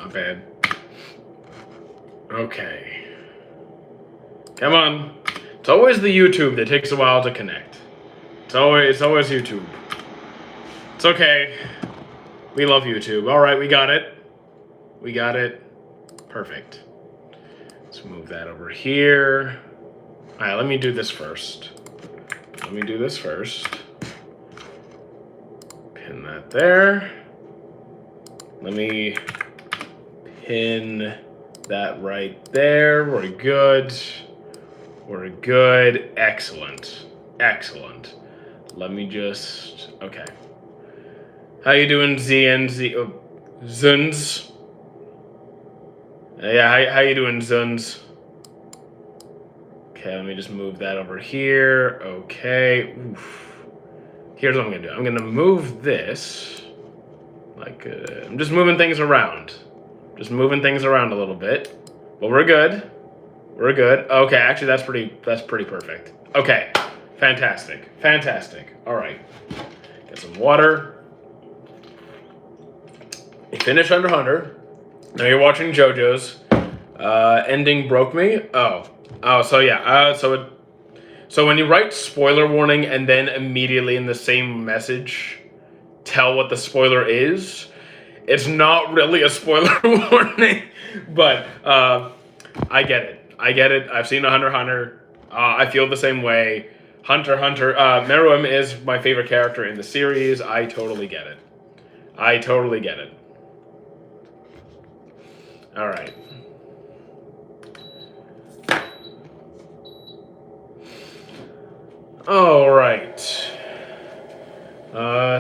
not bad. Okay. Come on. It's always the YouTube that takes a while to connect. It's always YouTube. It's okay. We love YouTube. All right, we got it. We got it. Perfect. Let's move that over here. All right, let me do this first. Pin that there. Let me pin that right there. We're good. We're good. Excellent. Excellent. Let me just... Okay. How you doing, ZNZ? Zuns? Yeah, how you doing, Zuns? Okay, let me just move that over here. Okay. Oof. Here's what I'm going to do. I'm going to move this. Like, I'm just moving things around. Just moving things around a little bit. But we're good. We're good. Okay, actually, that's pretty perfect. Okay. Fantastic. Fantastic. All right. Get some water. You finished Under Hunter. Now you're watching JoJo's. Ending broke me. Oh, so yeah. So when you write spoiler warning and then immediately in the same message tell what the spoiler is, it's not really a spoiler warning. But I get it. I've seen Hunter x Hunter. I feel the same way. Hunter x Hunter. Meruem is my favorite character in the series. I totally get it. All right. All right.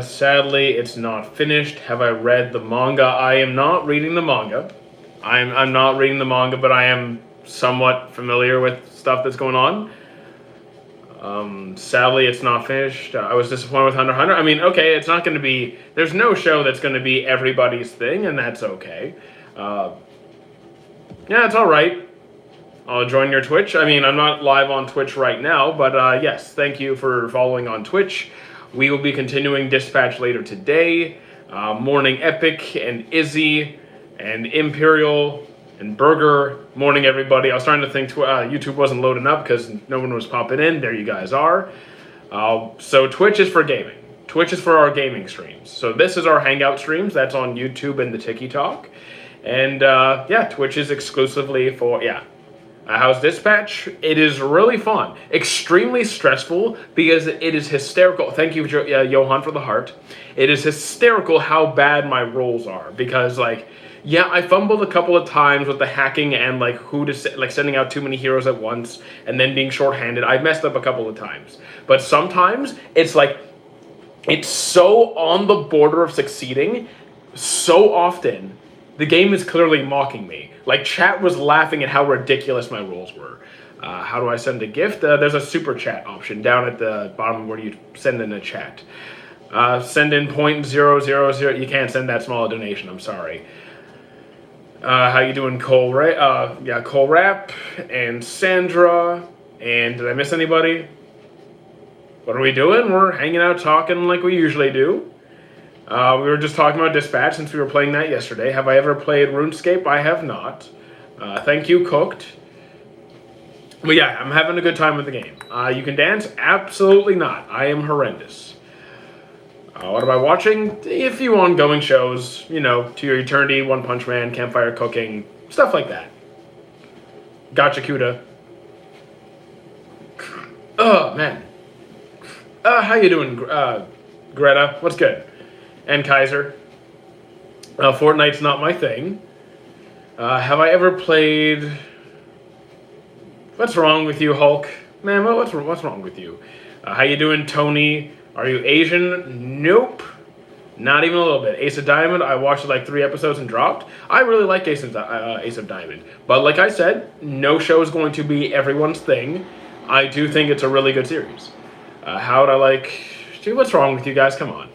Sadly, it's not finished. Have I read the manga? I am not reading the manga. I'm not reading the manga, but I am somewhat familiar with stuff that's going on. Sadly, it's not finished. I was disappointed with Hunter x Hunter. I mean, okay, it's not going to be... There's no show that's going to be everybody's thing, and that's okay. Yeah, it's all right. I'll join your Twitch. I mean, I'm not live on Twitch right now, but yes, thank you for following on Twitch. We will be continuing Dispatch later today. Morning Epic and Izzy and Imperial and Burger. Morning, everybody. I was trying to think YouTube wasn't loading up because no one was popping in. There you guys are. So Twitch is for gaming. Twitch is for our gaming streams. So this is our Hangout streams. That's on YouTube and the Tiki Talk. And yeah, Twitch is exclusively for, how's Dispatch? It is really fun. Extremely stressful because it is hysterical. Thank you, Johan, for the heart. It is hysterical how bad my rolls are because, like, yeah, I fumbled a couple of times with the hacking and, like, sending out too many heroes at once and then being shorthanded. I've messed up a couple of times. But sometimes it's, like, it's so on the border of succeeding so often. The game is clearly mocking me. Like, chat was laughing at how ridiculous my rolls were. How do I send a gift? There's a super chat option down at the bottom where you send in a chat. Send in 0.000. You can't send that small a donation. I'm sorry. How you doing, Cole? Cole Rap and Sandra. And did I miss anybody? What are we doing? We're hanging out, talking like we usually do. We were just talking about Dispatch since we were playing that yesterday. Have I ever played RuneScape? I have not. Thank you, Cooked. But yeah, I'm having a good time with the game. You can dance? Absolutely not. I am horrendous. What am I watching? A few ongoing shows. You know, To Your Eternity, One Punch Man, Campfire Cooking, stuff like that. Gotcha, Kuda. Oh, man. How you doing, Greta? What's good? And Kaiser. Fortnite's not my thing. Have I ever played... What's wrong with you, Hulk? Man, what's wrong with you? How you doing, Tony? Are you Asian? Nope. Not even a little bit. Ace of Diamond, I watched like 3 episodes and dropped. I really like Ace of Diamond. But like I said, no show is going to be everyone's thing. I do think it's a really good series. How'd I like... Dude, what's wrong with you guys? Come on.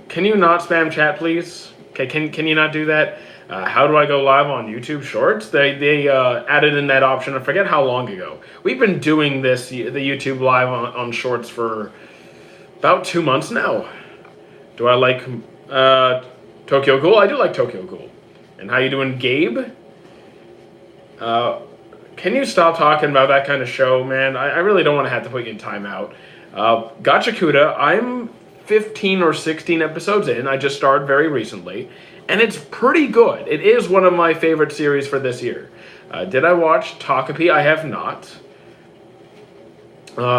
Can you not spam chat, please? Okay, can you not do that? How do I go live on YouTube Shorts? They added in that option. I forget how long ago. We've been doing this, the YouTube live on Shorts for about 2 months now. Do I Tokyo Ghoul. I do like Tokyo Ghoul. And how you doing, Gabe? Can you stop talking about that kind of show, man? I really don't want to have to put you in timeout. Gachakuda, I'm 15 or 16 episodes in. I just started very recently. And it's pretty good. It is one of my favorite series for this year. Did I watch Takapi? I have not.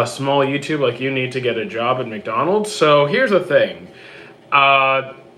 Small YouTube, like you need to get a job at McDonald's. So here's the thing.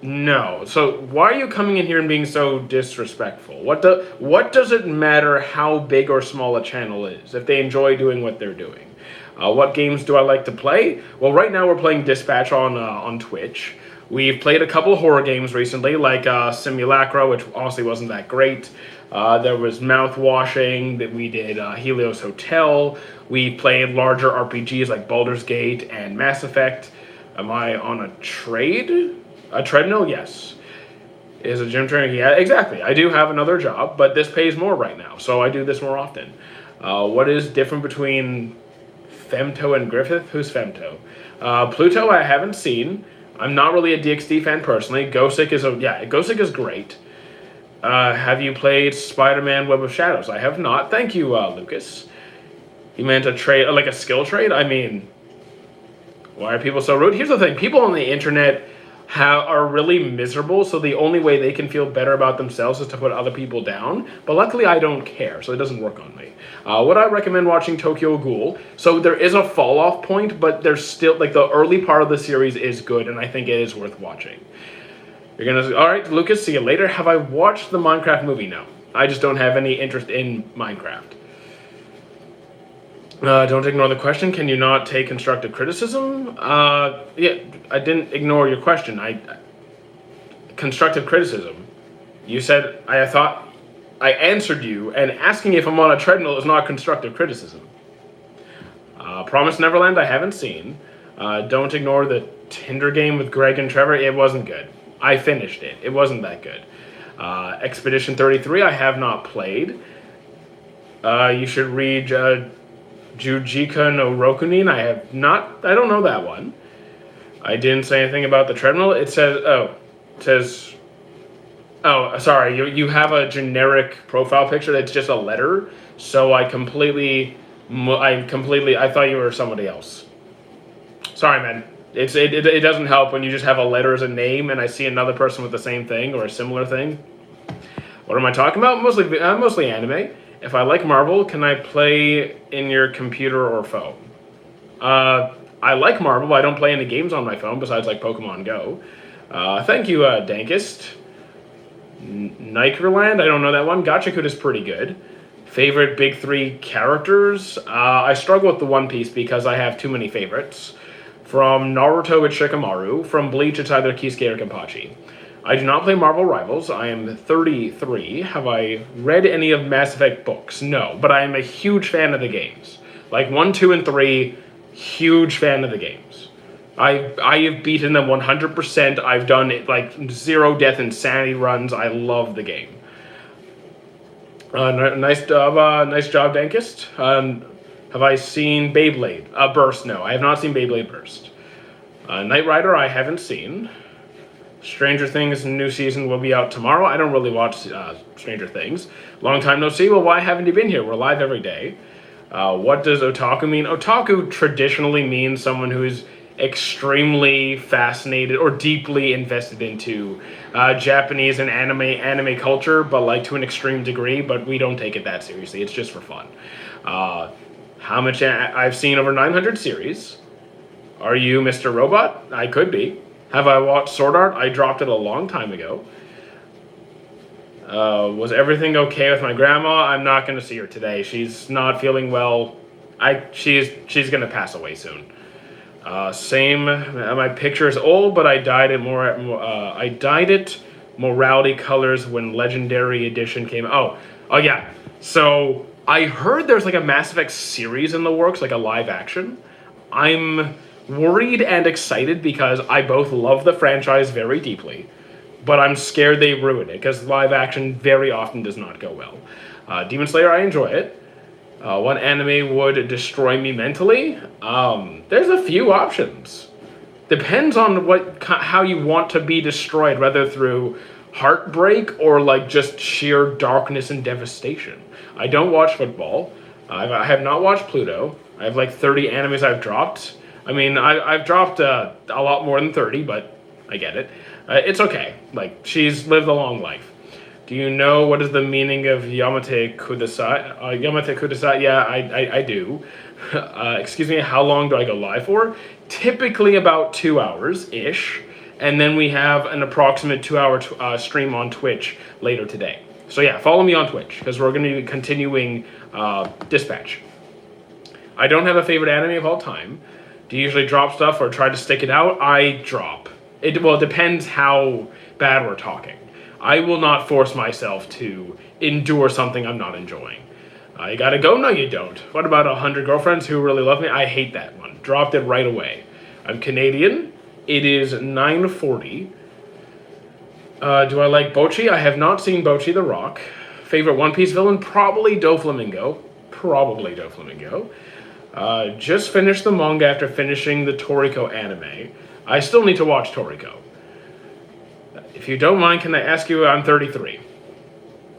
No. So why are you coming in here and being so disrespectful? What does it matter how big or small a channel is if they enjoy doing what they're doing? What games do I like to play? Well, right now we're playing Dispatch on Twitch. We've played a couple of horror games recently, like Simulacra, which honestly wasn't that great. There was Mouthwashing, that we did Helios Hotel. We played larger RPGs like Baldur's Gate and Mass Effect. Am I on a trade? A treadmill? Yes. Is a gym trainer? Yeah, exactly. I do have another job, but this pays more right now, so I do this more often. What is different between Femto and Griffith? Who's Femto? Pluto I haven't seen. I'm not really a DxD fan personally. Ghostic is great. Have you played Spider-Man Web of Shadows? I have not. Thank you, Lucas. You meant a trade, like a skill trade? I mean, why are people so rude? Here's the thing. People on the internet are really miserable, so the only way they can feel better about themselves is to put other people down. But luckily, I don't care, so it doesn't work on me. Would I recommend watching Tokyo Ghoul? So there is a fall-off point, but there's still, like, the early part of the series is good, and I think it is worth watching. You're gonna, all right, Lucas, see you later. Have I watched the Minecraft movie? No. I just don't have any interest in Minecraft. Don't ignore the question. Can you not take constructive criticism? Yeah, I didn't ignore your question. Constructive criticism. You said, I thought I answered you, and asking if I'm on a treadmill is not constructive criticism. Promised Neverland, I haven't seen. Don't ignore the Tinder game with Greg and Trevor. It wasn't good. I finished it. It wasn't that good. Expedition 33, I have not played. You should read Jujika no Rokunin. I have not. I don't know that one. I didn't say anything about the treadmill. It says, oh, sorry. You have a generic profile picture that's just a letter. So I completely, I thought you were somebody else. Sorry, man. It doesn't help when you just have a letter as a name and I see another person with the same thing or a similar thing. What am I talking about? Mostly anime. If I like Marvel, can I play in your computer or phone? I like Marvel, but I don't play any games on my phone besides like Pokemon Go. Thank you, Dankist. Nikerland, I don't know that one. Gachakuda is pretty good. Favorite big three characters? I struggle with the One Piece because I have too many favorites. From Naruto, it's Shikamaru. From Bleach, it's either Kisuke or Kenpachi. I do not play Marvel Rivals. I am 33. Have I read any of Mass Effect books? No, but I am a huge fan of the games. Like 1, 2, and 3, huge fan of the games. I have beaten them 100%. I've done it like 0 death insanity runs. I love the game. Nice job, Dankist. Have I seen Beyblade? Burst, no. I have not seen Beyblade Burst. Knight Rider, I haven't seen. Stranger Things new season will be out tomorrow. I don't really watch Stranger Things. Long time no see. Well, why haven't you been here? We're live every day. What does otaku mean? Otaku traditionally means someone who's extremely fascinated or deeply invested into Japanese and anime culture, but like to an extreme degree, but we don't take it that seriously. It's just for fun. How much I've seen over 900 series. Are you Mr. Robot? I could be. Have I watched Sword Art? I dropped it a long time ago. Was everything okay with my grandma? I'm not going to see her today. She's not feeling well. She's going to pass away soon. Same. My picture is old, but I dyed it Morality Colors when Legendary Edition came. Oh yeah. So I heard there's like a Mass Effect series in the works, like a live action. I'm worried and excited because I both love the franchise very deeply, but I'm scared they ruin it because live action very often does not go well. Demon Slayer, I enjoy it. What anime would destroy me mentally? There's a few options. Depends on how you want to be destroyed, whether through heartbreak or like just sheer darkness and devastation. I don't watch football. I have not watched Pluto. I have like 30 animes I've dropped. I mean, I've dropped a lot more than 30, but I get it. It's okay. Like, she's lived a long life. Do you know what is the meaning of Yamate Kudasai? Yamate Kudasai, yeah, I do. Excuse me, how long do I go live for? Typically about 2 hours-ish. And then we have an approximate 2-hour stream on Twitch later today. So yeah, follow me on Twitch, because we're going to be continuing Dispatch. I don't have a favorite anime of all time. Do you usually drop stuff or try to stick it out? I drop. It depends how bad we're talking. I will not force myself to endure something I'm not enjoying. You gotta go? No, you don't. What about 100 Girlfriends Who Really Love Me? I hate that one. Dropped it right away. I'm Canadian. It is 9:40. Do I like Bocchi? I have not seen Bocchi the Rock. Favorite One Piece villain? Probably Doflamingo. Just finished the manga after finishing the Toriko anime. I still need to watch Toriko. If you don't mind, can I ask you, I'm 33.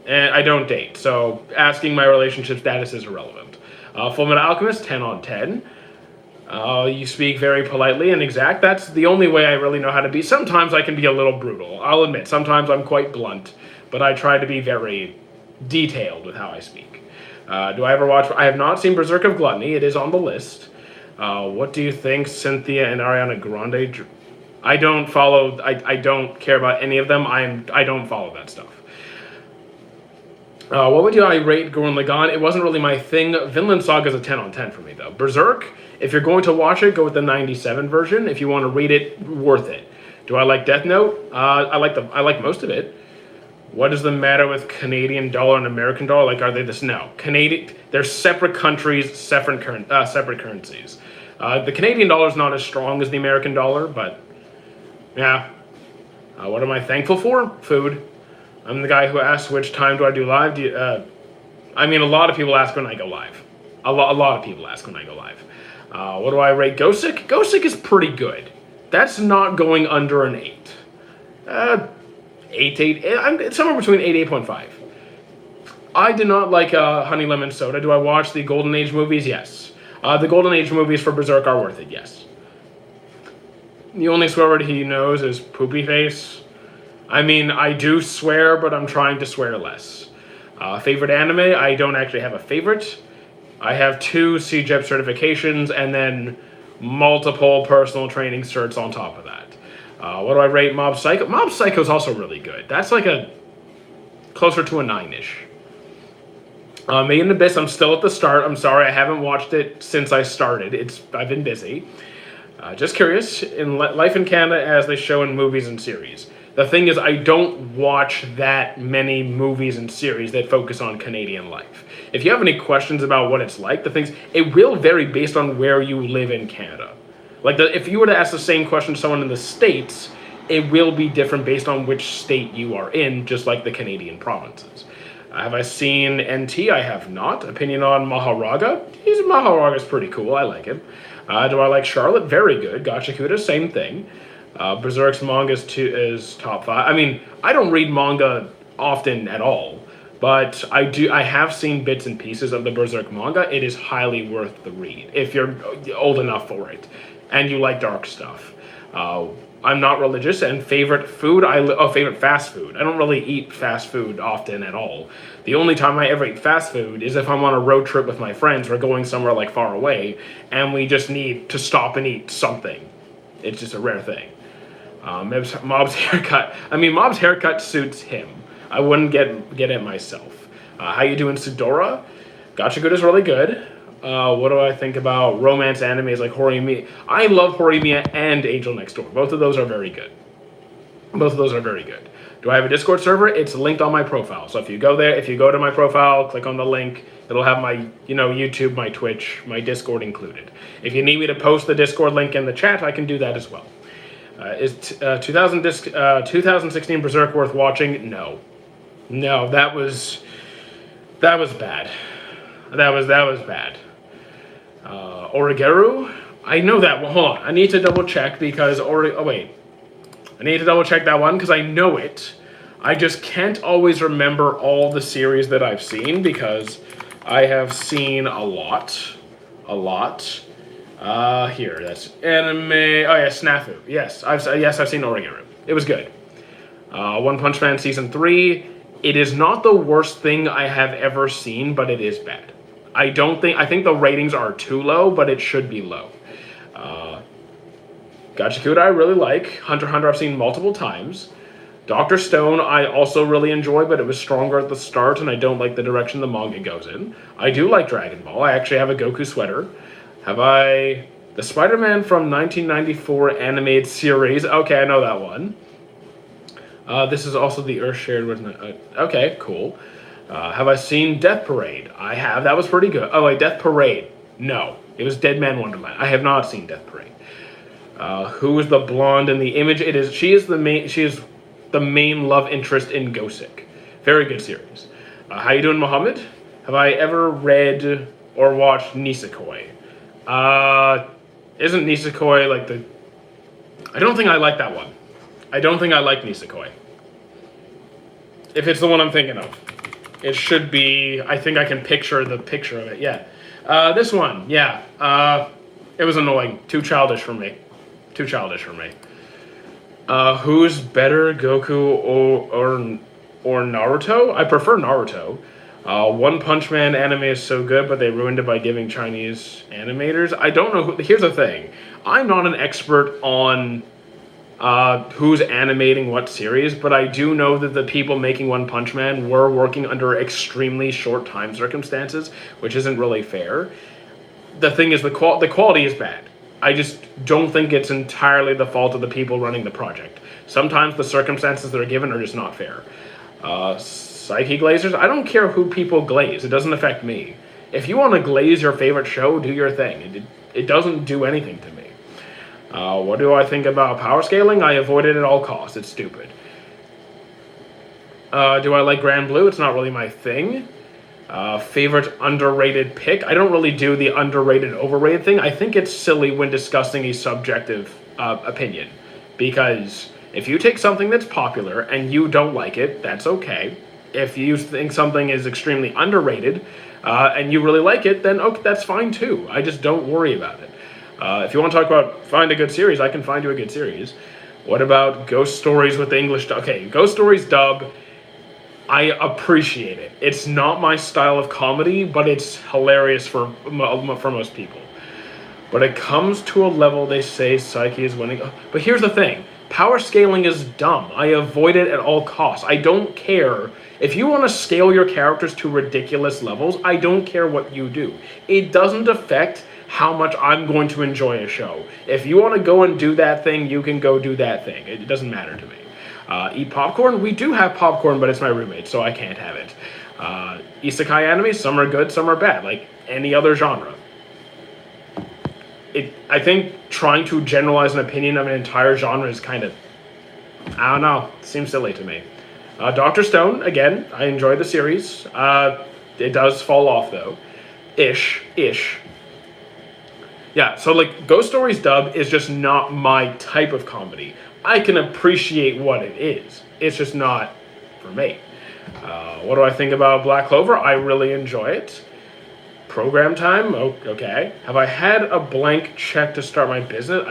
And I don't date, so asking my relationship status is irrelevant. Fullmetal Alchemist, 10 on 10. You speak very politely and exact. That's the only way I really know how to be. Sometimes I can be a little brutal. I'll admit, sometimes I'm quite blunt, but I try to be very detailed with how I speak. Do I ever watch? I have not seen Berserk of Gluttony. It is on the list. What do you think, Cynthia and Ariana Grande? I don't follow. I don't care about any of them. I don't follow that stuff. What would I rate Gurren Lagann? It wasn't really my thing. Vinland Saga is a 10 on 10 for me though. Berserk, if you're going to watch it, go with the 97 version. If you want to read it, worth it. Do I like Death Note? I like most of it. What is the matter with Canadian dollar and American dollar? Like, are they this? No. They're separate countries, separate currencies. The Canadian dollar is not as strong as the American dollar, but yeah. What am I thankful for? Food. I'm the guy who asks which time do I do live. I mean, a lot of people ask when I go live. A lot of people ask when I go live. What do I rate Gosick? Gosick is pretty good. That's not going under an 8. 8. It's somewhere between 8 8.5. I did not like Honey Lemon Soda. Do I watch the Golden Age movies? Yes. The Golden Age movies for Berserk are worth it, yes. The only swear word he knows is poopy face. I mean, I do swear, but I'm trying to swear less. Favorite anime? I don't actually have a favorite. I have 2 CJEP certifications and then multiple personal training certs on top of that. What do I rate Mob Psycho? Mob Psycho is also really good. That's like a closer to a 9-ish. Made in Abyss, I'm still at the start. I'm sorry, I haven't watched it since I started. I've been busy. Just curious, in life in Canada as they show in movies and series. The thing is, I don't watch that many movies and series that focus on Canadian life. If you have any questions about what it's like, it will vary based on where you live in Canada. Like, if you were to ask the same question to someone in the States, it will be different based on which state you are in, just like the Canadian provinces. Have I seen NT? I have not. Opinion on Maharaga? Maharaga's pretty cool. I like him. Do I like Charlotte? Very good. Gachakuda, same thing. Berserk's manga is top 5. I mean, I don't read manga often at all, but I have seen bits and pieces of the Berserk manga. It is highly worth the read if you're old enough for it and you like dark stuff. I'm not religious, and favorite food, favorite fast food. I don't really eat fast food often at all. The only time I ever eat fast food is if I'm on a road trip with my friends. We're going somewhere like far away, and we just need to stop and eat something. It's just a rare thing. Mob's haircut. I mean, Mob's haircut suits him. I wouldn't get it myself. How you doing, Sudora? Gachakuda is really good. What do I think about romance animes like Horimiya? I love Horimiya and Angel Next Door. Both of those are very good. Do I have a Discord server? It's linked on my profile. So if you go to my profile, click on the link, it'll have my, YouTube, my Twitch, my Discord included. If you need me to post the Discord link in the chat, I can do that as well. Is 2016 Berserk worth watching? No, that was bad. That was bad. Origeru, I know that. Well, hold on. I need to double check because already. Oh wait, I need to double check that one because I know it. I just can't always remember all the series that I've seen because I have seen a lot. Here, that's anime. Oh yeah, Snafu. Yes, I've seen Origami. It was good. One Punch Man season 3. It is not the worst thing I have ever seen, but it is bad. I think the ratings are too low, but it should be low. Gachikuta I really like. Hunter x Hunter I've seen multiple times. Dr. Stone I also really enjoy, but it was stronger at the start, and I don't like the direction the manga goes in. I do like Dragon Ball. I actually have a Goku sweater. The Spider-Man from 1994 animated series. Okay, I know that one. This is also the Earth shared with... okay, cool. Have I seen Death Parade? I have. That was pretty good. Oh, wait, Death Parade. No. It was Dead Man Wonderland. I have not seen Death Parade. Who is the blonde in the image? She is the main love interest in Gosek. Very good series. How you doing, Mohammed? Have I ever read or watched Nisekoi? Isn't Nisekoi like the... I don't think I like that one. I don't think I like Nisekoi. If it's the one I'm thinking of. It should be... I think I can picture the picture of it, yeah. This one, yeah. It was annoying. Too childish for me. Who's better, Goku or Naruto? I prefer Naruto. One Punch Man anime is so good, but they ruined it by giving Chinese animators. I don't know. Here's the thing. I'm not an expert on who's animating what series, but I do know that the people making One Punch Man were working under extremely short time circumstances, which isn't really fair. The thing is, the quality is bad. I just don't think it's entirely the fault of the people running the project. Sometimes the circumstances that are given are just not fair. Psyche glazers, I don't care who people glaze. It doesn't affect me. If you want to glaze your favorite show, do your thing. It doesn't do anything to me. What do I think about power scaling? I avoid it at all costs. It's stupid. Do I like Grand Blue? It's not really my thing. Favorite underrated pick? I don't really do the underrated, overrated thing. I think it's silly when discussing a subjective opinion. Because if you take something that's popular and you don't like it, that's okay. If you think something is extremely underrated and you really like it, then okay, that's fine too. I just don't worry about it. If you want to talk about find a good series, I can find you a good series. What about Ghost Stories with the English? Okay, Ghost Stories dub. I appreciate it. It's not my style of comedy, but it's hilarious for most people. But it comes to a level they say Psyche is winning. But here's the thing. Power scaling is dumb. I avoid it at all costs. I don't care. If you want to scale your characters to ridiculous levels, I don't care what you do. It doesn't affect how much I'm going to enjoy a show. If you want to go and do that thing, you can go do that thing. It doesn't matter to me. Eat popcorn? We do have popcorn, but it's my roommate, so I can't have it. Isekai anime, some are good, some are bad, like any other genre. I think trying to generalize an opinion of an entire genre is kind of, I don't know, seems silly to me. Dr. Stone, again, I enjoy the series. It does fall off, though. Ish. Yeah, so like Ghost Stories dub is just not my type of comedy. I can appreciate what it is. It's just not for me. What do I think about Black Clover? I really enjoy it. Program time? Okay. Have I had a blank check to start my business?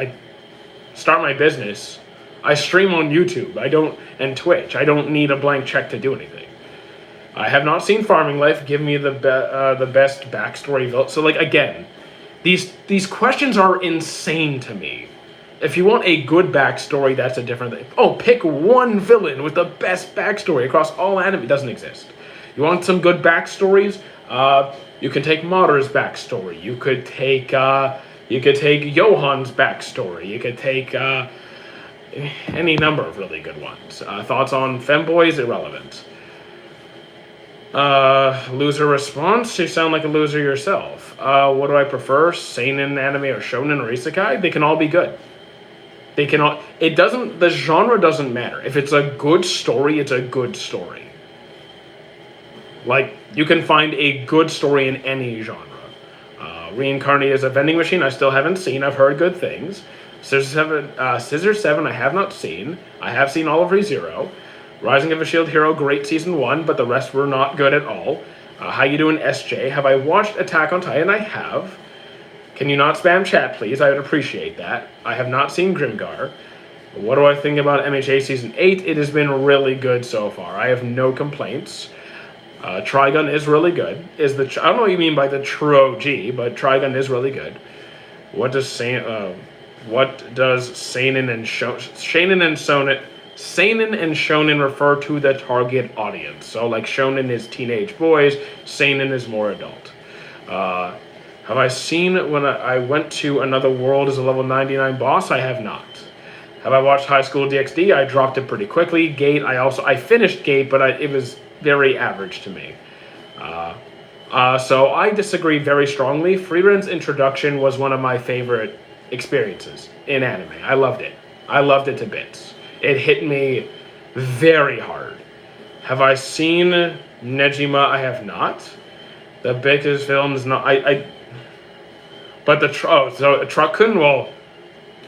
I stream on YouTube. And Twitch. I don't need a blank check to do anything. I have not seen Farming Life. Give me the best backstory. So like again, these questions are insane to me. If you want a good backstory, that's a different thing. Oh, pick one villain with the best backstory across all anime. It doesn't exist. You want some good backstories? You can take Mater's backstory. You could take Johan's backstory. You could take any number of really good ones. Thoughts on femboys? Irrelevant. Loser response? You sound like a loser yourself. What do I prefer? Seinen anime or shonen or isekai? They can all be good. The genre doesn't matter. If it's a good story, it's a good story. Like, you can find a good story in any genre. Reincarnated as a vending machine, I still haven't seen. I've heard good things. Scissor 7, I have not seen. I have seen all of ReZero. Rising of a Shield Hero, great season 1, but the rest were not good at all. How you doing, SJ? Have I watched Attack on Titan? I have. Can you not spam chat, please? I would appreciate that. I have not seen Grimgar. What do I think about MHA Season 8? It has been really good so far. I have no complaints. Trigun is really good. I don't know what you mean by the true OG, but Trigun is really good. What does Seinen and Shonen refer to the target audience? So like Shonen is teenage boys, Seinen is more adult. Have I seen When I Went to Another World as a level 99 boss? I have not. Have I watched High School DxD? I dropped it pretty quickly. Gate, I finished Gate, but it was very average to me. So I disagree very strongly. Friedren's introduction was one of my favorite experiences in anime. I loved it. I loved it to bits. It hit me very hard. Have I seen Nejima? I have not. The biggest film is not. But Truck-kun, well,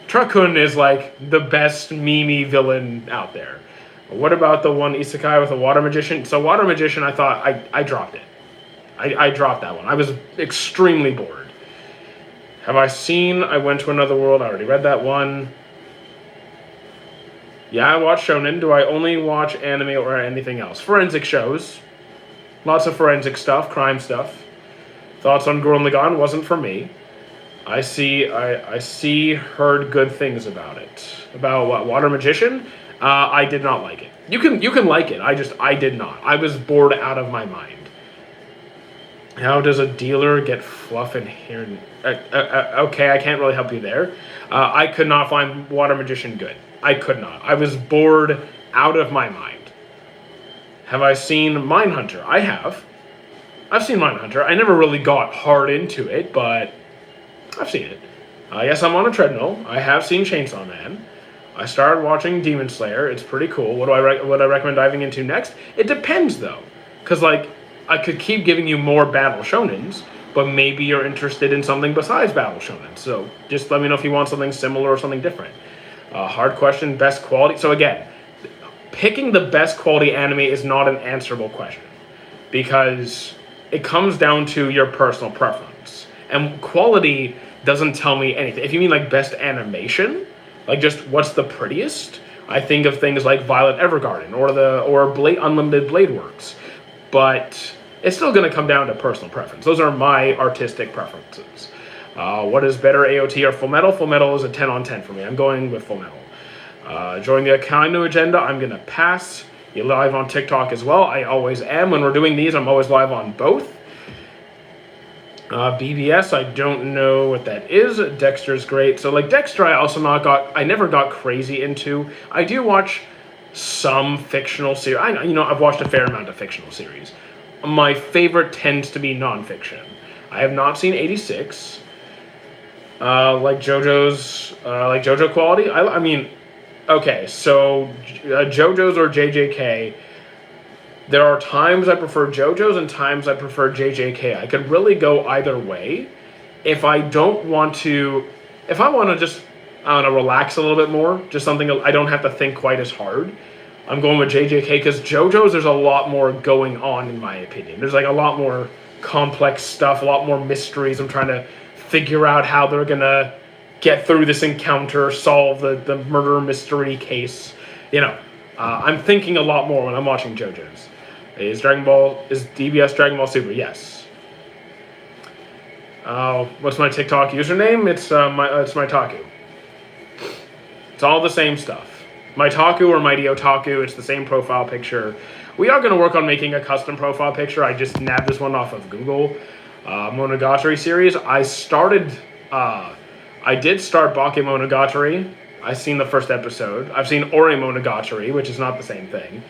Truck-kun is like the best meme villain out there. What about the one isekai with a water magician? So water magician, I thought I dropped it. I dropped that one. I was extremely bored. Have I seen I Went to Another World? I already read that one. Yeah, I watch shonen. Do I only watch anime or anything else? Forensic shows. Lots of forensic stuff, crime stuff. Thoughts on Gurren Lagann? Wasn't for me. I heard good things about it. About what? Water Magician? I did not like it. You can like it. I did not. I was bored out of my mind. How does a dealer get fluff in here? Okay, I can't really help you there. I could not find Water Magician good. I could not. I was bored out of my mind. Have I seen Mindhunter? I have. I've seen Mindhunter. I never really got hard into it, but I've seen it. Yes, I'm on a treadmill. I have seen Chainsaw Man. I started watching Demon Slayer. It's pretty cool. What would I recommend diving into next? It depends, though. Because, like, I could keep giving you more battle shonens, but maybe you're interested in something besides battle shonen. So just let me know if you want something similar or something different. Hard question, best quality. So again, picking the best quality anime is not an answerable question because it comes down to your personal preference. And quality doesn't tell me anything. If you mean like best animation, like just what's the prettiest, I think of things like Violet Evergarden or Unlimited Blade Works. But it's still going to come down to personal preference. Those are my artistic preferences. What is better, AOT or Fullmetal? Fullmetal is a 10 on 10 for me. I'm going with Fullmetal. Join the Akainu agenda, I'm going to pass. You're live on TikTok as well. I always am. When we're doing these, I'm always live on both. BBS, I don't know what that is. Dexter's great. So like Dexter, I never got crazy into. I do watch some fictional series. I've watched a fair amount of fictional series. My favorite tends to be nonfiction. I have not seen 86. Like JoJo quality. I mean, okay, so JoJo's or JJK. There are times I prefer JoJo's and times I prefer JJK. I could really go either way. If I want to just, relax a little bit more, just something I don't have to think quite as hard, I'm going with JJK because JoJo's, there's a lot more going on in my opinion. There's like a lot more complex stuff, a lot more mysteries. I'm trying to figure out how they're going to get through this encounter, solve the murder mystery case. I'm thinking a lot more when I'm watching JoJo's. Is DBS Dragon Ball Super? Yes. What's my TikTok username? It's my Taku. It's all the same stuff. My Taku or Mighty Otaku, it's the same profile picture. We are going to work on making a custom profile picture. I just nabbed this one off of Google. Monogatari series. I did start Bakemonogatari. I've seen the first episode. I've seen Ore Monogatari, which is not the same thing.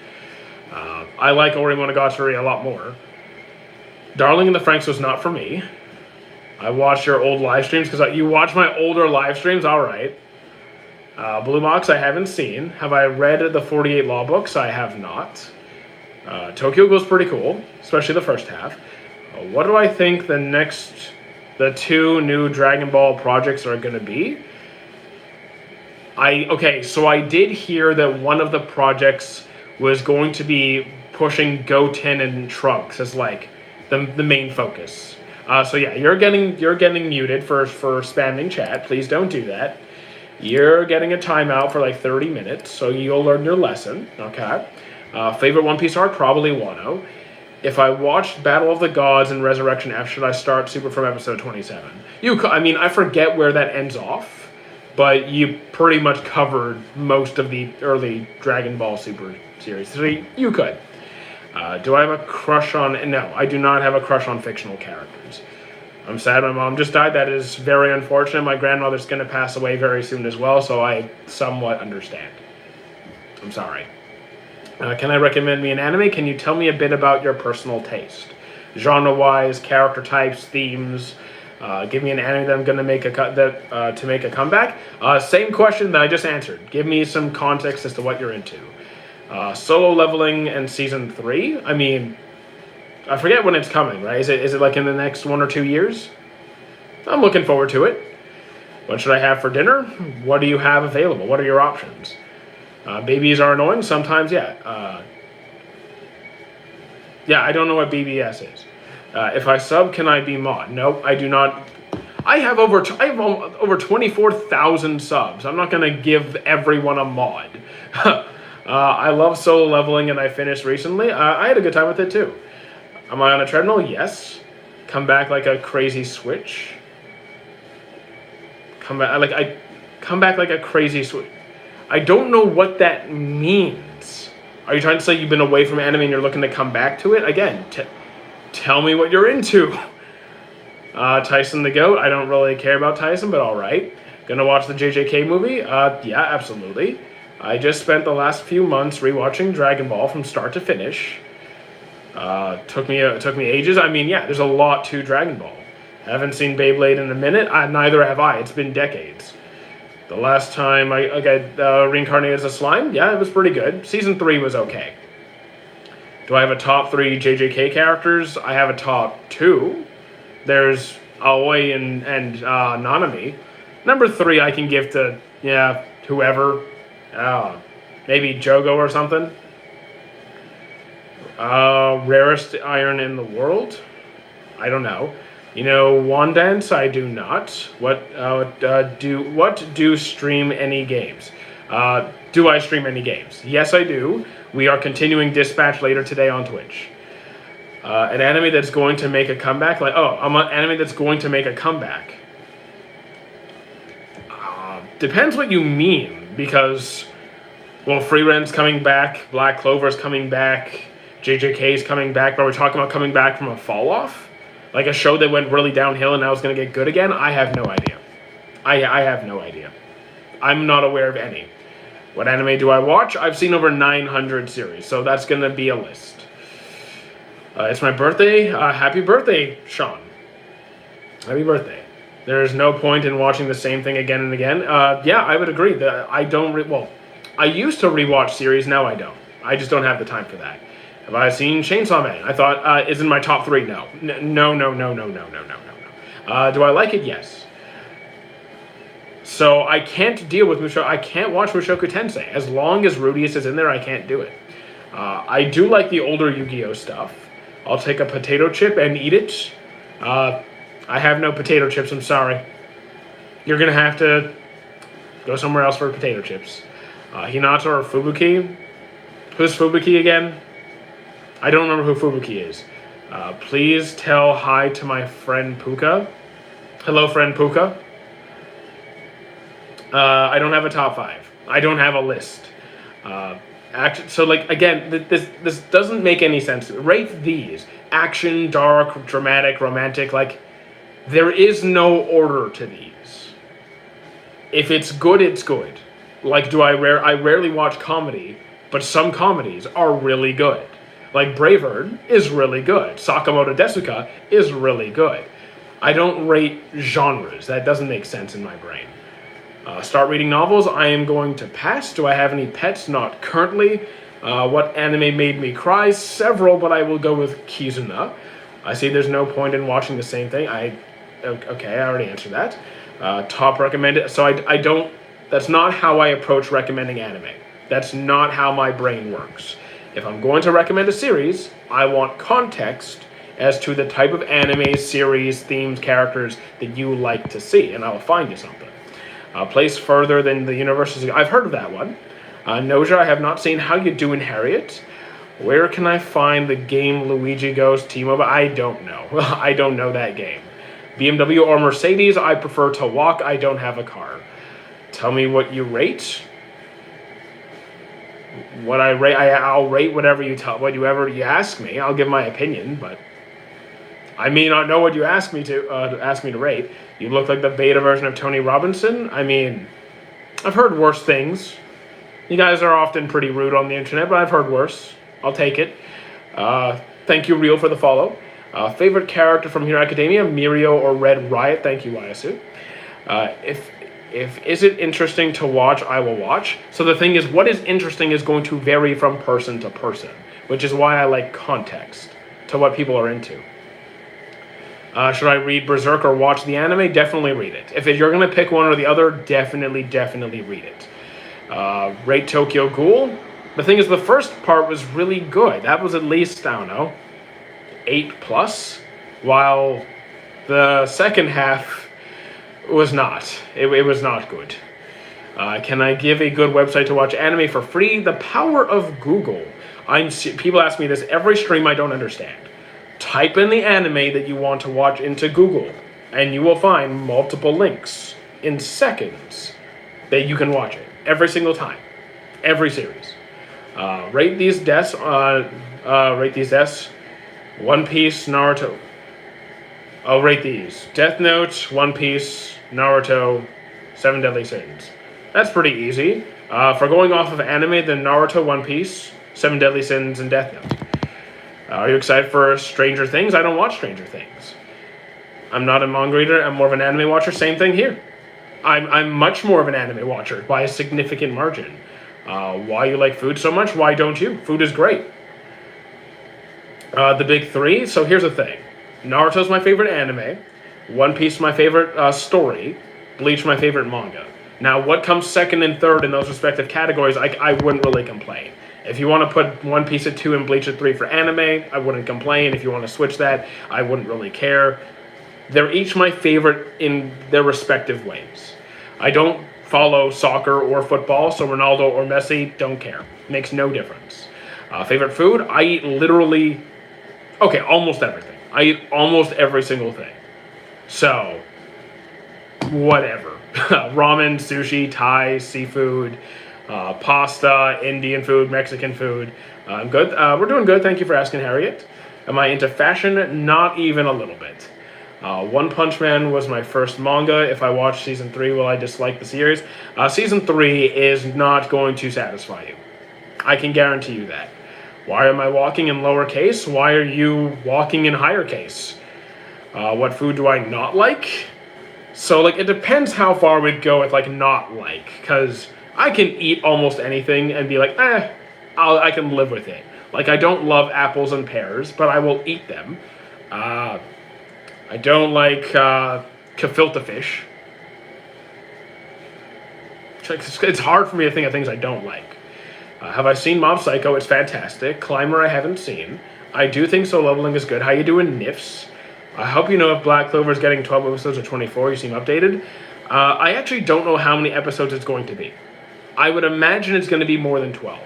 I like Ore Monogatari a lot more. Darling in the Franxx was not for me. I watched your old live streams because you watch my older live streams. All right. Blue Box I haven't seen. Have I read the 48 Law books? I have not. Tokyo Ghoul's pretty cool, especially the first half. What do I think the next the 2 new Dragon Ball projects are going to be. So I did hear that one of the projects was going to be pushing Goten and Trunks as like the main focus. So yeah, you're getting muted for spamming chat. Please don't do that. You're getting a timeout for like 30 minutes, so you'll learn your lesson. Okay. Favorite One Piece arc, probably Wano. If I watched Battle of the Gods and Resurrection F, should I start Super from episode 27? I forget where that ends off, but you pretty much covered most of the early Dragon Ball Super series. So you could. Do I have a crush on... No, I do not have a crush on fictional characters. I'm sad my mom just died. That is very unfortunate. My grandmother's going to pass away very soon as well, so I somewhat understand. I'm sorry. Can I recommend me an anime? Can you tell me a bit about your personal taste? Genre-wise, character types, themes. Give me an anime that I'm going to make to make a comeback. Same question that I just answered. Give me some context as to what you're into. Solo Leveling and Season 3. I mean, I forget when it's coming, right? Is it like in the next 1 or 2 years? I'm looking forward to it. What should I have for dinner? What do you have available? What are your options? Babies are annoying sometimes, yeah. I don't know what BBS is. If I sub, can I be mod? Nope, I do not. I have over 24,000 subs. I'm not going to give everyone a mod. I love Solo Leveling, and I finished recently. I had a good time with it too. Am I on a treadmill? Yes. Come back like a crazy switch. Come back like a crazy switch. I don't know what that means. Are you trying to say you've been away from anime and you're looking to come back to it? Again, tell me what you're into. Tyson the Goat. I don't really care about Tyson, but alright. Gonna watch the JJK movie? Yeah, absolutely. I just spent the last few months rewatching Dragon Ball from start to finish. Took me ages. I mean, yeah, there's a lot to Dragon Ball. Haven't seen Beyblade in a minute. Neither have I. It's been decades. The last time I got reincarnated as a slime, yeah, it was pretty good. Season 3 was okay. Do I have a top 3 JJK characters? I have a top 2. There's Aoi and Nanami. Number 3 I can give to, whoever. Maybe Jogo or something. Rarest iron in the world? I don't know. You know, Wandance, I do not. What do stream any games? Do I stream any games? Yes, I do. We are continuing Dispatch later today on Twitch. An anime that's going to make a comeback? I'm an anime that's going to make a comeback. Depends what you mean, because, Free Ren's coming back, Black Clover's coming back, JJK's coming back, but we're talking about coming back from a fall off? Like a show that went really downhill and now is going to get good again? I have no idea. I have no idea. I'm not aware of any. What anime do I watch? I've seen over 900 series, so that's going to be a list. It's my birthday. Happy birthday, Sean. Happy birthday. There's no point in watching the same thing again and again. Yeah, I would agree. I used to rewatch series, now I don't. I just don't have the time for that. Have I seen Chainsaw Man? I thought, is in my top 3? No. No. Do I like it? Yes. So I can't deal with Mushoku. I can't watch Mushoku Tensei. As long as Rudius is in there, I can't do it. I do like the older Yu-Gi-Oh stuff. I'll take a potato chip and eat it. I have no potato chips, I'm sorry. You're going to have to go somewhere else for potato chips. Hinata or Fubuki? Who's Fubuki again? I don't remember who Fubuki is. Please tell hi to my friend Puka. Hello, friend Puka. I don't have a top 5. I don't have a list. Again, this doesn't make any sense. Rate these. Action, dark, dramatic, romantic. There is no order to these. If it's good, it's good. I rarely watch comedy, but some comedies are really good. Like Braveheart is really good. Sakamoto Desuka is really good. I don't rate genres. That doesn't make sense in my brain. Start reading novels. I am going to pass. Do I have any pets? Not currently. What anime made me cry? Several, but I will go with Kizuna. I see there's no point in watching the same thing. Okay, I already answered that. Top recommended. So I don't. That's not how I approach recommending anime. That's not how my brain works. If I'm going to recommend a series, I want context as to the type of anime, series, themes, characters that you like to see, and I'll find you something. Place further than the universe. I've heard of that one. Noja, I have not seen. How you doing, Harriet? Where can I find the game Luigi Goes T-Mobile? I don't know. I don't know that game. BMW or Mercedes, I prefer to walk. I don't have a car. Tell me what you rate. What I rate, I'll rate whatever you ask me. I'll give my opinion, but I may not know what you ask me to rate. You look like the beta version of Tony Robinson. I mean, I've heard worse things. You guys are often pretty rude on the internet, but I've heard worse. I'll take it. Thank you, Real, for the follow. Favorite character from Hero Academia, Mirio or Red Riot? Thank you, Yasu. If is it interesting to watch, I will watch. So the thing is, what is interesting is going to vary from person to person, which is why I like context to what people are into. Should I read Berserk or watch the anime? Definitely read it. If you're going to pick one or the other, definitely read it. Rate Tokyo Ghoul. The thing is, the first part was really good. That was at least, I don't know, 8+, while the second half was not. It was not good. Can I give a good website to watch anime for free? The power of Google. People ask me this every stream. I don't understand. Type in the anime that you want to watch into Google, and you will find multiple links in seconds that you can watch it every single time, every series. Rate these deaths. One Piece, Naruto. I'll rate these: Death Note, One Piece, Naruto, Seven Deadly Sins. That's pretty easy. For going off of anime, then Naruto, One Piece, Seven Deadly Sins, and Death Note. Are you excited for Stranger Things? I don't watch Stranger Things. I'm not a manga reader. I'm more of an anime watcher. Same thing here. I'm much more of an anime watcher by a significant margin. Why you like food so much? Why don't you? Food is great. The big three. So here's the thing. Naruto's my favorite anime. One Piece my favorite story. Bleach my favorite manga. Now, what comes second and third in those respective categories, I wouldn't really complain. If you want to put One Piece at 2 and Bleach at 3 for anime, I wouldn't complain. If you want to switch that, I wouldn't really care. They're each my favorite in their respective ways. I don't follow soccer or football, so Ronaldo or Messi, don't care. Makes no difference. Favorite food? I eat literally, almost everything. I eat almost every single thing. So, whatever. Ramen, sushi, Thai, seafood, pasta, Indian food, Mexican food. I'm good. We're doing good. Thank you for asking, Harriet. Am I into fashion? Not even a little bit. One Punch Man was my first manga. If I watch season 3, will I dislike the series? Season 3 is not going to satisfy you. I can guarantee you that. Why am I walking in lowercase? Why are you walking in higher case? What food do I not like? So, it depends how far we'd go with, not like. Because I can eat almost anything and be like, I can live with it. I don't love apples and pears, but I will eat them. I don't like gefilte fish. It's hard for me to think of things I don't like. Have I seen Mob Psycho? It's fantastic. Climber I haven't seen. I do think Solo Leveling is good. How you doing, Nifs? I hope you know if Black Clover is getting 12 episodes or 24. You seem updated. I actually don't know how many episodes it's going to be. I would imagine it's going to be more than 12.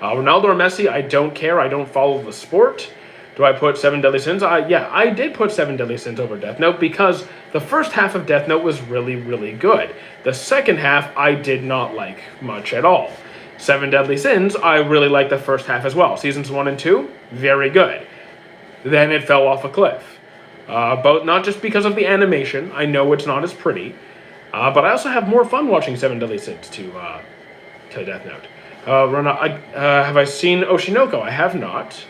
Ronaldo or Messi, I don't care. I don't follow the sport. Do I put Seven Deadly Sins? Yeah, I did put Seven Deadly Sins over Death Note because the first half of Death Note was really, really good. The second half, I did not like much at all. Seven Deadly Sins, I really liked the first half as well. Seasons 1 and 2, very good. Then it fell off a cliff. Both not just because of the animation. I know it's not as pretty. But I also have more fun watching Seven Deadly Sins to Death Note. Have I seen Oshinoko? I have not.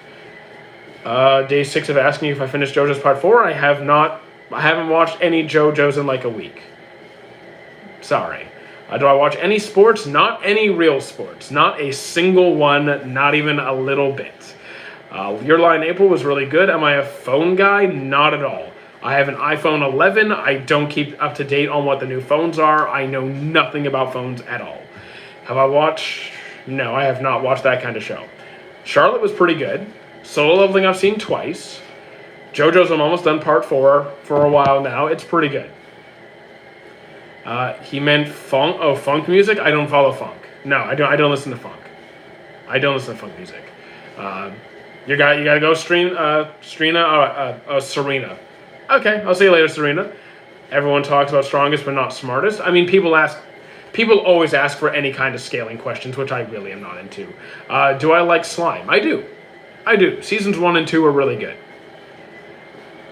Day 6 of asking you if I finished JoJo's Part 4. I have not. I haven't watched any JoJo's in a week. Sorry. Do I watch any sports? Not any real sports. Not a single one, not even a little bit. Your Lie in April was really good. Am I a phone guy? Not at all. I have an iPhone 11. I don't keep up to date on what the new phones are. I know nothing about phones at all. Have I watched? No, I have not watched that kind of show. Charlotte was pretty good. Solo Leveling I've seen twice. JoJo's I'm almost done part 4 for a while now. It's pretty good. He meant funk. Oh, funk music? I don't follow funk. No, I don't listen to funk. I don't listen to funk music. You gotta go Serena. Okay, I'll see you later, Serena. Everyone talks about strongest but not smartest. I mean, people always ask for any kind of scaling questions, which I really am not into. Do I like slime? I do. Seasons 1 and 2 are really good.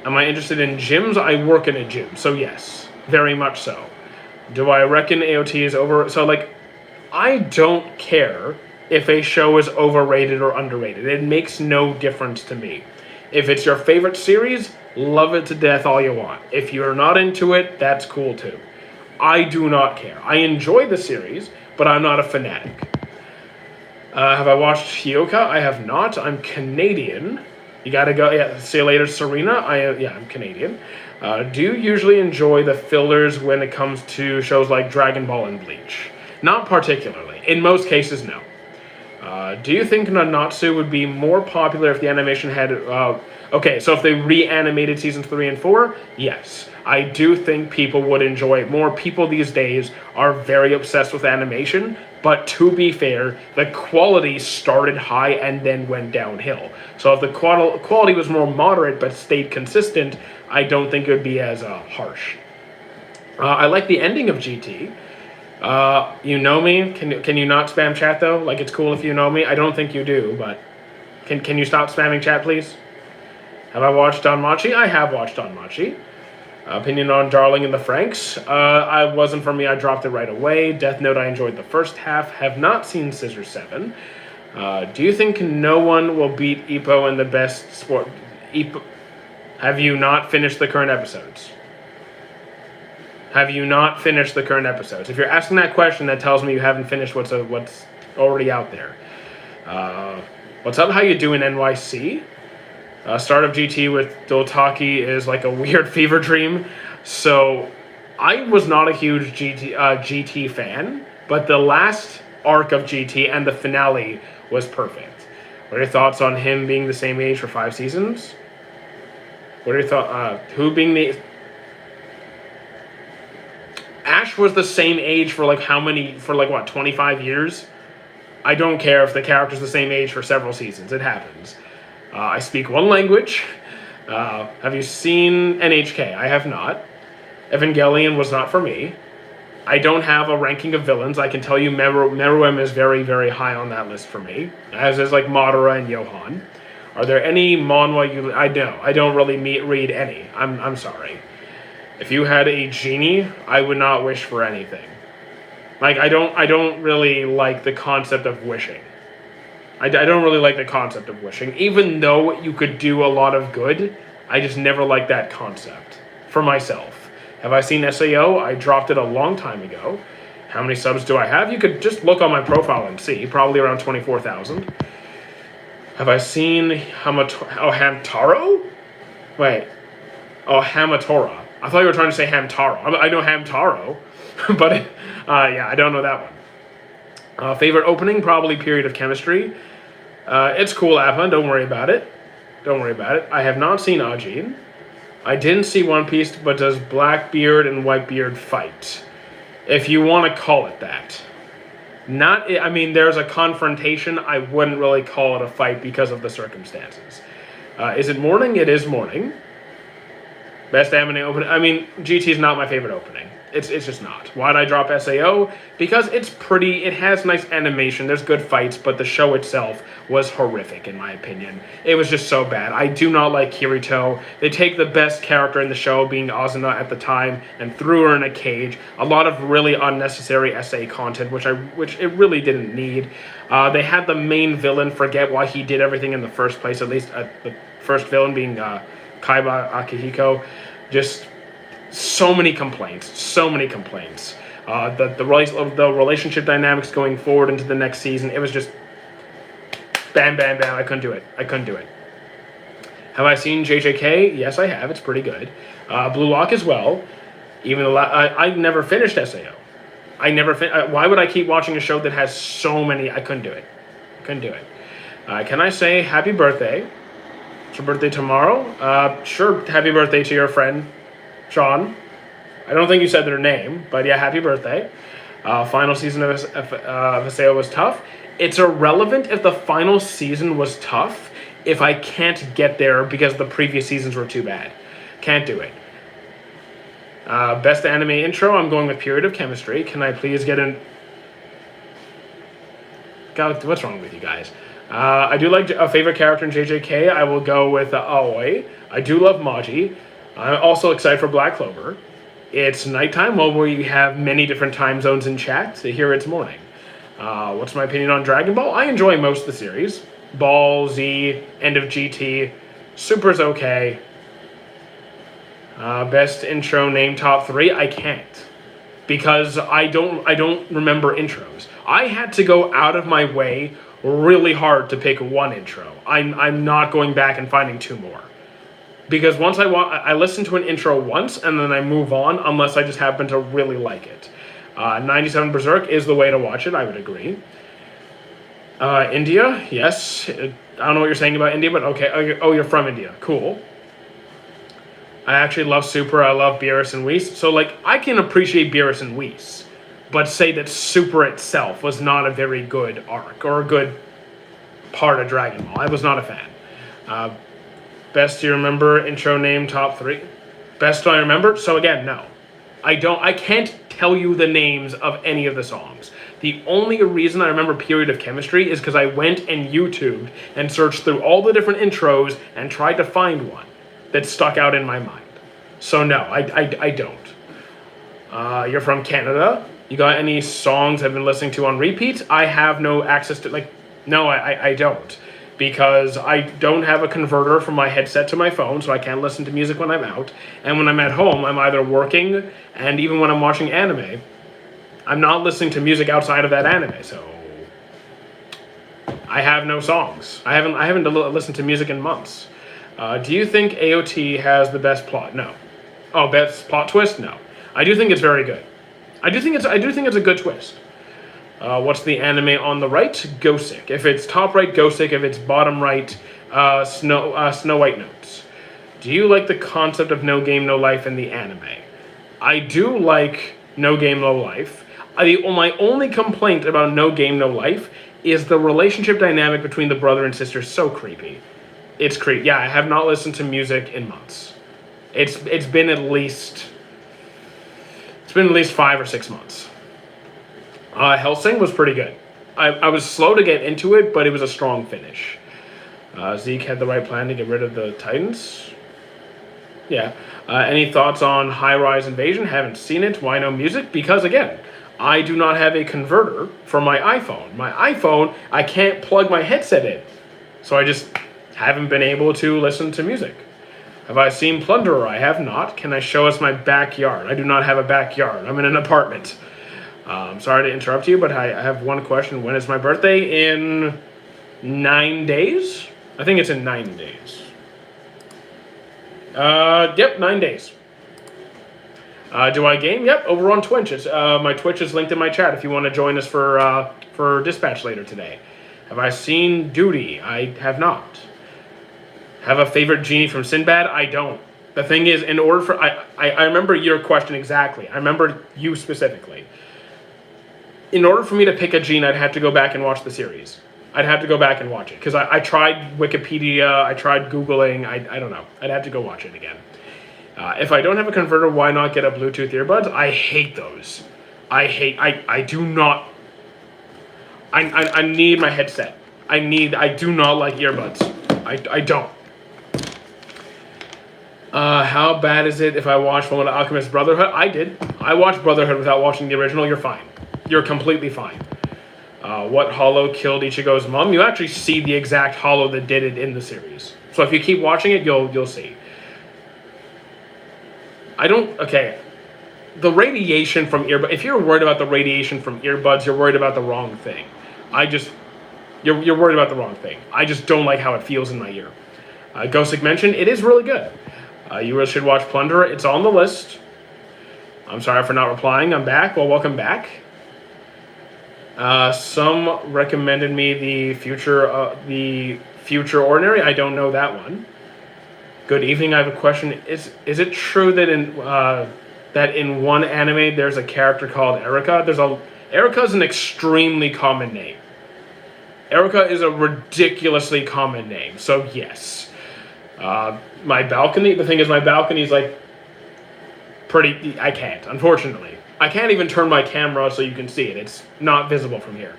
Am I interested in gyms? I work in a gym, so yes, very much so. Do I reckon AOT is over? So, I don't care if a show is overrated or underrated. It makes no difference to me. If it's your favorite series, love it to death all you want. If you're not into it, that's cool too. I do not care. I enjoy the series, but I'm not a fanatic. Have I watched Hyoka? I have not. I'm Canadian. You gotta go. Yeah, see you later, Serena. I'm Canadian. Do you usually enjoy the fillers when it comes to shows like Dragon Ball and Bleach? Not particularly. In most cases, no. Do you think Nanatsu would be more popular if the animation had... okay, so if they reanimated seasons 3 and 4, yes. I do think people would enjoy it more. People these days are very obsessed with animation, but to be fair, the quality started high and then went downhill. So if the quality was more moderate but stayed consistent, I don't think it would be as harsh. I like the ending of GT. You know me? Can you not spam chat though? Like, it's cool if you know me. I don't think you do, but can you stop spamming chat, please? Have I watched Danmachi? I have watched Danmachi. Opinion on Darling in the Franxx? I wasn't for me. I dropped it right away. Death Note, I enjoyed the first half. Have not seen Scissor 7. Do you think no one will beat Ippo in the best sport? Have you not finished the current episodes? Have you not finished the current episodes? If you're asking that question, that tells me you haven't finished what's already out there. What's up? How you doing, NYC? Start of GT with Dotaki is like a weird fever dream. So I was not a huge GT fan, but the last arc of GT and the finale was perfect. What are your thoughts on him being the same age for 5 seasons? What are your thoughts? Who being the... Ash was the same age for how many, for 25 years? I don't care if the character's the same age for several seasons. It happens. I speak one language. Have you seen NHK? I have not. Evangelion was not for me. I don't have a ranking of villains. I can tell you Meruem is very, very high on that list for me, as is Madara and Johan. Are there any manhwa you... I don't really read any. I'm sorry. If you had a genie, I would not wish for anything. I don't really like the concept of wishing. I don't really like the concept of wishing. Even though you could do a lot of good, I just never liked that concept. For myself. Have I seen SAO? I dropped it a long time ago. How many subs do I have? You could just look on my profile and see. Probably around 24,000. Have I seen Hamtaro? Wait. Oh, Hamatora. I thought you were trying to say Hamtaro. I know Hamtaro. But, yeah, I don't know that one. Favorite opening? Probably Period of Chemistry. It's cool, Appa. Don't worry about it. I have not seen Ajin. I didn't see One Piece, but does Blackbeard and Whitebeard fight? If you want to call it that. There's a confrontation. I wouldn't really call it a fight because of the circumstances. Is it morning? It is morning. Best anime opening? GT is not my favorite opening. It's just not. Why'd I drop SAO? Because it's pretty, it has nice animation, there's good fights, but the show itself was horrific in my opinion. It was just so bad. I do not like Kirito. They take the best character in the show, being Asuna at the time, and threw her in a cage. A lot of really unnecessary SA content, which it really didn't need. They had the main villain forget why he did everything in the first place, at least the first villain being Kaiba Akihiko. Just... So many complaints. The relationship dynamics going forward into the next season, it was just Bam, bam, bam. I couldn't do it. Have I seen JJK? Yes, I have. It's pretty good. Blue Lock as well. Even though I never finished SAO. Why would I keep watching a show that has so many? I couldn't do it. Can I say happy birthday? It's your birthday tomorrow? Sure, happy birthday to your friend, Sean. I don't think you said their name, but yeah, happy birthday. Final season of SAO was tough. It's irrelevant if the final season was tough if I can't get there because the previous seasons were too bad. Can't do it. Best anime intro, I'm going with Period of Chemistry. Can I please get an... God, what's wrong with you guys? I do like a favorite character in JJK. I will go with Aoi. I do love Maji. I'm also excited for Black Clover. It's nighttime, well, we have many different time zones in chat. So here it's morning. What's my opinion on Dragon Ball? I enjoy most of the series. Ball, Z, End of GT. Super's okay. Best intro name top 3? I can't. Because I don't remember intros. I had to go out of my way really hard to pick one intro. I'm not going back and finding 2 more. Because once I listen to an intro once and then I move on unless I just happen to really like it. 97 Berserk is the way to watch it, I would agree. India, yes. I don't know what you're saying about India, but okay. Oh, you're from India. Cool. I actually love Super. I love Beerus and Whis. So, like, I can appreciate Beerus and Whis, but say that Super itself was not a very good arc or a good part of Dragon Ball. I was not a fan. Best you remember intro name top 3? Best I remember? So again, no. I can't tell you the names of any of the songs. The only reason I remember Period of Chemistry is because I went and YouTubed and searched through all the different intros and tried to find one that stuck out in my mind. So no, I don't. You're from Canada. You got any songs I've been listening to on repeat? I have no access to, no, I don't. Because I don't have a converter from my headset to my phone, so I can't listen to music when I'm out. And when I'm at home, I'm either working, and even when I'm watching anime, I'm not listening to music outside of that anime, so I have no songs. I haven't listened to music in months. Do you think AOT has the best plot? No. Oh, best plot twist? No. I do think it's very good. I do think it's a good twist. What's the anime on the right? Gosick. If it's top right, Gosick. If it's bottom right, Snow White Notes. Do you like the concept of No Game, No Life in the anime? I do like No Game, No Life. My only complaint about No Game, No Life is the relationship dynamic between the brother and sister is so creepy. It's creepy. Yeah, I have not listened to music in months. It's been at least 5 or 6 months. Hellsing was pretty good. I was slow to get into it, but it was a strong finish. Zeke had the right plan to get rid of the Titans. Yeah. Any thoughts on High Rise Invasion? Haven't seen it. Why no music? Because, again, I do not have a converter for my iPhone. My iPhone, I can't plug my headset in. So I just haven't been able to listen to music. Have I seen Plunderer? I have not. Can I show us my backyard? I do not have a backyard. I'm in an apartment. Sorry to interrupt you, but I have one question. When is my birthday? In 9 days? I think it's in 9 days. Yep, 9 days. Do I game? Yep, over on Twitch. My Twitch is linked in my chat if you want to join us for Dispatch later today. Have I seen Duty? I have not. Have a favorite genie from Sinbad? I don't. The thing is, in order for... I remember your question exactly. I remember you specifically. In order for me to pick a gene, I'd have to go back and watch the series. I'd have to go back and watch it. Because I tried Wikipedia, I tried Googling, I don't know. I'd have to go watch it again. If I don't have a converter, why not get a Bluetooth earbuds? I hate those. I do not... I need my headset. I do not like earbuds. I don't. How bad is it if I watch Fullmetal Alchemist Brotherhood? I did. I watched Brotherhood without watching the original. You're fine. You're completely fine. What Hollow killed Ichigo's mom? You actually see the exact Hollow that did it in the series. So if you keep watching it, you'll see. Okay. The radiation from earbuds, if you're worried about the radiation from earbuds, you're worried about the wrong thing. You're worried about the wrong thing. I just don't like how it feels in my ear. Ghostic mentioned it is really good. You really should watch Plunderer. It's on the list. I'm sorry for not replying. I'm back. Well, welcome back. Some recommended me the future Ordinary. I don't know that one. Good evening. I have a question. Is it true that in one anime there's a character called Erica? Erica is an extremely common name. Erica is a ridiculously common name. So yes, my balcony. The thing is, my balcony is like pretty. I can't, unfortunately. I can't even turn my camera so you can see it. It's not visible from here.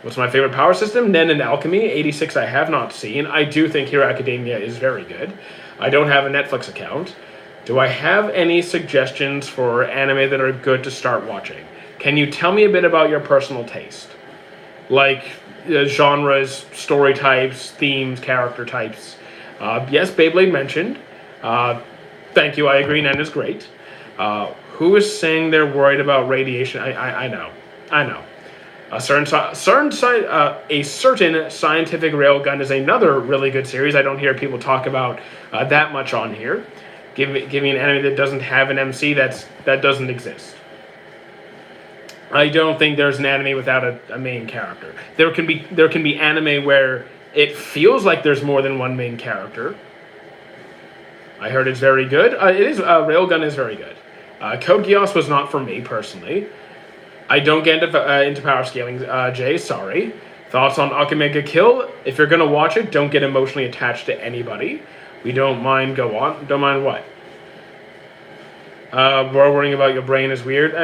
What's my favorite power system? Nen and Alchemy. 86 I have not seen. I do think Hero Academia is very good. I don't have a Netflix account. Do I have any suggestions for anime that are good to start watching? Can you tell me a bit about your personal taste? Like genres, story types, themes, character types. Yes, Beyblade mentioned. Thank you, I agree, Nen is great. Who is saying they're worried about radiation? I know. A certain scientific railgun is another really good series. I don't hear people talk about that much on here. Give me an anime that doesn't have an MC that doesn't exist. I don't think there's an anime without a main character. There can be anime where it feels like there's more than one main character. I heard it's very good. Railgun is very good. Code Geass was not for me personally. I don't get into power scaling, Jay. Sorry. Thoughts on Akamega Kill? If you're gonna watch it, don't get emotionally attached to anybody. We don't mind. Go on. Don't mind what? Worrying about your brain is weird.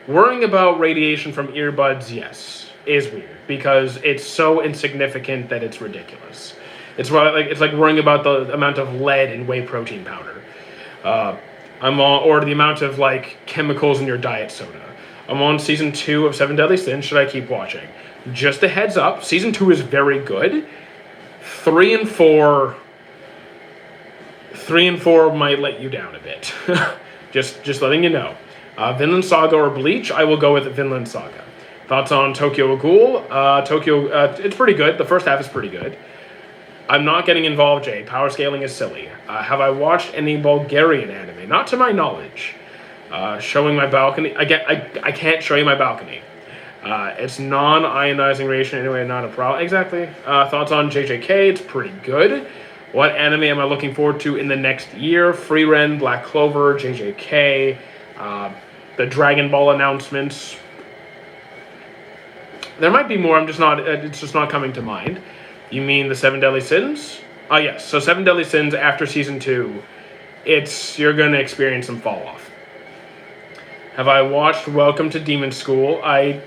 Worrying about radiation from earbuds, yes, is weird because it's so insignificant that it's ridiculous. It's like worrying about the amount of lead in whey protein powder. Or the amount of like chemicals in your diet soda. I'm on season 2 of Seven Deadly Sins. Should I keep watching? Just a heads up, season 2 is very good. 3 and 4 might let you down a bit. just letting you know. Vinland Saga or Bleach? I will go with Vinland Saga. Thoughts on Tokyo Ghoul? It's pretty good. The first half is pretty good. I'm not getting involved, Jay. Power scaling is silly. Have I watched any Bulgarian anime? Not to my knowledge. Showing my balcony. I can't show you my balcony. It's non-ionizing radiation anyway, not a problem. Exactly. Thoughts on JJK? It's pretty good. What anime am I looking forward to in the next year? Frieren, Black Clover, JJK, the Dragon Ball announcements. There might be more. It's just not coming to mind. You mean the Seven Deadly Sins? Oh yes. So Seven Deadly Sins after season 2, you're gonna experience some fall off. Have I watched Welcome to Demon School? I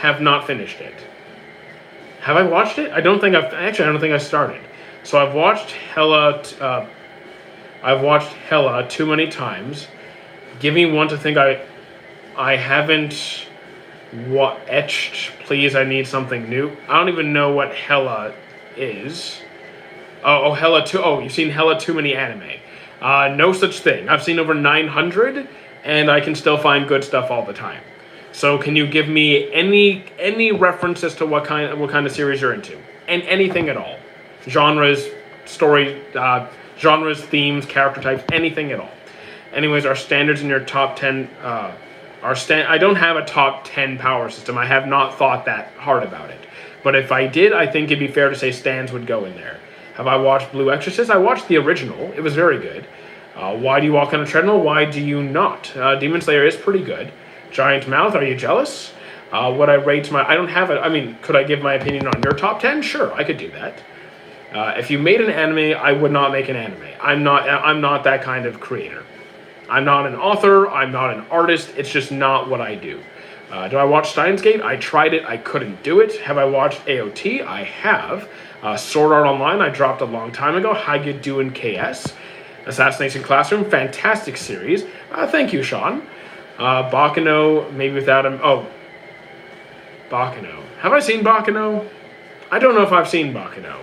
have not finished it. Have I watched it? I don't think I started. So I've watched Hella too many times. Give me one to think I haven't etched. Please, I need something new. I don't even know what Hella is. Oh, Hella 2. Oh, you've seen Hella too many anime. No such thing. I've seen over 900, and I can still find good stuff all the time. So can you give me any references to what kind of series you're into? And anything at all. Genres, story, genres, themes, character types, anything at all. Anyways, our standards in your top 10, I don't have a top 10 power system. I have not thought that hard about it. But if I did, I think it'd be fair to say stands would go in there. Have I watched Blue Exorcist? I watched the original. It was very good. Why do you walk on a treadmill? Why do you not? Demon Slayer is pretty good. Giant Mouth, are you jealous? Would I rate my... I don't have it. I mean, could I give my opinion on your top 10? Sure, I could do that. If you made an anime, I would not make an anime. I'm not that kind of creator. I'm not an author. I'm not an artist. It's just not what I do. Do I watch Steins Gate? I tried it. I couldn't do it. Have I watched AOT? I have. Sword Art Online, I dropped a long time ago. How you doing, KS? Assassination Classroom, fantastic series. Thank you, Sean. Baccano, maybe without him. Oh, Baccano. Have I seen Baccano? I don't know if I've seen Baccano.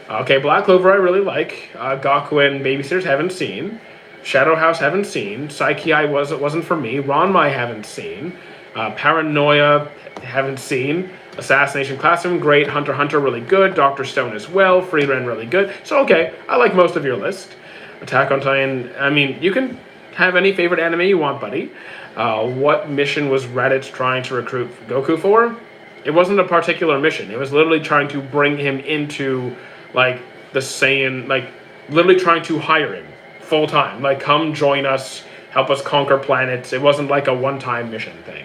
Okay, Black Clover I really like. Gakuen Babysitters haven't seen. Shadow House haven't seen. Psyche wasn't for me. Ranma I haven't seen. Paranoia, haven't seen. Assassination Classroom, great. Hunter x Hunter, really good. Dr. Stone as well. Freeran, really good. So, okay, I like most of your list. Attack on Titan, I mean, you can have any favorite anime you want, buddy. What mission was Raditz trying to recruit Goku for? It wasn't a particular mission. It was literally trying to bring him into, like, the Saiyan, like, literally trying to hire him full time. Like, come join us, help us conquer planets. It wasn't like a one-time mission thing.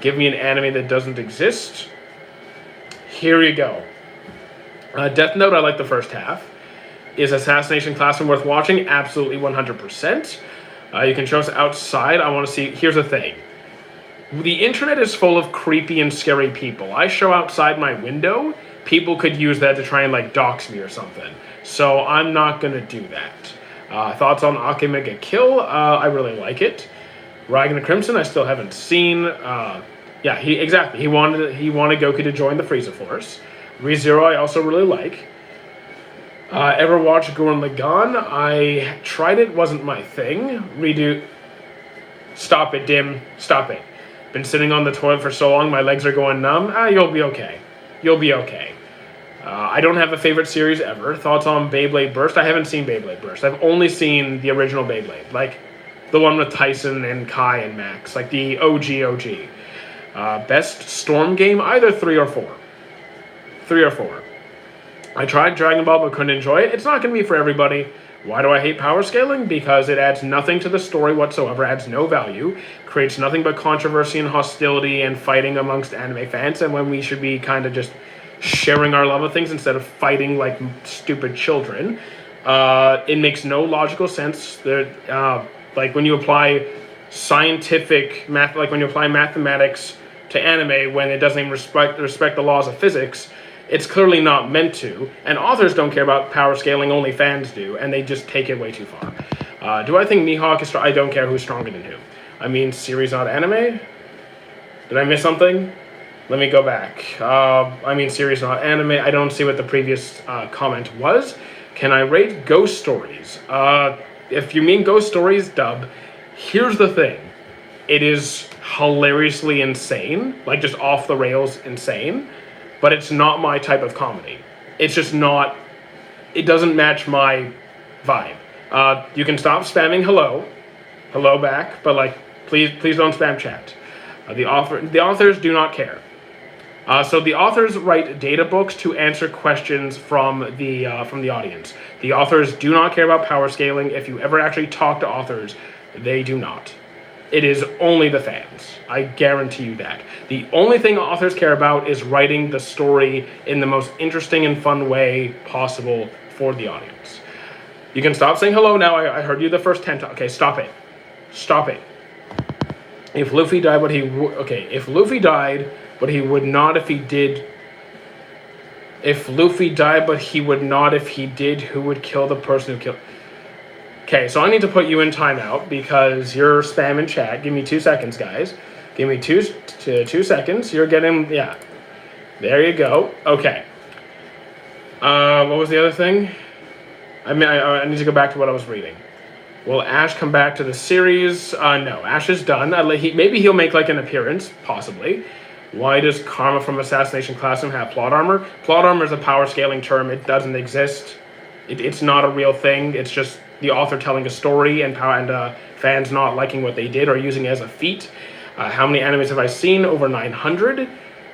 Give me an anime that doesn't exist. Here you go. Death Note, I like the first half. Is Assassination Classroom worth watching? Absolutely 100%. You can show us outside. I want to see. Here's the thing. The internet is full of creepy and scary people. I show outside my window. People could use that to try and like dox me or something. So I'm not going to do that. Thoughts on Akame ga Kill? I really like it. Ragnar Crimson, I still haven't seen. Yeah, he wanted Goku to join the Frieza Force. ReZero, I also really like. Ever watched Gurren Lagann? I tried it, wasn't my thing. Stop it, Dim. Stop it. Been sitting on the toilet for so long, my legs are going numb. You'll be okay. You'll be okay. I don't have a favorite series ever. Thoughts on Beyblade Burst? I haven't seen Beyblade Burst. I've only seen the original Beyblade. Like, the one with Tyson and Kai and Max. Like, the OG. Best Storm game? Either 3 or 4. 3 or 4. I tried Dragon Ball but couldn't enjoy it. It's not going to be for everybody. Why do I hate power scaling? Because it adds nothing to the story whatsoever, adds no value, creates nothing but controversy and hostility and fighting amongst anime fans, and when we should be kind of just sharing our love of things instead of fighting like stupid children. It makes no logical sense. Like when you apply scientific math, like when you apply mathematics to anime when it doesn't even respect the laws of physics, it's clearly not meant to, and authors don't care about power scaling, only fans do, and they just take it way too far. Do I think Mihawk is I don't care who's stronger than who. I mean, series, not anime? Did I miss something? Let me go back. I mean, series, not anime. I don't see what the previous comment was. Can I rate Ghost Stories? If you mean Ghost Stories, dub, here's the thing. It is hilariously insane, like just off the rails insane. But it's not my type of comedy. It's just not, it doesn't match my vibe. You can stop spamming hello back, but like, please don't spam chat. The authors do not care. So the authors write data books to answer questions from the audience. The authors do not care about power scaling. If you ever actually talk to authors, they do not. It is only the fans. I guarantee you that. The only thing authors care about is writing the story in the most interesting and fun way possible for the audience. You can stop saying hello now. I heard you the first 10 times. Okay, stop it. Stop it. If Luffy died, if Luffy died, but he would not if he did. If Luffy died, but he would not if he did, who would kill the person who killed? Okay, so I need to put you in timeout because you're spamming chat. Give me 2 seconds, guys. Give me 2 seconds. You're getting, yeah. There you go. Okay. What was the other thing? I mean, I need to go back to what I was reading. Will Ash come back to the series? No, Ash is done. Maybe he'll make like an appearance, possibly. Why does Karma from Assassination Classroom have plot armor? Plot armor is a power scaling term. It doesn't exist. It's not a real thing. It's just the author telling a story and fans not liking what they did or using it as a feat. How many animes have I seen? Over 900.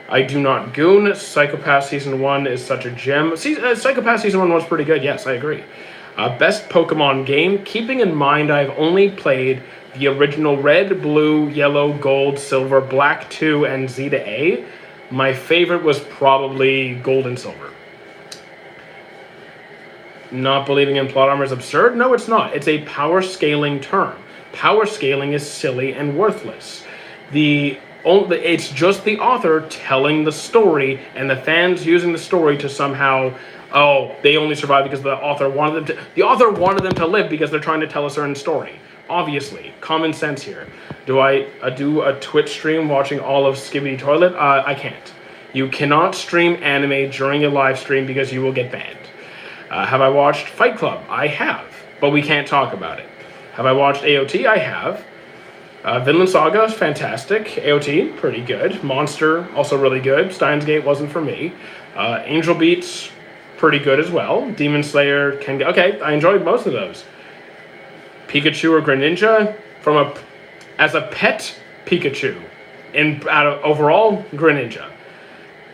I do not goon. Psychopath Season 1 is such a gem. Psychopath Season 1 was pretty good. Yes, I agree. Best Pokemon game. Keeping in mind I've only played the original Red, Blue, Yellow, Gold, Silver, Black 2, and Zeta A. My favorite was probably Gold and Silver. Not believing in plot armor is absurd? No, it's not. It's a power scaling term. Power scaling is silly and worthless. It's just the author telling the story and the fans using the story to somehow, they only survived because the author wanted them to live because they're trying to tell a certain story. Obviously, common sense here. Do I do a Twitch stream watching all of Skibidi Toilet? I can't. You cannot stream anime during a live stream because you will get banned. Have I watched Fight Club? I have, but we can't talk about it. Have I watched AOT? I have. Vinland Saga is fantastic. AOT, pretty good. Monster, also really good. Steins Gate wasn't for me. Angel Beats, pretty good as well. Demon Slayer, okay, I enjoyed most of those. Pikachu or Greninja, as a pet, Pikachu. Out of overall, Greninja.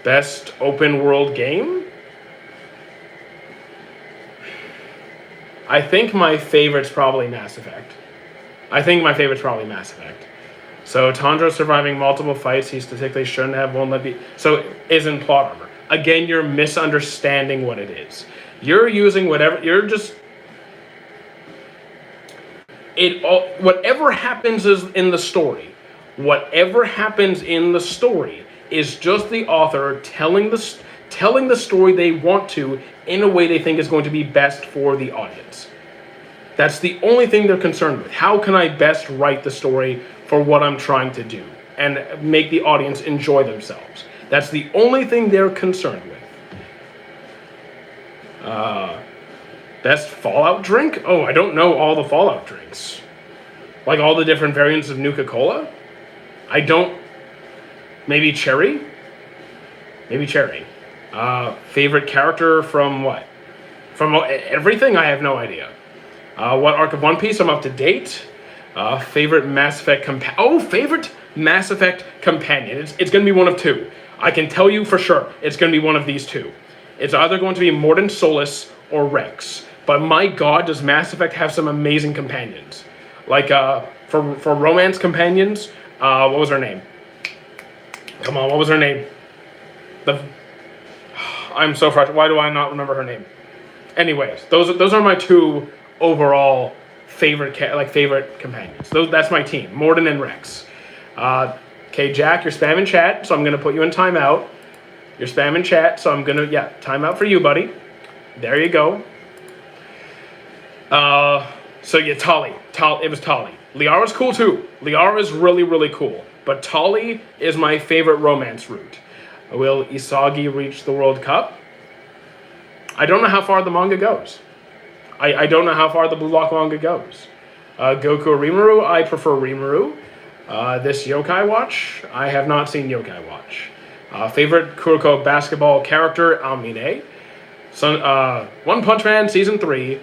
Best open world game? I think my favorite's probably Mass Effect. So Tanjiro surviving multiple fights he statistically shouldn't have, won't let be. So isn't plot armor. Again, you're misunderstanding what it is. You're using whatever, you're just, whatever happens is in the story. Whatever happens in the story is just the author telling the story they want to in a way they think is going to be best for the audience. That's the only thing they're concerned with. How can I best write the story for what I'm trying to do and make the audience enjoy themselves? That's the only thing they're concerned with. Best Fallout drink? Oh, I don't know all the Fallout drinks. Like all the different variants of Nuka-Cola? I don't... Maybe cherry? Favorite character from what? From everything? I have no idea. What arc of One Piece? I'm up to date. Favorite Mass Effect favorite Mass Effect companion. It's going to be one of two. I can tell you for sure it's going to be one of these two. It's either going to be Mordin Solus or Rex. But my god, does Mass Effect have some amazing companions. Like, for romance companions, what was her name? Come on, what was her name? I'm so frustrated. Why do I not remember her name? Anyways, those are my two overall favorite companions. That's my team, Mordin and Rex. Okay, Jack, you're spamming chat, so I'm gonna put you in timeout. You're spamming chat, so I'm gonna timeout for you, buddy. There you go. So yeah, Tali. It was Tali. Liara's cool too. Liara's really, really cool. But Tali is my favorite romance route. Will Isagi reach the World Cup? I don't know how far the manga goes. I don't know how far the Blue Lock manga goes. Goku or Rimuru? I prefer Rimuru. This Yokai Watch? I have not seen Yokai Watch. Favorite Kuroko basketball character? Almine. One Punch Man Season 3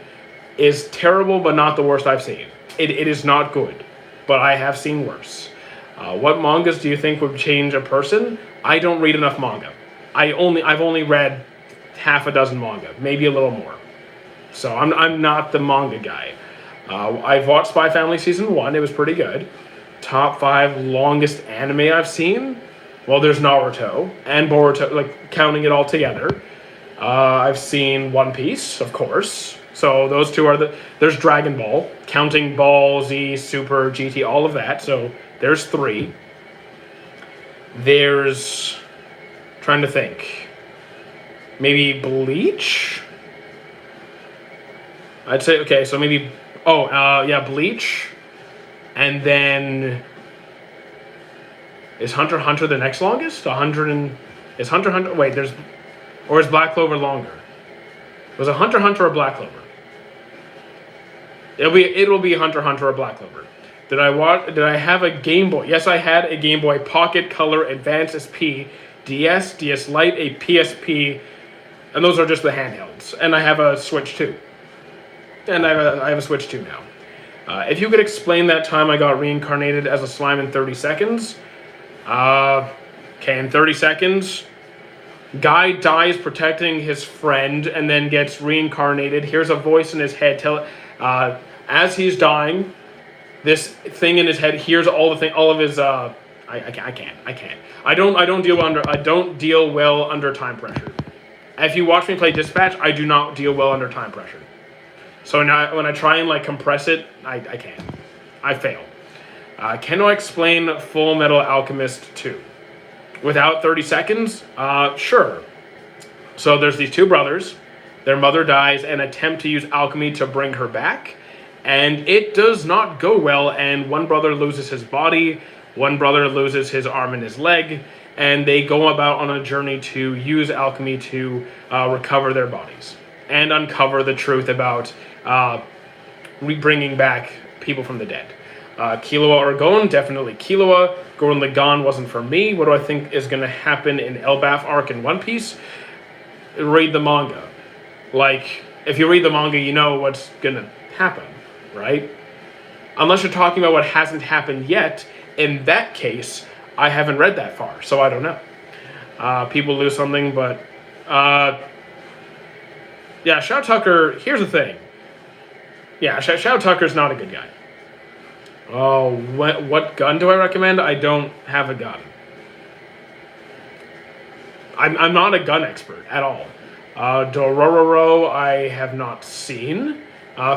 is terrible, but not the worst I've seen. It is not good, but I have seen worse. What mangas do you think would change a person? I don't read enough manga. I've only read half a dozen manga, maybe a little more. So I'm not the manga guy. I've watched Spy Family Season 1. It was pretty good. Top 5 longest anime I've seen? Well, there's Naruto and Boruto, like counting it all together. I've seen One Piece, of course. So those two are there's Dragon Ball, counting Ball, Z, Super, GT, all of that. So there's 3. There's, trying to think, maybe Bleach? I'd say, okay, so maybe, Bleach. And then, is Hunter x Hunter the next longest? Is Hunter x Hunter, wait, or is Black Clover longer? Was it Hunter x Hunter or Black Clover? It'll be Hunter x Hunter or Black Clover. Did I have a Game Boy? Yes, I had a Game Boy Pocket Color Advance SP, DS Lite, a PSP, and those are just the handhelds. And I have a Switch 2. And I have a Switch 2 now. If you could explain that time I got reincarnated as a slime in 30 seconds. In 30 seconds, guy dies protecting his friend and then gets reincarnated. Here's a voice in his head as he's dying. This thing in his head hears all of his. I can't. I don't deal well under time pressure. If you watch me play Dispatch, I do not deal well under time pressure. So now when I try and compress it, I can't. I fail. Can I explain Full Metal Alchemist 2? Without 30 seconds? Sure. So there's these two brothers. Their mother dies and attempt to use alchemy to bring her back. And it does not go well, and one brother loses his body, one brother loses his arm and his leg, and they go about on a journey to use alchemy to recover their bodies and uncover the truth about bringing back people from the dead. Killua or Gon, definitely Killua. Gurren Lagann wasn't for me. What do I think is going to happen in Elbaf arc in One Piece? Read the manga. Like, if you read the manga, you know what's going to happen, right? Unless you're talking about what hasn't happened yet. In that case, I haven't read that far, so I don't know. People lose something, but... yeah, Shao Tucker, here's the thing. Yeah, Shao Tucker's not a good guy. Oh, what gun do I recommend? I don't have a gun. I'm not a gun expert at all. Dororo I have not seen.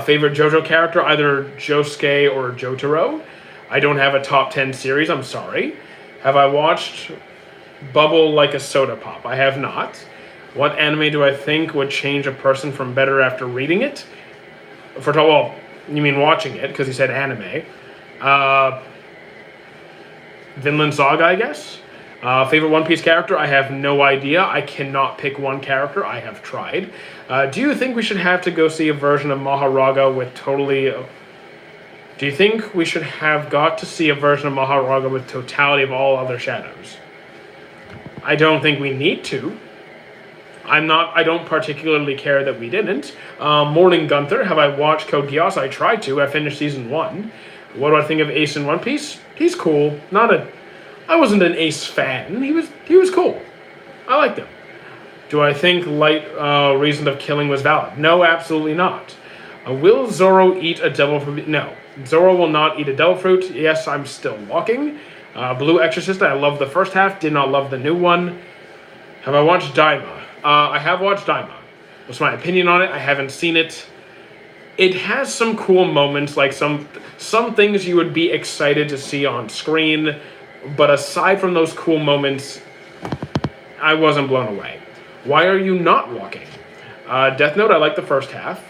Favorite JoJo character, either Josuke or Jotaro. I don't have a top 10 series, I'm sorry. Have I watched Bubble Like a Soda Pop? I have not. What anime do I think would change a person from better after reading it? Well, you mean watching it, because he said anime. Vinland Saga, I guess. Favorite One Piece character? I have no idea. I cannot pick one character. I have tried. Do you think we should have to go see a version of Maharaga with totally... Do you think we should have got to see a version of Maharaga with totality of all other shadows? I don't think we need to. I don't particularly care that we didn't. Morning Gunther, have I watched Code Geass? I tried to. I finished season 1. What do I think of Ace in One Piece? He's cool. I wasn't an Ace fan. He was cool. I liked him. Do I think Light reason of killing was valid? No, absolutely not. Will Zoro eat a devil fruit? No. Zoro will not eat a devil fruit. Yes, I'm still walking. Blue Exorcist, I love the first half. Did not love the new one. Have I watched Daima? I have watched Daima. What's my opinion on it? I haven't seen it. It has some cool moments, like some things you would be excited to see on screen, but aside from those cool moments, I wasn't blown away. Why are you not walking? Death Note, I like the first half.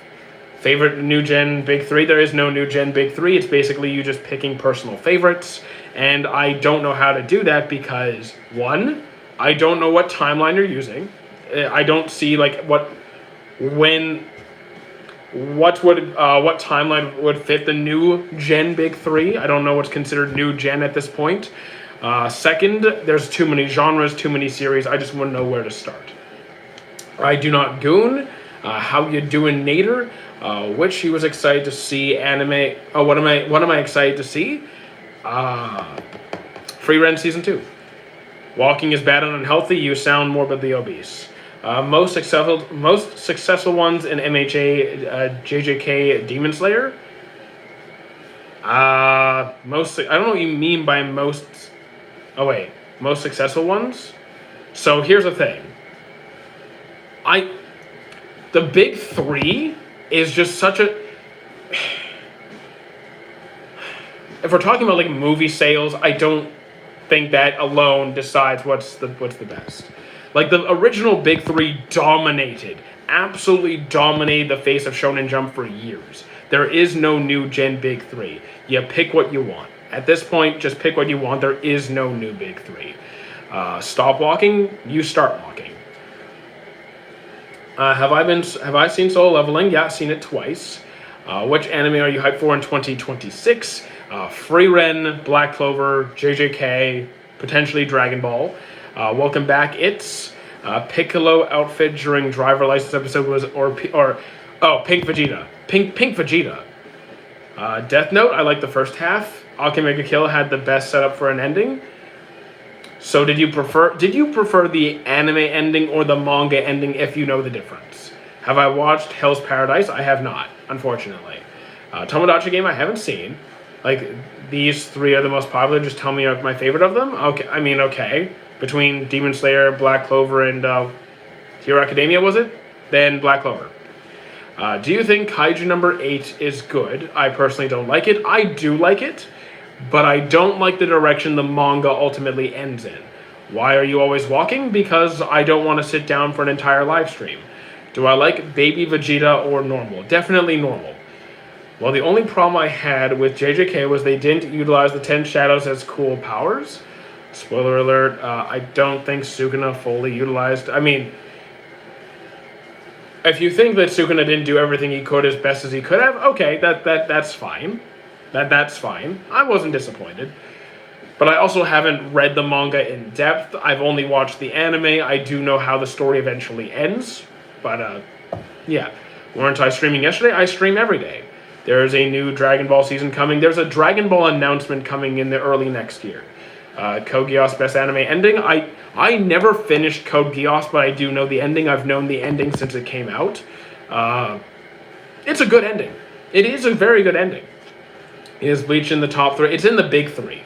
Favorite New Gen Big 3? There is no New Gen Big 3. It's basically you just picking personal favorites, and I don't know how to do that because, one, I don't know what timeline you're using. I don't see like what timeline would fit the new Gen Big 3. I don't know what's considered new Gen at this point. Second, there's too many genres, too many series. I just wouldn't know where to start. I do not goon. How you doing, Nader? Which he was excited to see anime. Oh, what am I excited to see? Free Rent season 2. Walking is bad and unhealthy. You sound morbidly obese. Most successful ones in MHA, JJK, Demon Slayer. I don't know what you mean by most. Oh wait, most successful ones. So here's the thing. The Big 3 is just such a. If we're talking about like movie sales, I don't think that alone decides what's the best. Like, the original Big 3 absolutely dominated the face of Shonen Jump for years. There is no new Gen Big 3. You pick what you want. At this point, just pick what you want. There is no new Big 3. Stop walking, you start walking. Have I seen Solo Leveling? Yeah, seen it twice. Which anime are you hyped for in 2026? Free Ren, Black Clover, JJK, potentially Dragon Ball. Welcome back. It's Piccolo outfit during driver license episode was Pink Vegeta. Pink Vegeta. Death Note, I like the first half. Akimega Kill had the best setup for an ending. So did you prefer the anime ending or the manga ending if you know the difference? Have I watched Hell's Paradise? I have not, unfortunately. Tomodachi Game I haven't seen. Like, these 3 are the most popular. Just tell me my favorite of them. Okay. Between Demon Slayer, Black Clover, and Hero Academia, was it? Then Black Clover. Do you think Kaiju number 8 is good? I personally don't like it. I do like it, but I don't like the direction the manga ultimately ends in. Why are you always walking? Because I don't want to sit down for an entire live stream. Do I like Baby Vegeta or normal? Definitely normal. Well, the only problem I had with JJK was they didn't utilize the 10 Shadows as cool powers. Spoiler alert, I don't think Sukuna fully utilized... I mean, if you think that Sukuna didn't do everything he could as best as he could have, okay, that's fine. That's fine. I wasn't disappointed. But I also haven't read the manga in depth. I've only watched the anime. I do know how the story eventually ends. But, yeah. Weren't I streaming yesterday? I stream every day. There's a new Dragon Ball season coming. There's a Dragon Ball announcement coming in the early next year. Code Geass Best Anime Ending. I never finished Code Geass, but I do know the ending. I've known the ending since it came out. It's a good ending. It is a very good ending. Is Bleach in the top 3? It's in the big 3.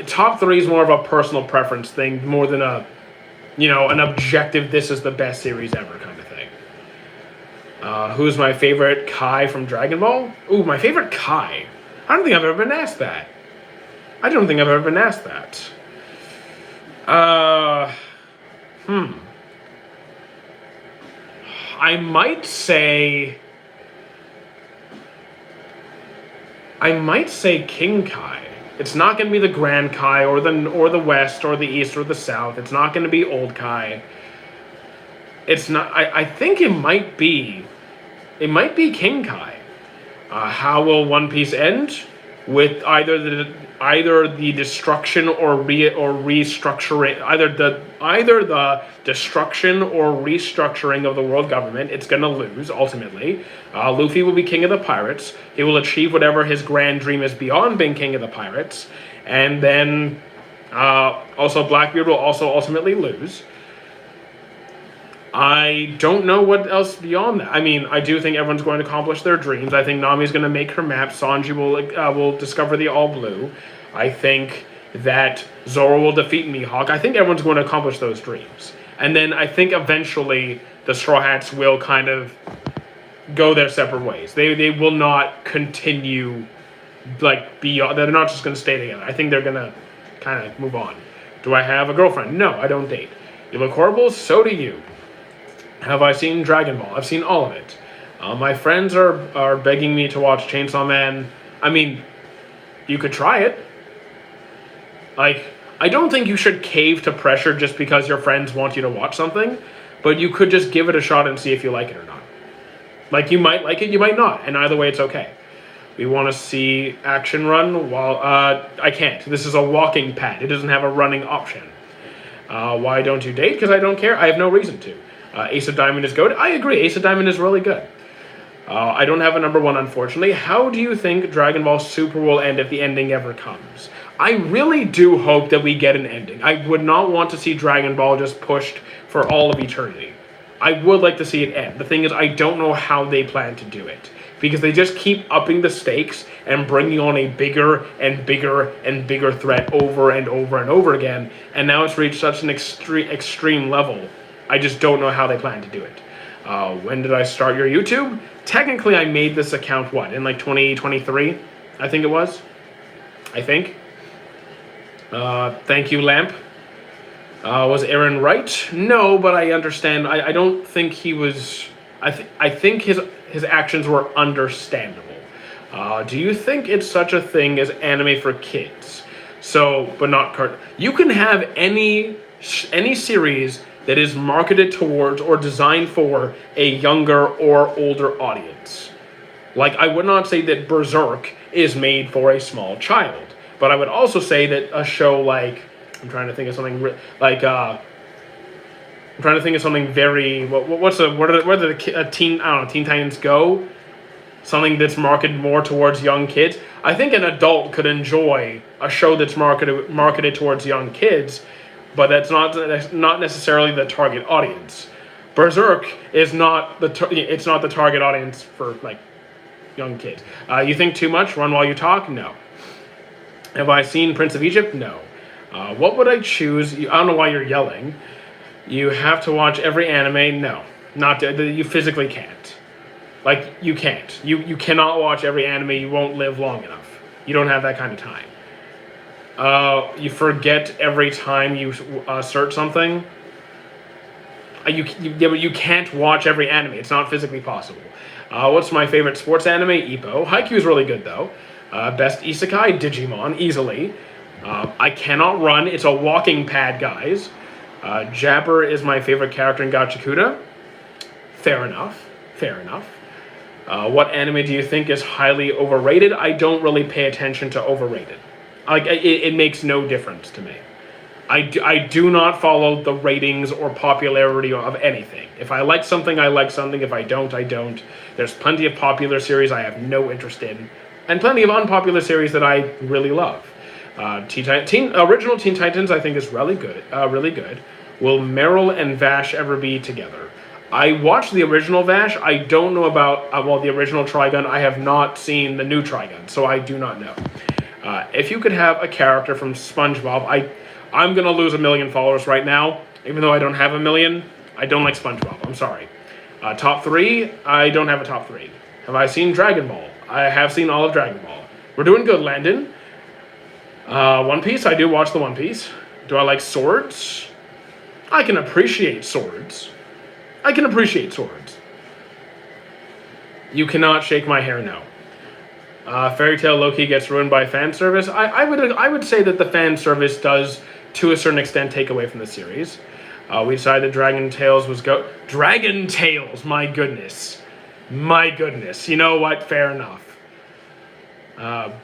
Top 3 is more of a personal preference thing, more than an objective, this is the best series ever kind of thing. Who's my favorite Kai from Dragon Ball? Ooh, my favorite Kai. I don't think I've ever been asked that. I might say King Kai. It's not going to be the Grand Kai or the West or the East or the South. It's not going to be Old Kai. It's not. I think it might be King Kai. How will One Piece end? With either the destruction or restructuring, either the destruction or restructuring of the world government. It's gonna lose ultimately. Luffy will be king of the pirates. He will achieve whatever his grand dream is beyond being king of the pirates, and then also Blackbeard will also ultimately lose. I don't know what else beyond that. I mean, I do think everyone's going to accomplish their dreams. I think Nami's going to make her map. Sanji will discover the All Blue. I think that Zoro will defeat Mihawk. I think everyone's going to accomplish those dreams. And then I think eventually the Straw Hats will kind of go their separate ways. They will not continue, they're not just going to stay together. I think they're going to kind of move on. Do I have a girlfriend? No, I don't date. You look horrible, so do you. Have I seen Dragon Ball? I've seen all of it. My friends are begging me to watch Chainsaw Man. I mean, you could try it. I don't think you should cave to pressure just because your friends want you to watch something, but you could just give it a shot and see if you like it or not. You might like it, you might not, and either way, it's okay. We want to see Action Run. I can't. This is a walking pad. It doesn't have a running option. Why don't you date? Because I don't care. I have no reason to. Ace of Diamond is good. I agree. Ace of Diamond is really good. I don't have a number 1, unfortunately. How do you think Dragon Ball Super will end if the ending ever comes? I really do hope that we get an ending. I would not want to see Dragon Ball just pushed for all of eternity. I would like to see it end. The thing is, I don't know how they plan to do it. Because they just keep upping the stakes and bringing on a bigger and bigger and bigger threat over and over and over again. And now it's reached such an extreme level. I just don't know how they plan to do it. When did I start your YouTube? Technically, I made this account, in 2023? I think it was. Thank you, Lamp. Was Aaron right? No, but I understand. I don't think he was... I think his actions were understandable. Do you think it's such a thing as anime for kids? But not cartoon. You can have any series that is marketed towards or designed for a younger or older audience. I would not say that Berserk is made for a small child, but I would also say that a show I'm trying to think of something very. Where do the Teen Titans Go? Something that's marketed more towards young kids. I think an adult could enjoy a show that's marketed towards young kids, but that's not necessarily the target audience. Berserk is not the target audience for young kids. You think too much? Run while you talk? No. Have I seen Prince of Egypt? No. What would I choose? I don't know why you're yelling. You have to watch every anime? No. You physically can't. You can't. You cannot watch every anime. You won't live long enough. You don't have that kind of time. You forget every time you search something. You can't watch every anime. It's not physically possible. What's my favorite sports anime? Ippo. Haikyuu is really good, though. Best isekai? Digimon, easily. I cannot run. It's a walking pad, guys. Jabber is my favorite character in Gachikuta. Fair enough. What anime do you think is highly overrated? I don't really pay attention to overrated. Like it makes no difference to me. I do not follow the ratings or popularity of anything. If I like something, I like something. If I don't, I don't. There's plenty of popular series I have no interest in, and plenty of unpopular series that I really love. Original Teen Titans I think is really good. Really good. Will Meryl and Vash ever be together? I watched the original Vash. I don't know about the original Trigun. I have not seen the new Trigun, so I do not know. If you could have a character from SpongeBob, I'm gonna lose 1 million followers right now, even though I don't have 1 million. I don't like SpongeBob. I'm sorry. Top 3, I don't have a top 3. Have I seen Dragon Ball? I have seen all of Dragon Ball. We're doing good, Landon. One Piece, I do watch the One Piece. Do I like swords? I can appreciate swords. I can appreciate swords. You cannot shake my hair, no. Fairy Tail Loki gets ruined by fan service. I would say that the fan service does, to a certain extent, take away from the series. We decided Dragon Tales was Dragon Tales, my goodness. My goodness. You know what? Fair enough.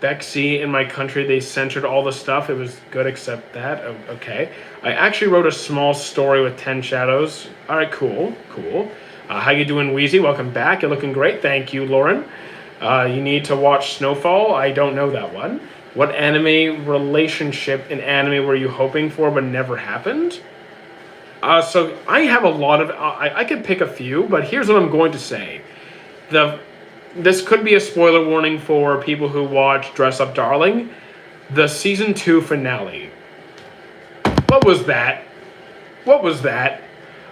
Bexy, in my country, they censored all the stuff. It was good except that. Oh, okay. I actually wrote a small story with 10 shadows. All right, cool. How you doing, Wheezy? Welcome back. You're looking great. Thank you, Lauren. You need to watch Snowfall. I don't know that one. What anime relationship in anime were you hoping for but never happened? So I have a lot of... I could pick a few, but here's what I'm going to say. This could be a spoiler warning for people who watch Dress Up Darling. The season 2 finale. What was that?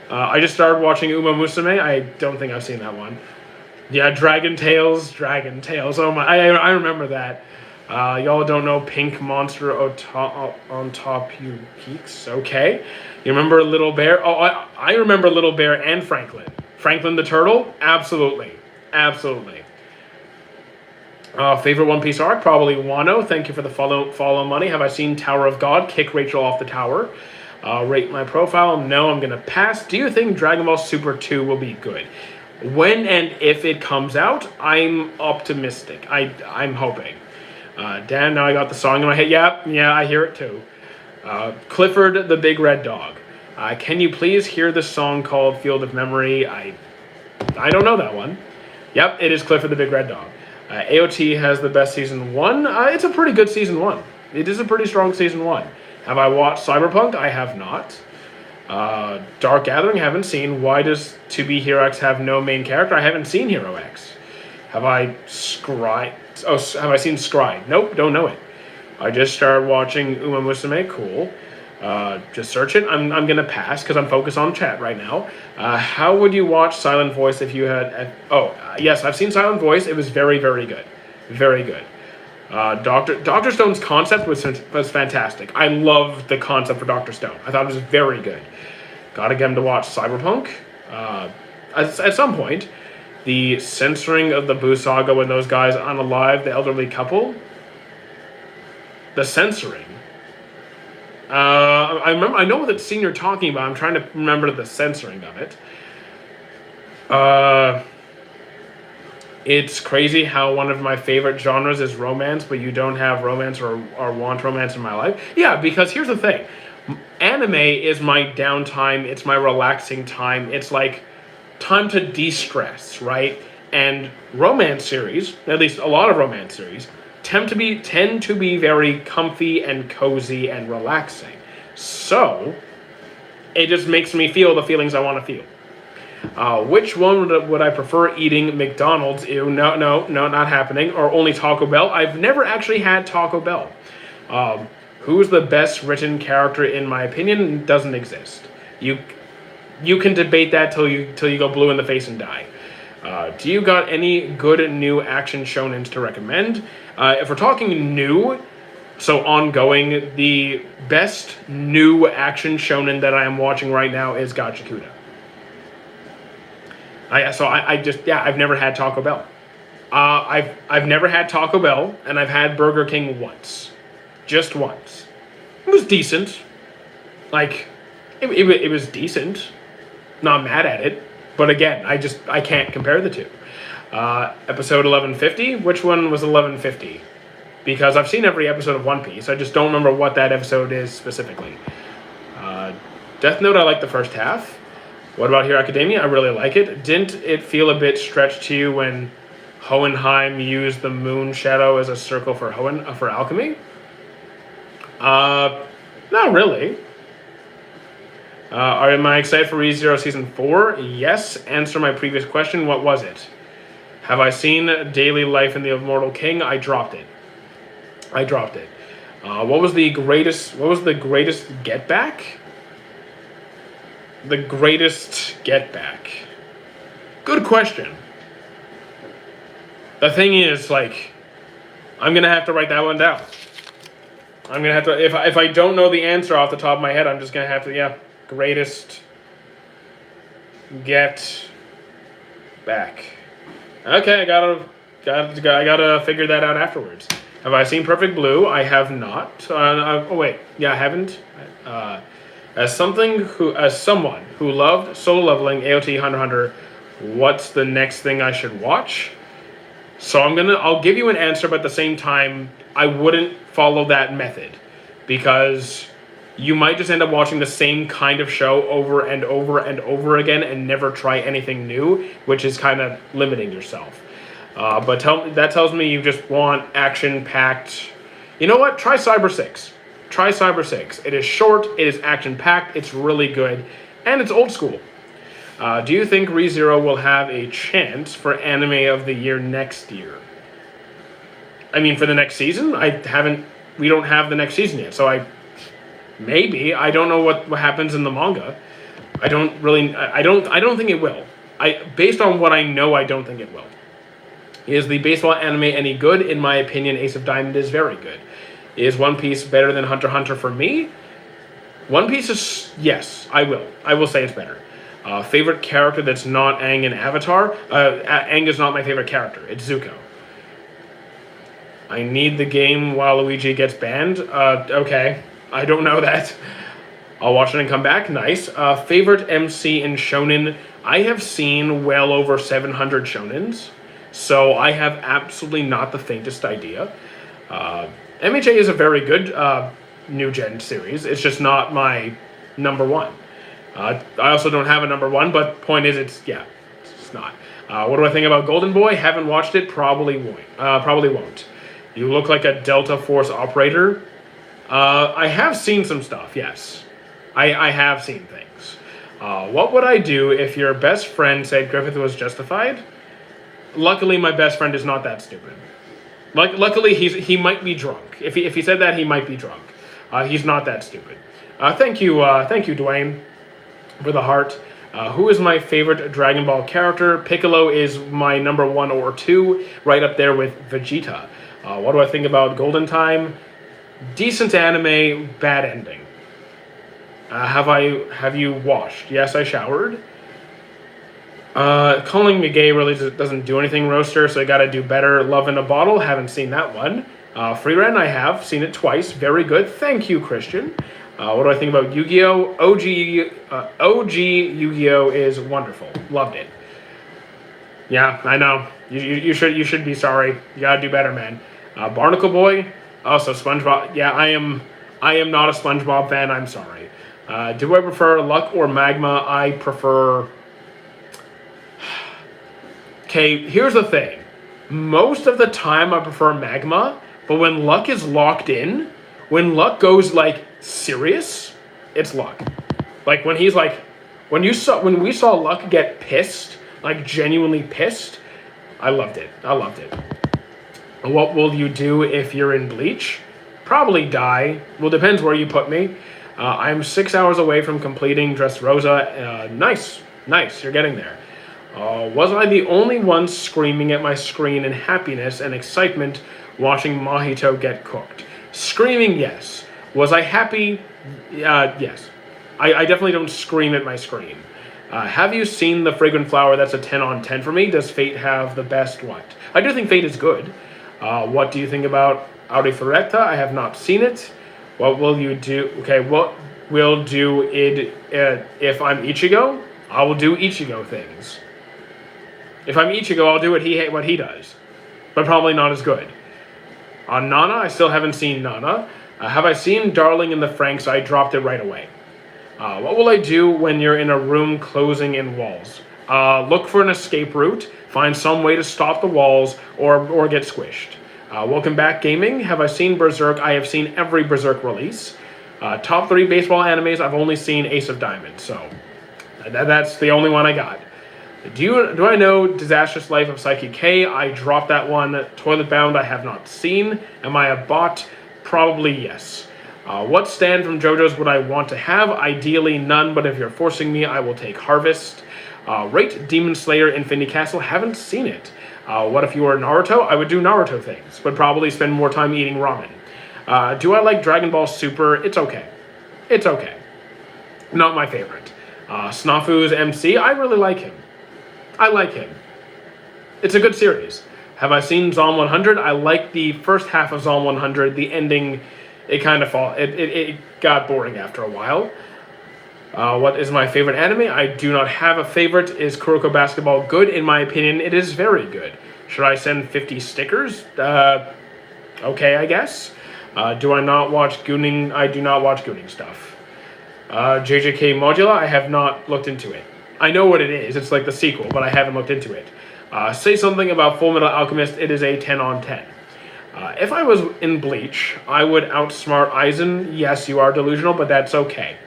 I just started watching Uma Musume. I don't think I've seen that one. Yeah, Dragon Tales. Oh my, I remember that. Y'all don't know Pink Monster on Top You Geeks. Okay. You remember Little Bear? Oh, I remember Little Bear and Franklin. Franklin the Turtle? Absolutely. Favorite One Piece arc? Probably Wano. Thank you for the follow money. Have I seen Tower of God? Kick Rachel off the tower. Rate my profile? No, I'm going to pass. Do you think Dragon Ball Super 2 will be good? When and if it comes out, I'm optimistic. I'm hoping. Dan, now I got the song in my head. Yeah, I hear it too. Clifford the Big Red Dog. Can you please hear the song called Field of Memory? I don't know that one. Yep, it is Clifford the Big Red Dog. AOT has the best season 1. It's a pretty good season 1. It is a pretty strong season 1. Have I watched Cyberpunk? I have not. Dark Gathering, haven't seen. Why does To Be Hero X have no main character? I haven't seen Hero X. Have I seen Scribe? Nope, don't know it. I just started watching Uma Musume. Cool. Just search it. I'm gonna pass because I'm focused on chat right now. How would you watch Silent Voice if you had? Yes, I've seen Silent Voice. It was very, very good. Very good. Dr. Stone's concept was fantastic. I loved the concept for Dr. Stone. I thought it was very good. Gotta get him to watch Cyberpunk. At some point, the censoring of the Boo Saga when those guys unalive the elderly couple. The censoring. I know what scene you're talking about. I'm trying to remember the censoring of it. It's crazy how one of my favorite genres is romance, but you don't have romance or want romance in my life. Yeah, because here's the thing. Anime is my downtime. It's my relaxing time. It's like time to de-stress, right? And romance series, at least a lot of romance series, tend to be very comfy and cozy and relaxing. So it just makes me feel the feelings I want to feel. Which one would I prefer eating? McDonald's? Ew, no, not happening. Or only Taco Bell? I've never actually had Taco Bell. Who's the best written character in my opinion? Doesn't exist. You can debate that till you go blue in the face and die. Do you got any good new action shonens to recommend? If we're talking new, so ongoing, the best new action shonen that I am watching right now is Gachakuda. I've never had Taco Bell. I've never had Taco Bell, and I've had Burger King once. Just once. It was decent. Like, it was decent. Not mad at it. But again, I can't compare the two. Episode 1150. Which one was 1150? Because I've seen every episode of One Piece. I just don't remember what that episode is specifically. Death Note, I like the first half. What about Hero Academia? I really like it. Didn't it feel a bit stretched to you when Hohenheim used the moon shadow as a circle for alchemy? Not really. Am I excited for ReZero Season 4? Yes. Answer my previous question. What was it? Have I seen Daily Life in the Immortal King? I dropped it. What was the greatest get back? The greatest get back. Good question. The thing is, like, I'm gonna have to write that one down. I'm gonna have to, if I don't know the answer off the top of my head, I'm just gonna have to, greatest get back. Okay, I gotta figure that out afterwards. Have I seen Perfect Blue? I have not. I haven't. As someone who loved solo leveling, AOT, Hunter x Hunter, what's the next thing I should watch? So I'll give you an answer, but at the same time, I wouldn't follow that method, because you might just end up watching the same kind of show over and over and over again and never try anything new, which is kind of limiting yourself. But that tells me you just want action-packed. You know what? Try Cyber 6. Try Cyber 6. It is short, it is action-packed, it's really good, and it's old school. Do you think ReZero will have a chance for Anime of the Year next year? I mean, for the next season? We don't have the next season yet, so maybe. I don't know what happens in the manga. I don't think it will. Based on what I know, I don't think it will. Is the baseball anime any good? In my opinion, Ace of Diamond is very good. Is One Piece better than Hunter x Hunter for me? One Piece is, yes, I will say it's better. Favorite character that's not Aang in Avatar? Aang is not my favorite character. It's Zuko. I need the game while Luigi gets banned. Okay. I don't know that. I'll watch it and come back. Nice. Favorite MC in Shonen? I have seen well over 700 Shonens, so I have absolutely not the faintest idea. MHA is a very good new gen series. It's just not my number one. I also don't have a number one, but point is, it's not. What do I think about Golden Boy? Haven't watched it. Probably won't. You look like a Delta Force operator. I have seen some stuff, yes. I have seen things. What would I do if your best friend said Griffith was justified? Luckily, my best friend is not that stupid. Luckily, he might be drunk. If he said that, he might be drunk. He's not that stupid. Thank you, Dwayne, for the heart. Who is my favorite Dragon Ball character? Piccolo is my number 1 or 2, right up there with Vegeta. What do I think about Golden Time? Decent anime, bad ending. Have you washed? Yes, I showered. Calling me gay really doesn't do anything, Roaster, so I gotta do better. Love in a Bottle, haven't seen that one. Freeran, I have seen it twice, very good. Thank you, Christian. What do I think about Yu-Gi-Oh? OG Yu-Gi-Oh is wonderful. Loved it. Yeah, I know. You should be sorry. You gotta do better, man. Barnacle Boy. Also, SpongeBob. Yeah, I am not a SpongeBob fan. I'm sorry. Do I prefer Luck or Magma? I prefer. Okay, here's the thing. Most of the time, I prefer Magma, but when Luck is locked in, when Luck goes like serious, it's Luck. Like when he's like, when we saw Luck get pissed, like genuinely pissed, I loved it. What will you do if you're in Bleach? Probably die. Well, depends where you put me. I'm 6 hours away from completing Dressrosa. Nice. You're getting there. Wasn't I the only one screaming at my screen in happiness and excitement watching Mahito get cooked? Screaming, yes. Was I happy? Yes. I definitely don't scream at my screen. Have you seen The Fragrant Flower? That's a 10 on 10 for me. Does Fate have the best what? I do think Fate is good. What do you think about Aurifereta? I have not seen it. What will you do? Okay, what will do it if I'm Ichigo? I will do Ichigo things. If I'm Ichigo, I'll do what he does, but probably not as good. On Nana, I still haven't seen Nana. Have I seen Darling in the Franxx? I dropped it right away. What will I do when you're in a room closing in walls? Look for an escape route, find some way to stop the walls, or get squished. Welcome back, gaming. Have I seen Berserk? I have seen every Berserk release. Top 3 baseball animes, I've only seen Ace of Diamonds, so that's the only one I got. Do I know Disastrous Life of Psyche K? I dropped that one. Toilet Bound, I have not seen. Am I a bot? Probably yes. What stand from JoJo's would I want to have? Ideally none, but if you're forcing me, I will take Harvest. Rate Demon Slayer Infinity Castle, haven't seen it. What if you were Naruto? I would do Naruto things, but probably spend more time eating ramen. Do I like Dragon Ball Super? It's okay. It's okay. Not my favorite. Snafu's MC, I really like him. I like him. It's a good series. Have I seen Zom 100? I like the first half of Zom 100. The ending, it got boring after a while. What is my favorite anime? I do not have a favorite. Is Kuroko Basketball good? In my opinion, it is very good. Should I send 50 stickers? Okay, I guess. Do I not watch Gooning? I do not watch Gooning stuff. JJK Modula, I have not looked into it. I know what it is. It's like the sequel, but I haven't looked into it. Say something about Full Metal Alchemist. It is a 10 on 10. If I was in Bleach, I would outsmart Aizen. Yes, you are delusional, but that's okay.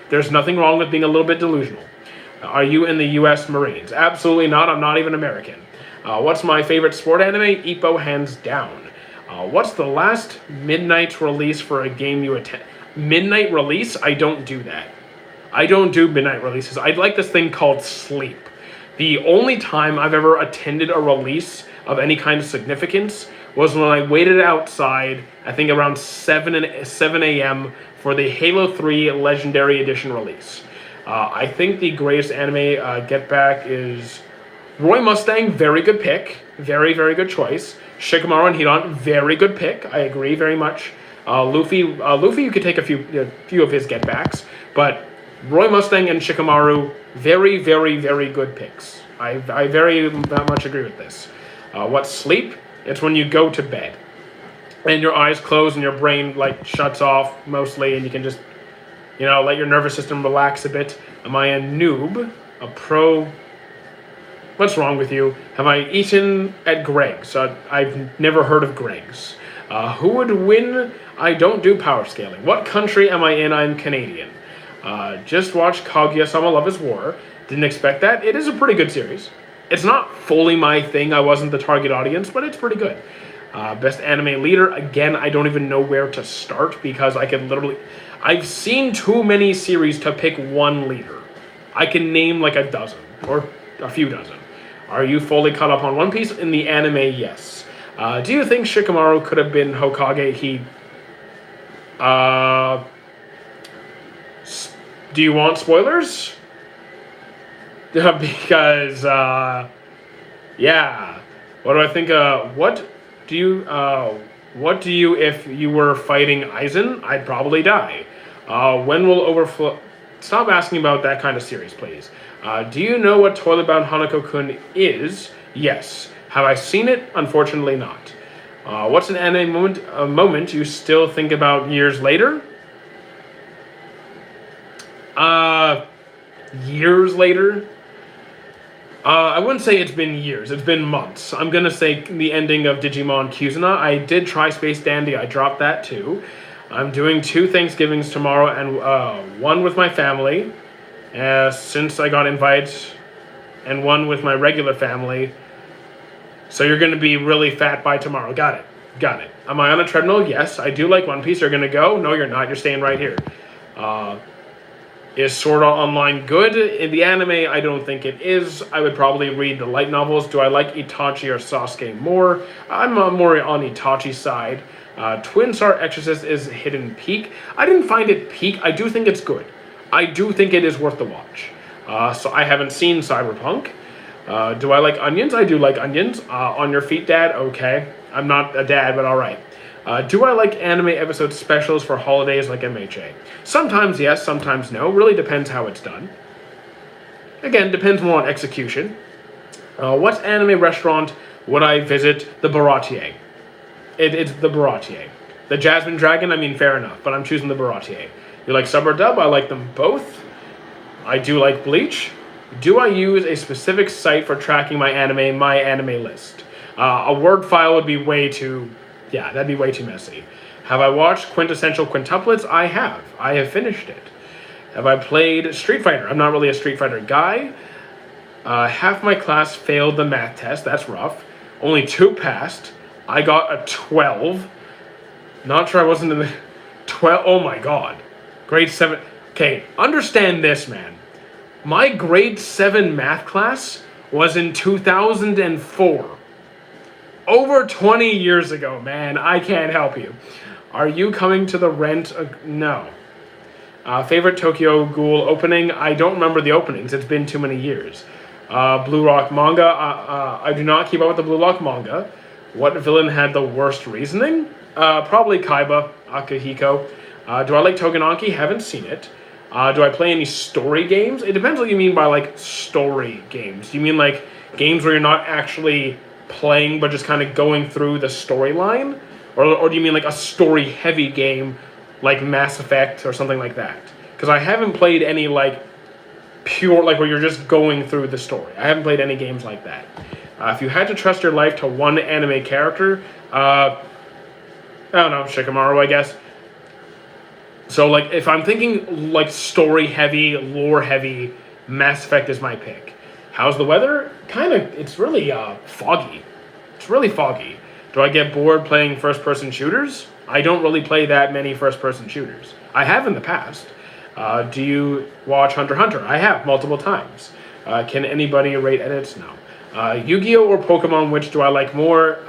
There's nothing wrong with being a little bit delusional. Are you in the U.S. Marines? Absolutely not. I'm not even American. What's my favorite sport anime? Ippo, hands down. What's the last midnight release for a game you attend? Midnight release? I don't do that. I don't do midnight releases. I like this thing called sleep. The only time I've ever attended a release of any kind of significance was when I waited outside, I think around 7 a.m. for the Halo 3 Legendary Edition release. I think the greatest anime Get Back is Roy Mustang, very good pick. Very, very good choice. Shikamaru and Hidan, very good pick. I agree very much. Luffy, you could take a few of his Get Backs, but Roy Mustang and Shikamaru, very, very, very good picks. I very much agree with this. What's sleep? It's when you go to bed and your eyes close and your brain shuts off mostly, and you can just, let your nervous system relax a bit. Am I a noob? A pro? What's wrong with you? Have I eaten at Greg's? I've never heard of Greg's. Who would win? I don't do power scaling. What country am I in? I'm Canadian. Just watched Kaguya-sama Love is War. Didn't expect that. It is a pretty good series. It's not fully my thing. I wasn't the target audience, but it's pretty good. Best anime leader. Again, I don't even know where to start because I can literally... I've seen too many series to pick one leader. I can name a dozen or a few dozen. Are you fully caught up on One Piece? In the anime, yes. Do you think Shikamaru could have been Hokage? Do you want spoilers? Because, yeah. What do I think? What do you, if you were fighting Aizen? I'd probably die. When will overflow? Stop asking about that kind of series, please. Do you know what Toilet Bound Hanako-kun is? Yes. Have I seen it? Unfortunately not. What's an anime moment you still think about years later? Years later? I wouldn't say it's been years. It's been months. I'm going to say the ending of Digimon Kyuzuna. I did try Space Dandy. I dropped that too. I'm doing 2 Thanksgivings tomorrow and one with my family since I got invited, and one with my regular family. So you're going to be really fat by tomorrow. Got it. Am I on a treadmill? Yes. I do like One Piece. You're going to go? No, you're not. You're staying right here. Is Sword Art Online good? In the anime, I don't think it is. I would probably read the light novels. Do I like Itachi or Sasuke more? I'm more on Itachi's side. Twin Star Exorcist is Hidden Peak. I didn't find it peak. I do think it's good. I do think it is worth the watch. So I haven't seen Cyberpunk. Do I like onions? I do like onions. On Your Feet, Dad? Okay. I'm not a dad, but all right. Do I like anime episode specials for holidays like MHA? Sometimes yes, sometimes no. Really depends how it's done. Again, depends more on execution. What anime restaurant would I visit? The Baratier. It's the Baratier. The Jasmine Dragon, I mean, fair enough, but I'm choosing the Baratier. You like sub or dub? I like them both. I do like Bleach. Do I use a specific site for tracking my anime list? A Word file would be way too, yeah, that'd be way too messy. Have I watched Quintessential Quintuplets? I have. I have finished it. Have I played Street Fighter? I'm not really a Street Fighter guy. Half my class failed the math test. That's rough. Only 2 passed. I got a 12. Not sure I wasn't in the 12. Oh my god. Grade 7. Okay, understand this, man. My grade 7 math class was in 2004. Over 20 years ago, man. I can't help you. Are you coming to the Rent? No. Favorite Tokyo Ghoul opening? I don't remember the openings. It's been too many years. Blue Rock manga. I do not keep up with the Blue Rock manga. What villain had the worst reasoning? Probably Kaiba, Akihiko. Do I like Togenaki? Haven't seen it. Do I play any story games? It depends what you mean by, like, story games. Do you mean, like, games where you're not actually playing but just kind of going through the storyline? Or do you mean, like, a story-heavy game like Mass Effect or something like that? Because I haven't played any, like, pure, like, where you're just going through the story. I haven't played any games like that. If you had to trust your life to one anime character, I don't know, Shikamaru, I guess. So, like, if I'm thinking, like, story-heavy, lore-heavy, Mass Effect is my pick. How's the weather? Kind of, it's really foggy. It's really foggy. Do I get bored playing first-person shooters? I don't really play that many first-person shooters. I have in the past. Do you watch Hunter x Hunter? I have, multiple times. Can anybody rate edits? No. Yu-Gi-Oh! Or Pokemon, which do I like more?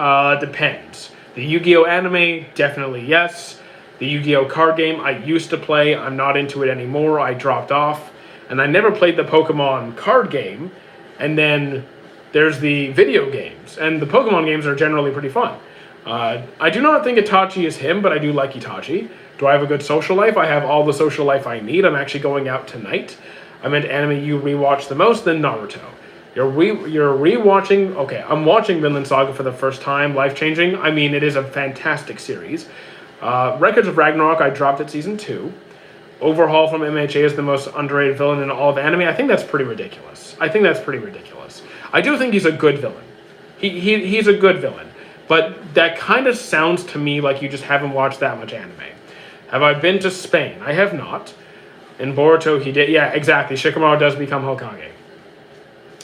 Depends. The Yu-Gi-Oh! Anime, definitely yes. The Yu-Gi-Oh! Card game, I used to play. I'm not into it anymore. I dropped off. And I never played the Pokemon card game. And then there's the video games. And the Pokemon games are generally pretty fun. I do not think Itachi is him, but I do like Itachi. Do I have a good social life? I have all the social life I need. I'm actually going out tonight. I meant anime you rewatch the most, then Naruto. You're rewatching... Okay, I'm watching Vinland Saga for the first time. Life-changing. I mean, it is a fantastic series. Records of Ragnarok, I dropped at season 2. Overhaul from MHA is the most underrated villain in all of anime. I think that's pretty ridiculous. I do think he's a good villain. He's a good villain. But that kind of sounds to me like you just haven't watched that much anime. Have I been to Spain? I have not. In Boruto, he did. Yeah, exactly. Shikamaru does become Hokage.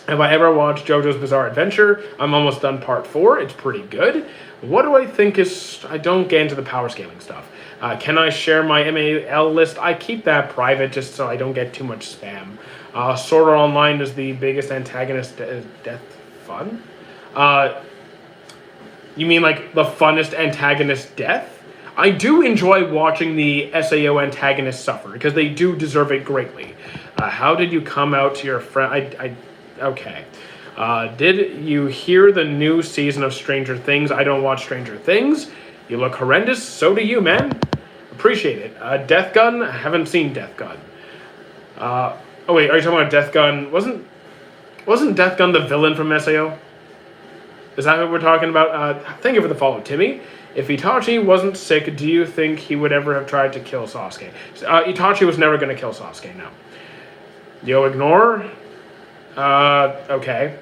Have I ever watched JoJo's Bizarre Adventure? I'm almost done part 4. It's pretty good. What do I think is... I don't get into the power scaling stuff. Can I share my MAL list? I keep that private just so I don't get too much spam. Sword Art Online is the biggest antagonist death fun? You mean like the funnest antagonist death? I do enjoy watching the SAO antagonists suffer because they do deserve it greatly. How did you come out to your friend? Okay. Did you hear the new season of Stranger Things? I don't watch Stranger Things. You look horrendous. So do you, man. Appreciate it. Death Gun? I haven't seen Death Gun. Oh wait, are you talking about Death Gun? Wasn't Death Gun the villain from SAO? Is that what we're talking about? Thank you for the follow, Timmy. If Itachi wasn't sick, do you think he would ever have tried to kill Sasuke? Itachi was never going to kill Sasuke, no. Yo, ignore? Okay.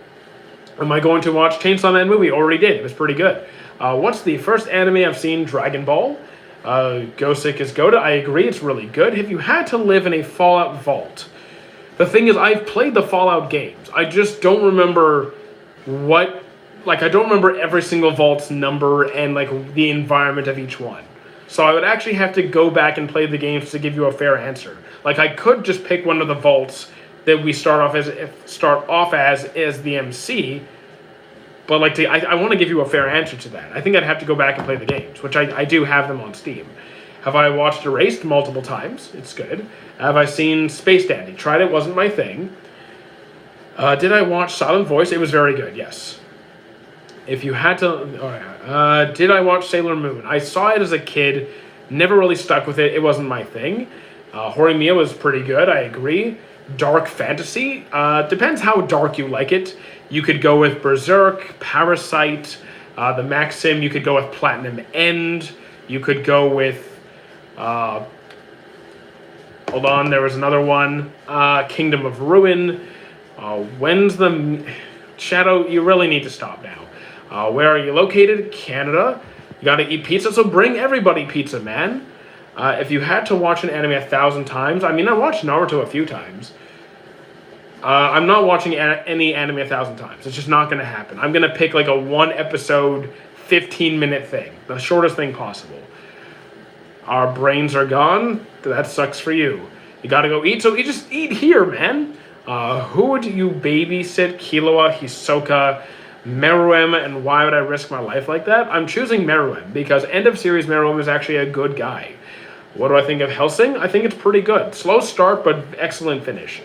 Am I going to watch Chainsaw Man movie? Already did. It was pretty good. What's the first anime I've seen? Dragon Ball. Gosick is Goda. I agree, it's really good. If you had to live in a Fallout vault, the thing is, I've played the Fallout games. I just don't remember what... Like, I don't remember every single vault's number and, like, the environment of each one. So I would actually have to go back and play the games to give you a fair answer. Like, I could just pick one of the vaults that we start off as the MC, but like I want to give you a fair answer to that. I think I'd have to go back and play the games, which I do have them on Steam. Have I watched Erased multiple times? It's good. Have I seen Space Dandy? Tried it, wasn't my thing. Did I watch Silent Voice? It was very good, yes. If you had to... did I watch Sailor Moon? I saw it as a kid, never really stuck with it. It wasn't my thing. Horimiya was pretty good, I agree. dark fantasy. Depends how dark you like it. You could go with Berserk, Parasite, the Maxim. You could go with Platinum End. You could go with... hold on, there was another one. Kingdom of Ruin. When's the... Shadow, you really need to stop now. Where are you located? Canada. You gotta eat pizza, so bring everybody pizza, man. If you had to watch an anime 1,000 times, I mean, I watched Naruto a few times. I'm not watching any anime 1,000 times. It's just not going to happen. I'm going to pick like a 1-episode, 15-minute thing. The shortest thing possible. Our brains are gone. That sucks for you. You got to go eat, so you just eat here, man. Who would you babysit? Killua, Hisoka, Meruem, and why would I risk my life like that? I'm choosing Meruem because end of series Meruem is actually a good guy. What do I think of Hellsing? I think it's pretty good. Slow start, but excellent finish.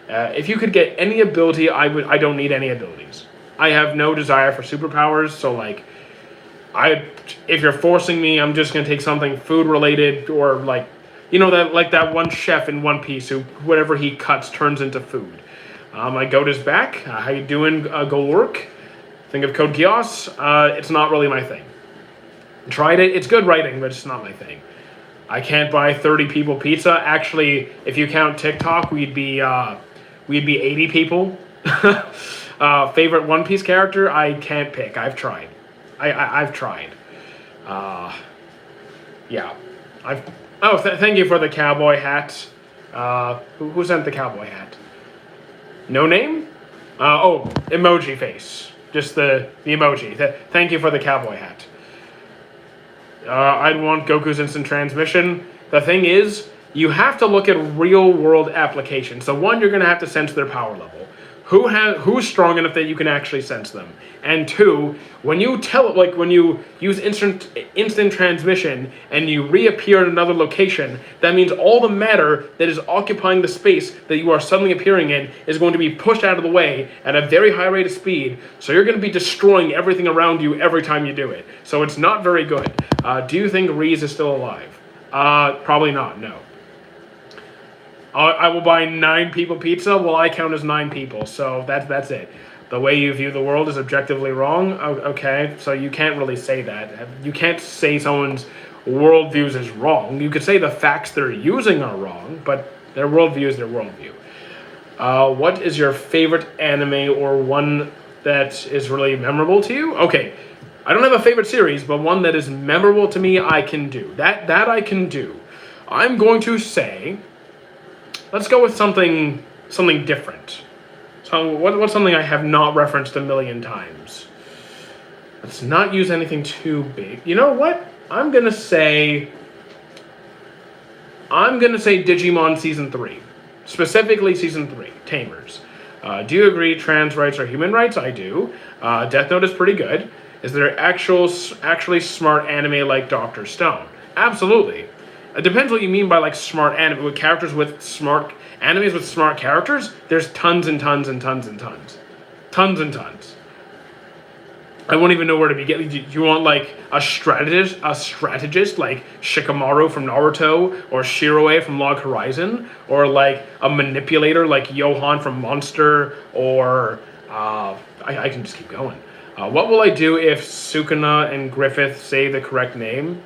If you could get any ability, I don't need any abilities. I have no desire for superpowers, so like, if you're forcing me, I'm just gonna take something food related or like, you know, that one chef in One Piece who whatever he cuts turns into food. My goat is back. How you doing, Golurk? Think of Code Geass. It's not really my thing. Tried it. It's good writing, but it's not my thing. I can't buy 30 people pizza. Actually, if you count TikTok, we'd be 80 people. Favorite One Piece character? I can't pick. I've tried. I've tried. Yeah. Thank you for the cowboy hat. Who sent the cowboy hat? No name? Emoji face. Just the emoji. Thank you for the cowboy hat. I'd want Goku's instant transmission. The thing is, you have to look at real world applications. So one, you're going to have to sense their power level. Who's strong enough that you can actually sense them? And two, when you use instant transmission and you reappear in another location, that means all the matter that is occupying the space that you are suddenly appearing in is going to be pushed out of the way at a very high rate of speed. So you're going to be destroying everything around you every time you do it. So it's not very good. Do you think Reese is still alive? Probably not, no. I will buy 9 people pizza. Well, I count as 9 people, so that's it. The way you view the world is objectively wrong. Okay, so you can't really say that. You can't say someone's worldviews is wrong. You could say the facts they're using are wrong, but their worldview is their worldview. What is your favorite anime or one that is really memorable to you? Okay, I don't have a favorite series, but one that is memorable to me, I can do. That I can do. I'm going to say... Let's go with something different. So what's something I have not referenced a million times? Let's not use anything too big. You know what? I'm gonna say Digimon Season 3. Specifically Season 3, Tamers. Do you agree trans rights are human rights? I do. Death Note is pretty good. Is there actually smart anime like Dr. Stone? Absolutely. It depends what you mean by like smart anime. With characters with smart animes with smart characters, there's tons and tons and tons and tons. Tons and tons. I won't even know where to begin. Do you want like a strategist like Shikamaru from Naruto, or Shiroe from Log Horizon, or like a manipulator like Johan from Monster, or I can just keep going. What will I do if Sukuna and Griffith say the correct name?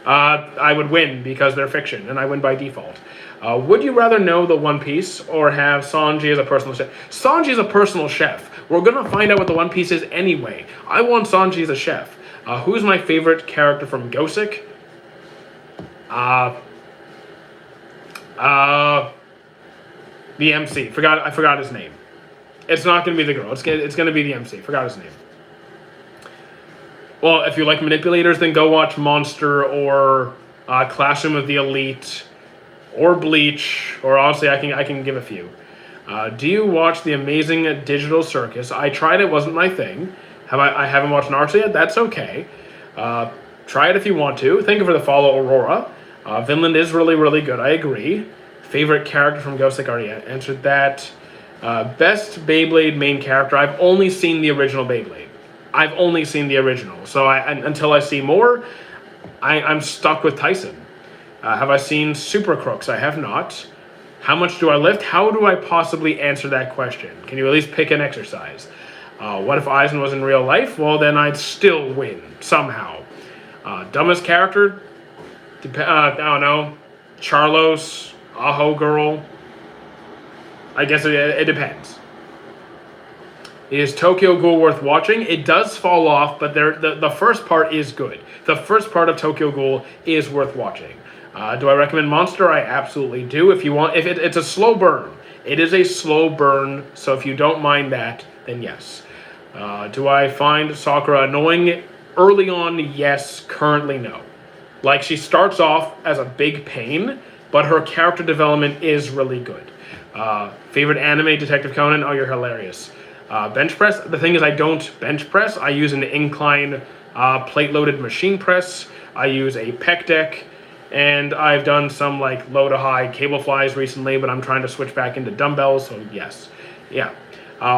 I would win because they're fiction, and I win by default. Would you rather know the One Piece or have Sanji as a personal chef? Sanji is a personal chef. We're going to find out what the One Piece is anyway. I want Sanji as a chef. Who's my favorite character from Gosek? The MC. I forgot his name. It's not going to be the girl. It's going to be the MC. Forgot his name. Well, if you like manipulators, then go watch Monster or Classroom of the Elite or Bleach, or honestly, I can give a few. Do you watch The Amazing Digital Circus? I tried it, wasn't my thing. I haven't watched Naruto yet, that's okay. Try it if you want to. Thank you for the follow, Aurora. Vinland is really, really good, I agree. Favorite character from Gosek, already answered that. Best Beyblade main character, I've only seen the original Beyblade. I've only seen the original, so until I see more, I'm stuck with Tyson. Have I seen Super Crooks? I have not. How much do I lift? How do I possibly answer that question? Can you at least pick an exercise? What if Aizen was in real life? Well, then I'd still win somehow. Dumbest character? I don't know. Charlos, Aho Girl. I guess it depends. Is Tokyo Ghoul worth watching? It does fall off, but the first part is good. The first part of Tokyo Ghoul is worth watching. Do I recommend Monster? I absolutely do. If you want, it's a slow burn. It is a slow burn, so if you don't mind that, then yes. Do I find Sakura annoying? Early on, yes. Currently, no. Like, she starts off as a big pain, but her character development is really good. Favorite anime, Detective Conan? Oh, you're hilarious. Bench press? The thing is, I don't bench press. I use an incline plate-loaded machine press. I use a pec deck. And I've done some like low to high cable flies recently, but I'm trying to switch back into dumbbells, so yes. Yeah.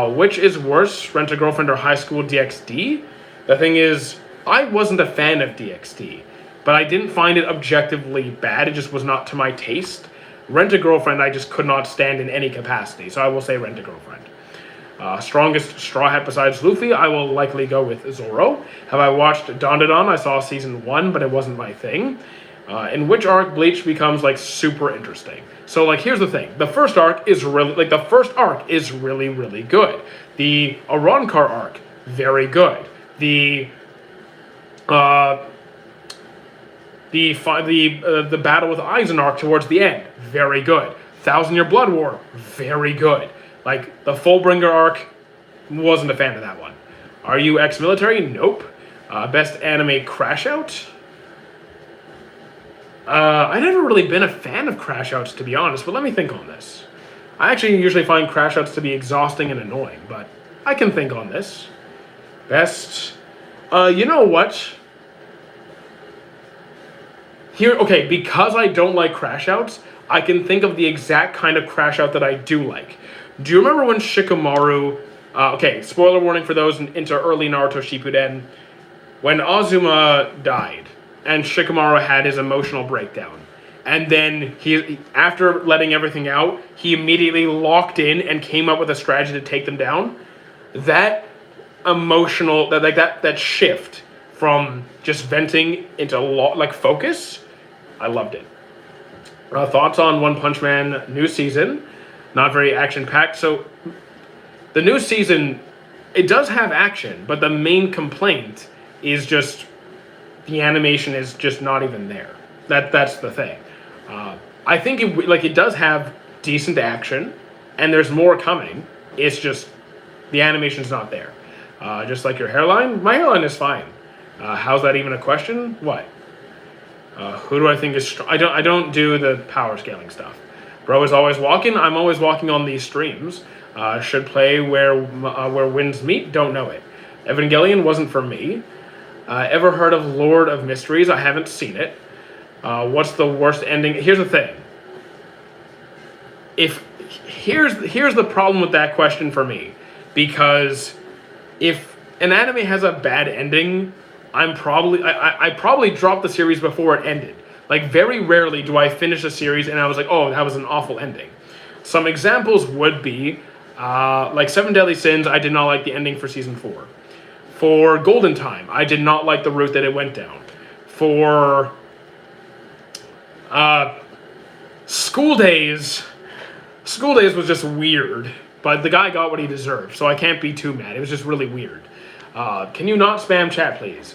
Which is worse, Rent a Girlfriend or High School DxD? The thing is, I wasn't a fan of DxD, but I didn't find it objectively bad. It just was not to my taste. Rent a Girlfriend I just could not stand in any capacity, so I will say Rent a Girlfriend. Strongest Straw Hat besides Luffy, I will likely go with Zoro. Have I watched Dandadan? I saw season 1, but it wasn't my thing. In which arc Bleach becomes like super interesting. So like here's the thing. The first arc is really really good. The Arrancar arc, very good. The battle with Aizen arc towards the end, very good. 1,000-Year Blood War, very good. Like the Fullbringer arc, wasn't a fan of that one. Are you ex-military? Nope. Best anime Crash Out? I've never really been a fan of Crash Outs, to be honest, but let me think on this. I actually usually find Crash Outs to be exhausting and annoying, but I can think on this. Best... you know what? Okay, because I don't like Crash Outs, I can think of the exact kind of Crash Out that I do like. Do you remember when Shikamaru... okay, spoiler warning for those into early Naruto Shippuden. When Azuma died, and Shikamaru had his emotional breakdown. And then he, after letting everything out, he immediately locked in and came up with a strategy to take them down. That emotional, that shift from just venting into focus, I loved it. Thoughts on One Punch Man new season? Not very action-packed. So the new season, it does have action, but the main complaint is just the animation is just not even there. That's the thing. I think it does have decent action, and there's more coming. It's just the animation's not there. Just like your hairline, my hairline is fine. How's that even a question? What? Who do I think is strong? I don't do the power scaling stuff. Bro is always walking. I'm always walking on these streams. Should play where winds meet. Don't know it. Evangelion wasn't for me. Ever heard of Lord of Mysteries? I haven't seen it. What's the worst ending? Here's the thing. Here's the problem with that question for me, because if an anime has a bad ending, I probably dropped the series before it ended. Like, very rarely do I finish a series and I was like, oh, that was an awful ending. Some examples would be like Seven Deadly Sins. I did not like the ending for season 4. For Golden Time, I did not like the route that it went down. For School Days was just weird, but the guy got what he deserved, so I can't be too mad. It was just really weird. Can you not spam chat, please?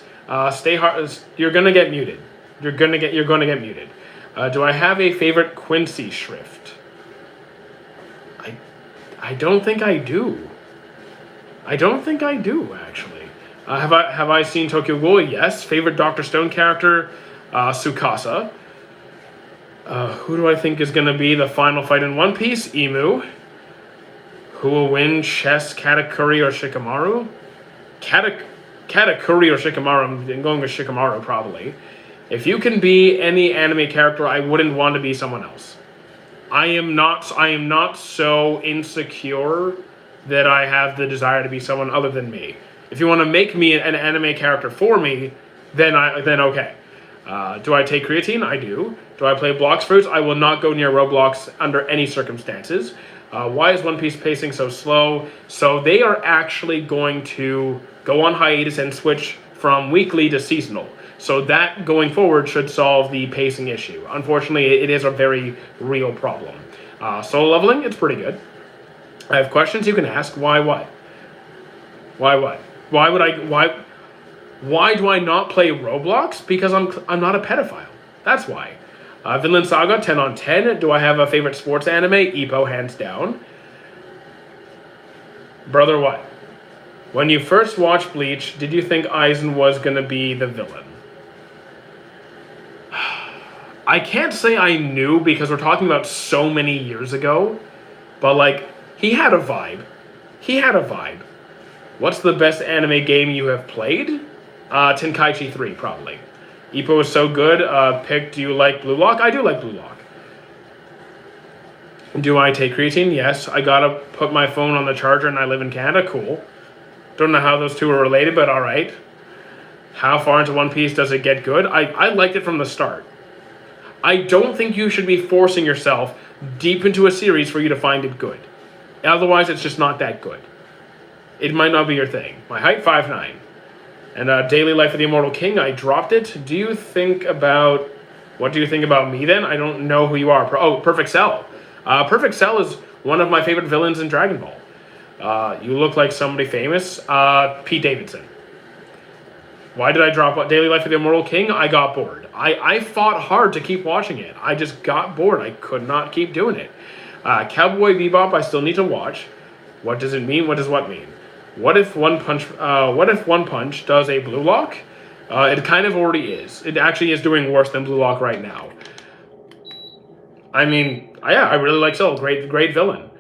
Stay hard. You're gonna get muted. You're gonna get muted. Do I have a favorite Quincy shrift? I don't think I do. I don't think I do, actually. Have I seen Tokyo Ghoul? Yes. Favorite Dr. Stone character? Tsukasa. Who do I think is going to be the final fight in One Piece? Emu. Who will win, Chess, Katakuri, or Shikamaru? Katakuri or Shikamaru? I'm going with Shikamaru, probably. If you can be any anime character, I wouldn't want to be someone else. I am not so insecure that I have the desire to be someone other than me. If you want to make me an anime character for me, then okay. Do I take creatine? I do. Do I play Blox Fruits? I will not go near Roblox under any circumstances. Why is One Piece pacing so slow? So they are actually going to go on hiatus and switch from weekly to seasonal. So that, going forward, should solve the pacing issue. Unfortunately, it is a very real problem. Solo leveling, it's pretty good. I have questions you can ask. Why what? Why what? Why do I not play Roblox? Because I'm not a pedophile. That's why. Vinland Saga, 10 on 10. Do I have a favorite sports anime? Ippo, hands down. Brother, what? When you first watched Bleach, did you think Aizen was going to be the villain? I can't say I knew because we're talking about so many years ago. But, like, he had a vibe. He had a vibe. What's the best anime game you have played? Tenkaichi 3, probably. Ippo is so good. Do you like Blue Lock? I do like Blue Lock. Do I take creatine? Yes. I gotta put my phone on the charger and I live in Canada. Cool. Don't know how those two are related, but alright. How far into One Piece does it get good? I liked it from the start. I don't think you should be forcing yourself deep into a series for you to find it good. Otherwise, it's just not that good. It might not be your thing. My height, 5'9". And Daily Life of the Immortal King, I dropped it. What do you think about me then? I don't know who you are. Perfect Cell. Perfect Cell is one of my favorite villains in Dragon Ball. You look like somebody famous. Pete Davidson. Why did I drop Daily Life of the Immortal King? I got bored. I fought hard to keep watching it. I just got bored. I could not keep doing it. Cowboy Bebop, I still need to watch. What does it mean? What does what mean? What if One Punch does a Blue Lock? It kind of already is. It actually is doing worse than Blue Lock right now. I mean, yeah, I really like Cell. Great villain.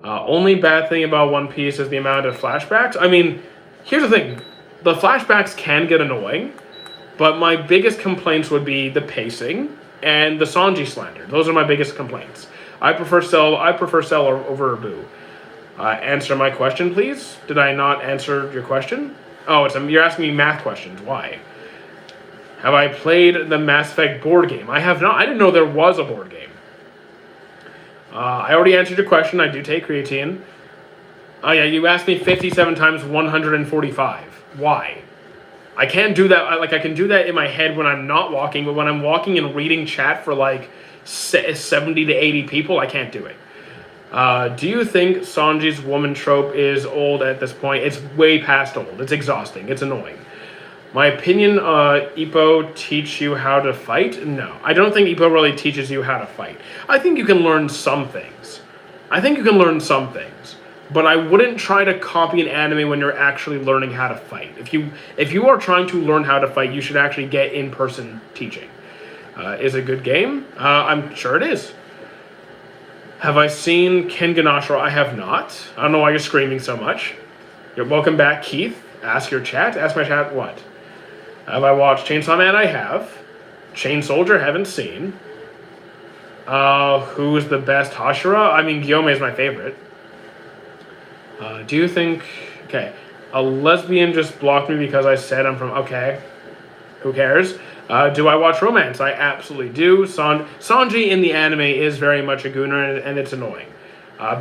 Only bad thing about One Piece is the amount of flashbacks. I mean, here's the thing. The flashbacks can get annoying, but my biggest complaints would be the pacing and the Sanji slander. Those are my biggest complaints. I prefer Cell over Boo. Answer my question, please. Did I not answer your question? Oh, you're asking me math questions. Why? Have I played the Mass Effect board game? I have not. I didn't know there was a board game. I already answered your question. I do take creatine. Oh yeah, you asked me 57 times 145. Why? I can't do that. I can do that in my head when I'm not walking, but when I'm walking and reading chat for like 70 to 80 people, I can't do it. Do you think Sanji's woman trope is old at this point? It's way past old. It's exhausting. It's annoying. My opinion, Ippo teach you how to fight? No. I don't think Ippo really teaches you how to fight. I think you can learn some things. But I wouldn't try to copy an anime when you're actually learning how to fight. If you are trying to learn how to fight, you should actually get in-person teaching. Is it a good game? I'm sure it is. Have I seen Ken Ganashiro? I have not. I don't know why you're screaming so much. You're welcome back, Keith. Ask your chat. Ask my chat what? Have I watched Chainsaw Man? I have. Chain Soldier? Haven't seen. Who's the best Hashira? I mean, Guillaume is my favorite. Do you think... Okay. A lesbian just blocked me because I said I'm from... Okay. Who cares? Do I watch romance? I absolutely do. Sanji in the anime is very much a gooner, and it's annoying.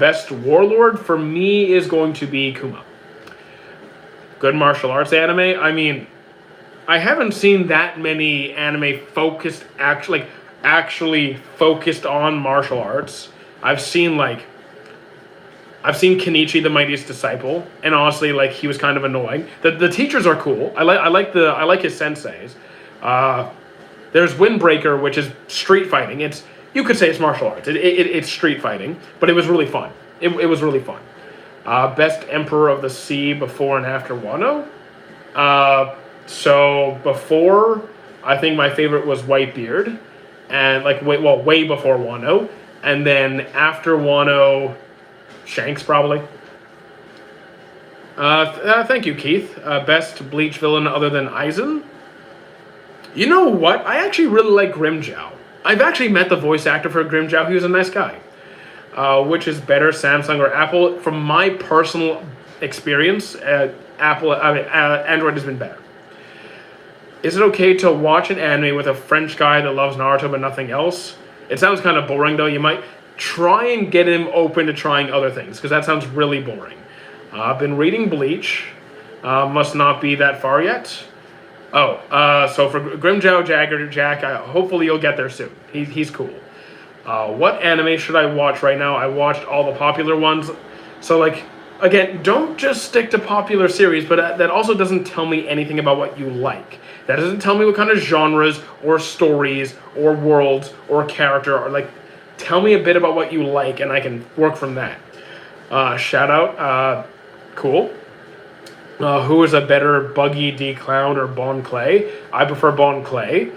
Best warlord for me is going to be Kuma. Good martial arts anime? I mean, I haven't seen that many anime focused, actually focused on martial arts. I've seen Kenichi the Mightiest Disciple, and honestly, he was kind of annoying. The teachers are cool. I like his senseis. There's Windbreaker, which is street fighting. You could say it's martial arts. It's street fighting, but it was really fun. It was really fun. Best Emperor of the Sea before and after Wano. So before, I think my favorite was Whitebeard, and way before Wano, and then after Wano, Shanks probably. Thank you, Keith. Best Bleach villain other than Aizen. You know what? I actually really like Grimmjow. I've actually met the voice actor for Grimmjow. He was a nice guy. Which is better, Samsung or Apple? From my personal experience, Android has been better. Is it okay to watch an anime with a French guy that loves Naruto but nothing else? It sounds kind of boring though. You might try and get him open to trying other things because that sounds really boring. I've been reading Bleach. Must not be that far yet. Oh, so for Grimjow Jagger Jack, hopefully you'll get there soon. He's cool. What anime should I watch right now? I watched all the popular ones. So like, again, don't just stick to popular series, but that also doesn't tell me anything about what you like. That doesn't tell me what kind of genres or stories or worlds or character or like. Tell me a bit about what you like, and I can work from that. Shout out, cool. Who is a better Buggy D Clown or Bon Clay? I prefer Bon Clay.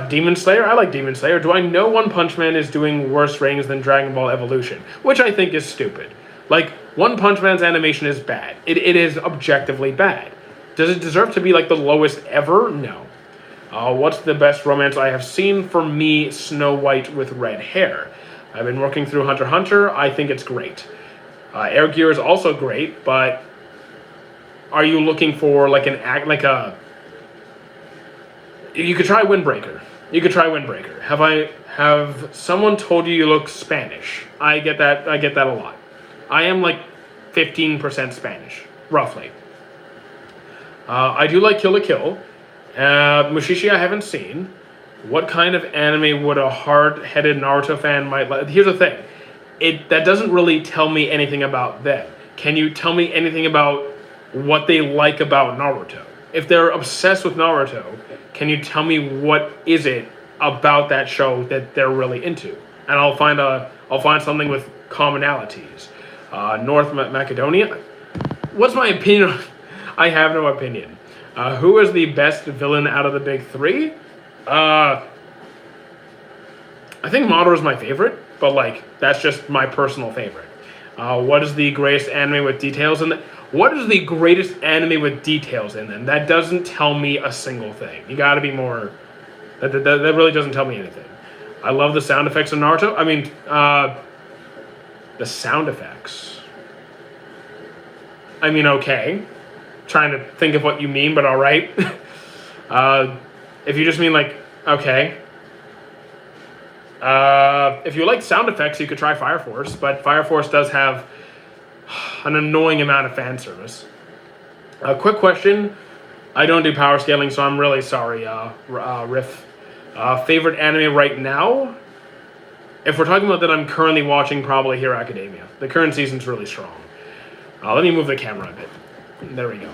Demon Slayer, I like Demon Slayer. Do I know One Punch Man is doing worse ratings than Dragon Ball Evolution? Which I think is stupid. Like, One Punch Man's animation is bad. It is objectively bad. Does it deserve to be like the lowest ever? No. What's the best romance I have seen? For me, Snow White with red hair. I've been working through Hunter x Hunter. I think it's great. Air Gear is also great, but are you looking for like you could try Windbreaker. Have someone told you look Spanish? I get that a lot. I am like 15% Spanish, roughly. I do like Kill la Kill. Mushishi I haven't seen. What kind of anime would a hard-headed Naruto fan might like? Here's the thing. That doesn't really tell me anything about them. Can you tell me anything about what they like about Naruto? If they're obsessed with Naruto, can you tell me what is it about that show that they're really into? And I'll find something with commonalities. North Macedonia. What's my opinion? I have no opinion. Who is the best villain out of the big three? I think Madara is my favorite, but like that's just my personal favorite. What is the greatest anime with details in it? What is the greatest anime with details in them? That doesn't tell me a single thing. You got to be more. That really doesn't tell me anything. I love the sound effects of Naruto. I mean, the sound effects. I mean, okay. Trying to think of what you mean, but all right. If you just mean like, okay. If you like sound effects, you could try Fire Force, but Fire Force does have an annoying amount of fan service. A quick question. I don't do power scaling, so I'm really sorry, Riff. Favorite anime right now? If we're talking about that I'm currently watching, probably Hero Academia. The current season's really strong. Let me move the camera a bit. There we go.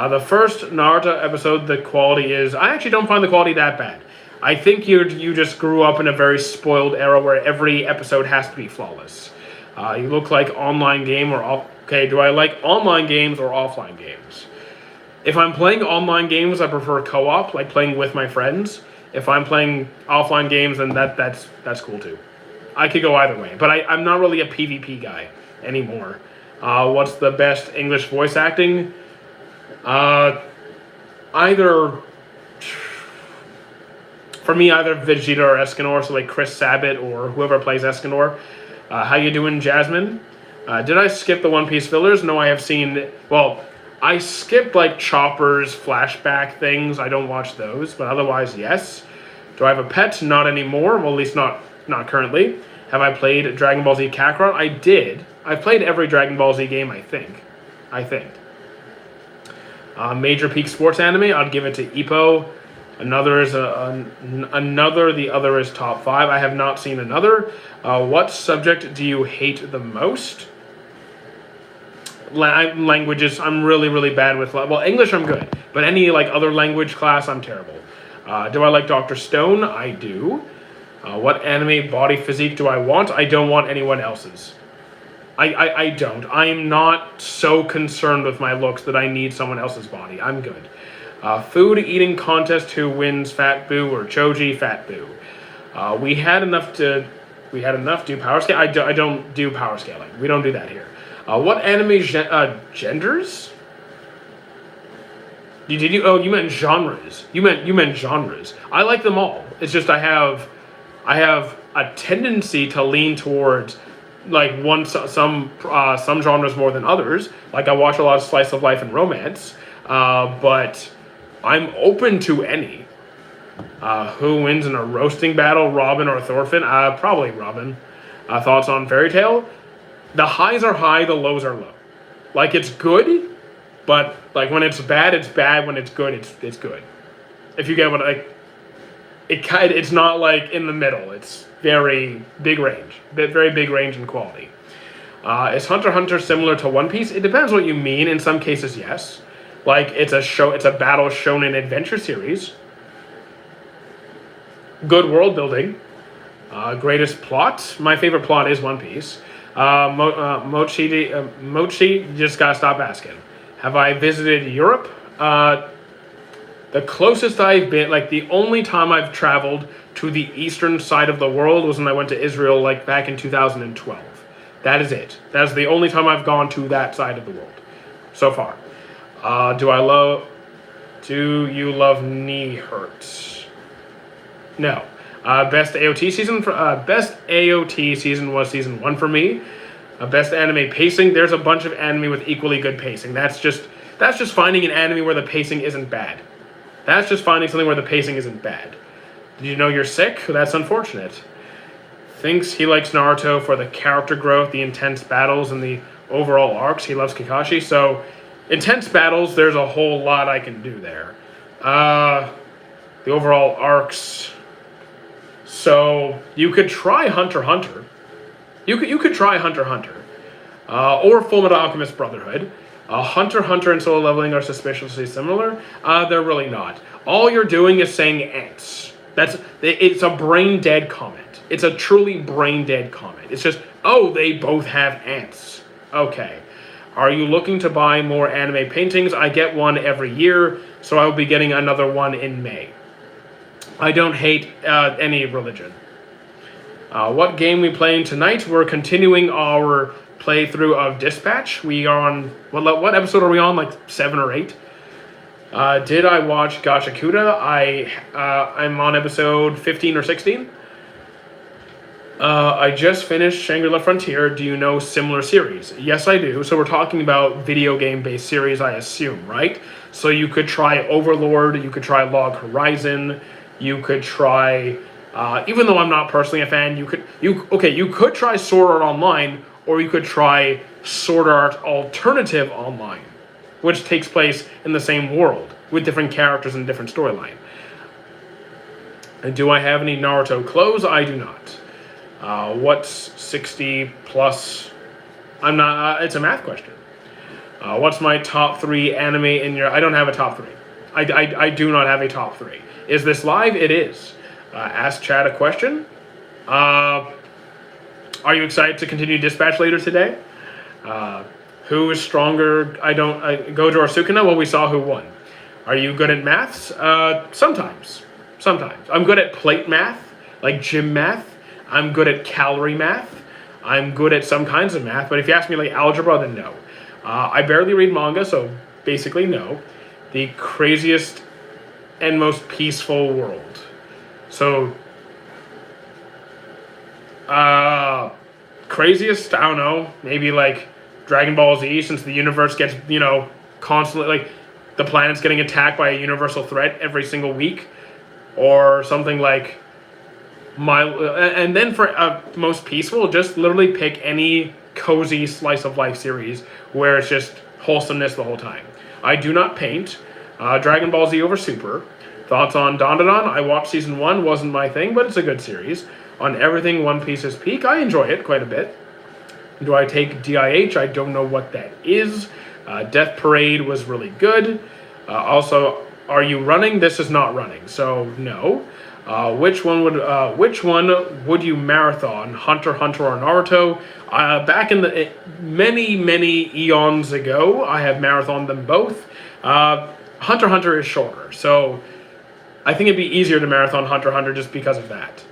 The first Naruto episode, the quality is... I actually don't find the quality that bad. I think you just grew up in a very spoiled era where every episode has to be flawless. You look like online game or... Okay, do I like online games or offline games? If I'm playing online games, I prefer co-op, like playing with my friends. If I'm playing offline games, then that's cool too. I could go either way, but I'm not really a PvP guy anymore. What's the best English voice acting? Either... For me, either Vegeta or Escanor, so like Chris Sabat or whoever plays Escanor. How you doing, Jasmine? Did I skip the One Piece fillers? No, I have seen... Well, I skipped like Chopper's flashback things. I don't watch those, but otherwise, yes. Do I have a pet? Not anymore. Well, at least not currently. Have I played Dragon Ball Z Kakarot? I did. I've played every Dragon Ball Z game, I think. Major Peak Sports Anime, I'd give it to Ippo. Another is the other is top 5. I have not seen another. What subject do you hate the most? Languages, I'm really, really bad with. Well, English I'm good, but any like other language class, I'm terrible. Do I like Dr. Stone? I do. What anime body physique do I want? I don't want anyone else's. I don't. I'm not so concerned with my looks that I need someone else's body. I'm good. Food eating contest, who wins, Fat Boo or Choji? Fat Boo. We had enough do power scale. I don't do power scaling. We don't do that here. What anime genders? You meant genres. You meant genres. I like them all. It's just I have a tendency to lean towards like some genres more than others. Like I watch a lot of slice of life and romance, but I'm open to any. Who wins in a roasting battle, Robin or Thorfinn? Probably Robin. Thoughts on Fairy Tail? The highs are high, the lows are low. Like, it's good, but like when it's bad, it's bad. When it's good, it's good. If you get what it's not like in the middle. It's very big range, very big range in quality. Is Hunter x Hunter similar to One Piece? It depends what you mean. In some cases, yes. Like it's a battle shonen adventure series. Good world building. Greatest plot. My favorite plot is One Piece. Mochi, you just gotta stop asking. Have I visited Europe? The closest I've been, like the only time I've traveled to the eastern side of the world was when I went to Israel, like back in 2012. That is it. That's the only time I've gone to that side of the world so far. Do you love knee hurts? No. Best AOT season was season 1 for me. Best anime pacing. There's a bunch of anime with equally good pacing. That's just finding an anime where the pacing isn't bad. That's just finding something where the pacing isn't bad. Did you know you're sick? That's unfortunate. Thinks he likes Naruto for the character growth, the intense battles, and the overall arcs. He loves Kakashi. So, intense battles, there's a whole lot I can do there. The overall arcs. So, you could try Hunter x Hunter. You could try Hunter x Hunter. Or Fullmetal Alchemist Brotherhood. Hunter x Hunter and solo leveling are suspiciously similar. They're really not. All you're doing is saying ants. It's a brain dead comment. It's a truly brain dead comment. It's just, oh, they both have ants. Okay. Are you looking to buy more anime paintings? I get one every year, so I will be getting another one in May. I don't hate any religion. What game we playing tonight? We're continuing our playthrough of Dispatch. We are on, what episode are we on? Like 7 or 8? Did I watch Gachakuda? I'm on episode 15 or 16. I just finished Shangri-La Frontier. Do you know similar series? Yes, I do. So we're talking about video game-based series, I assume, right? So you could try Overlord, you could try Log Horizon, you could try, even though I'm not personally a fan, you could try Sword Art Online, or you could try Sword Art Alternative Online, which takes place in the same world, with different characters and different storyline. And do I have any Naruto clothes? I do not. What's 60 plus? I'm not, it's a math question. What's my top 3 anime in your, I don't have a top 3. I do not have a top 3. Is this live? It is. Ask Chad a question. Are you excited to continue Dispatch later today? Who is stronger? Gojo or Sukuna? Well, we saw who won. Are you good at maths? Sometimes. I'm good at plate math, like gym math. I'm good at calorie math. I'm good at some kinds of math, but if you ask me like algebra, then no. I barely read manga, so basically no. The craziest and most peaceful world. So, craziest, I don't know, maybe like Dragon Ball Z, since the universe gets, constantly, like, the planet's getting attacked by a universal threat every single week, or something like and then for most peaceful, just literally pick any cozy slice of life series where it's just wholesomeness the whole time. I do not paint. Dragon Ball Z over Super. Thoughts on Dandadan? I watched season 1, wasn't my thing, but it's a good series. On everything One Piece's peak, I enjoy it quite a bit. Do I take DIH? I don't know what that is. Death Parade was really good. Also, are you running? This is not running, so no. Which one would you marathon? Hunter x Hunter or Naruto? Back in the many eons ago, I have marathoned them both. Hunter x Hunter is shorter, so I think it'd be easier to marathon Hunter x Hunter just because of that.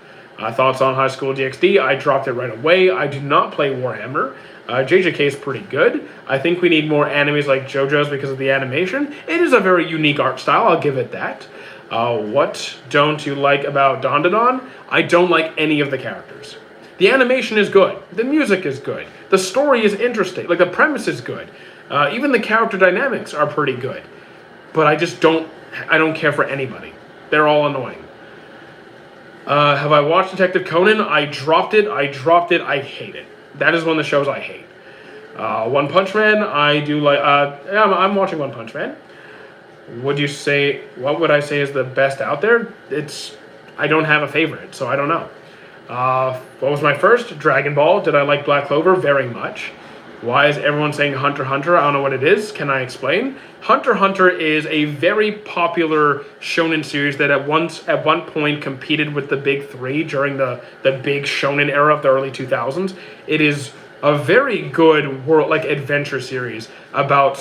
Thoughts on High School DxD? I dropped it right away. I do not play Warhammer. JJK is pretty good. I think we need more animes like JoJo's because of the animation. It is a very unique art style, I'll give it that. What don't you like about Dandadan? I don't like any of the characters. The animation is good. The music is good. The story is interesting. Like, the premise is good. Even the character dynamics are pretty good. But I just don't I don't care for anybody. They're all annoying. Have I watched Detective Conan? I dropped it. I hate it. That is one of the shows I hate. One Punch Man, I do like. Yeah, I'm watching One Punch Man. What would I say is the best out there? I don't have a favorite, so I don't know. What was my first? Dragon Ball. Did I like Black Clover? Very much. Why is everyone saying Hunter x Hunter? I don't know what it is. Can I explain? Hunter x Hunter is a very popular shonen series that at one point competed with the big three during the big shonen era of the early 2000s. It is a very good world, like, adventure series about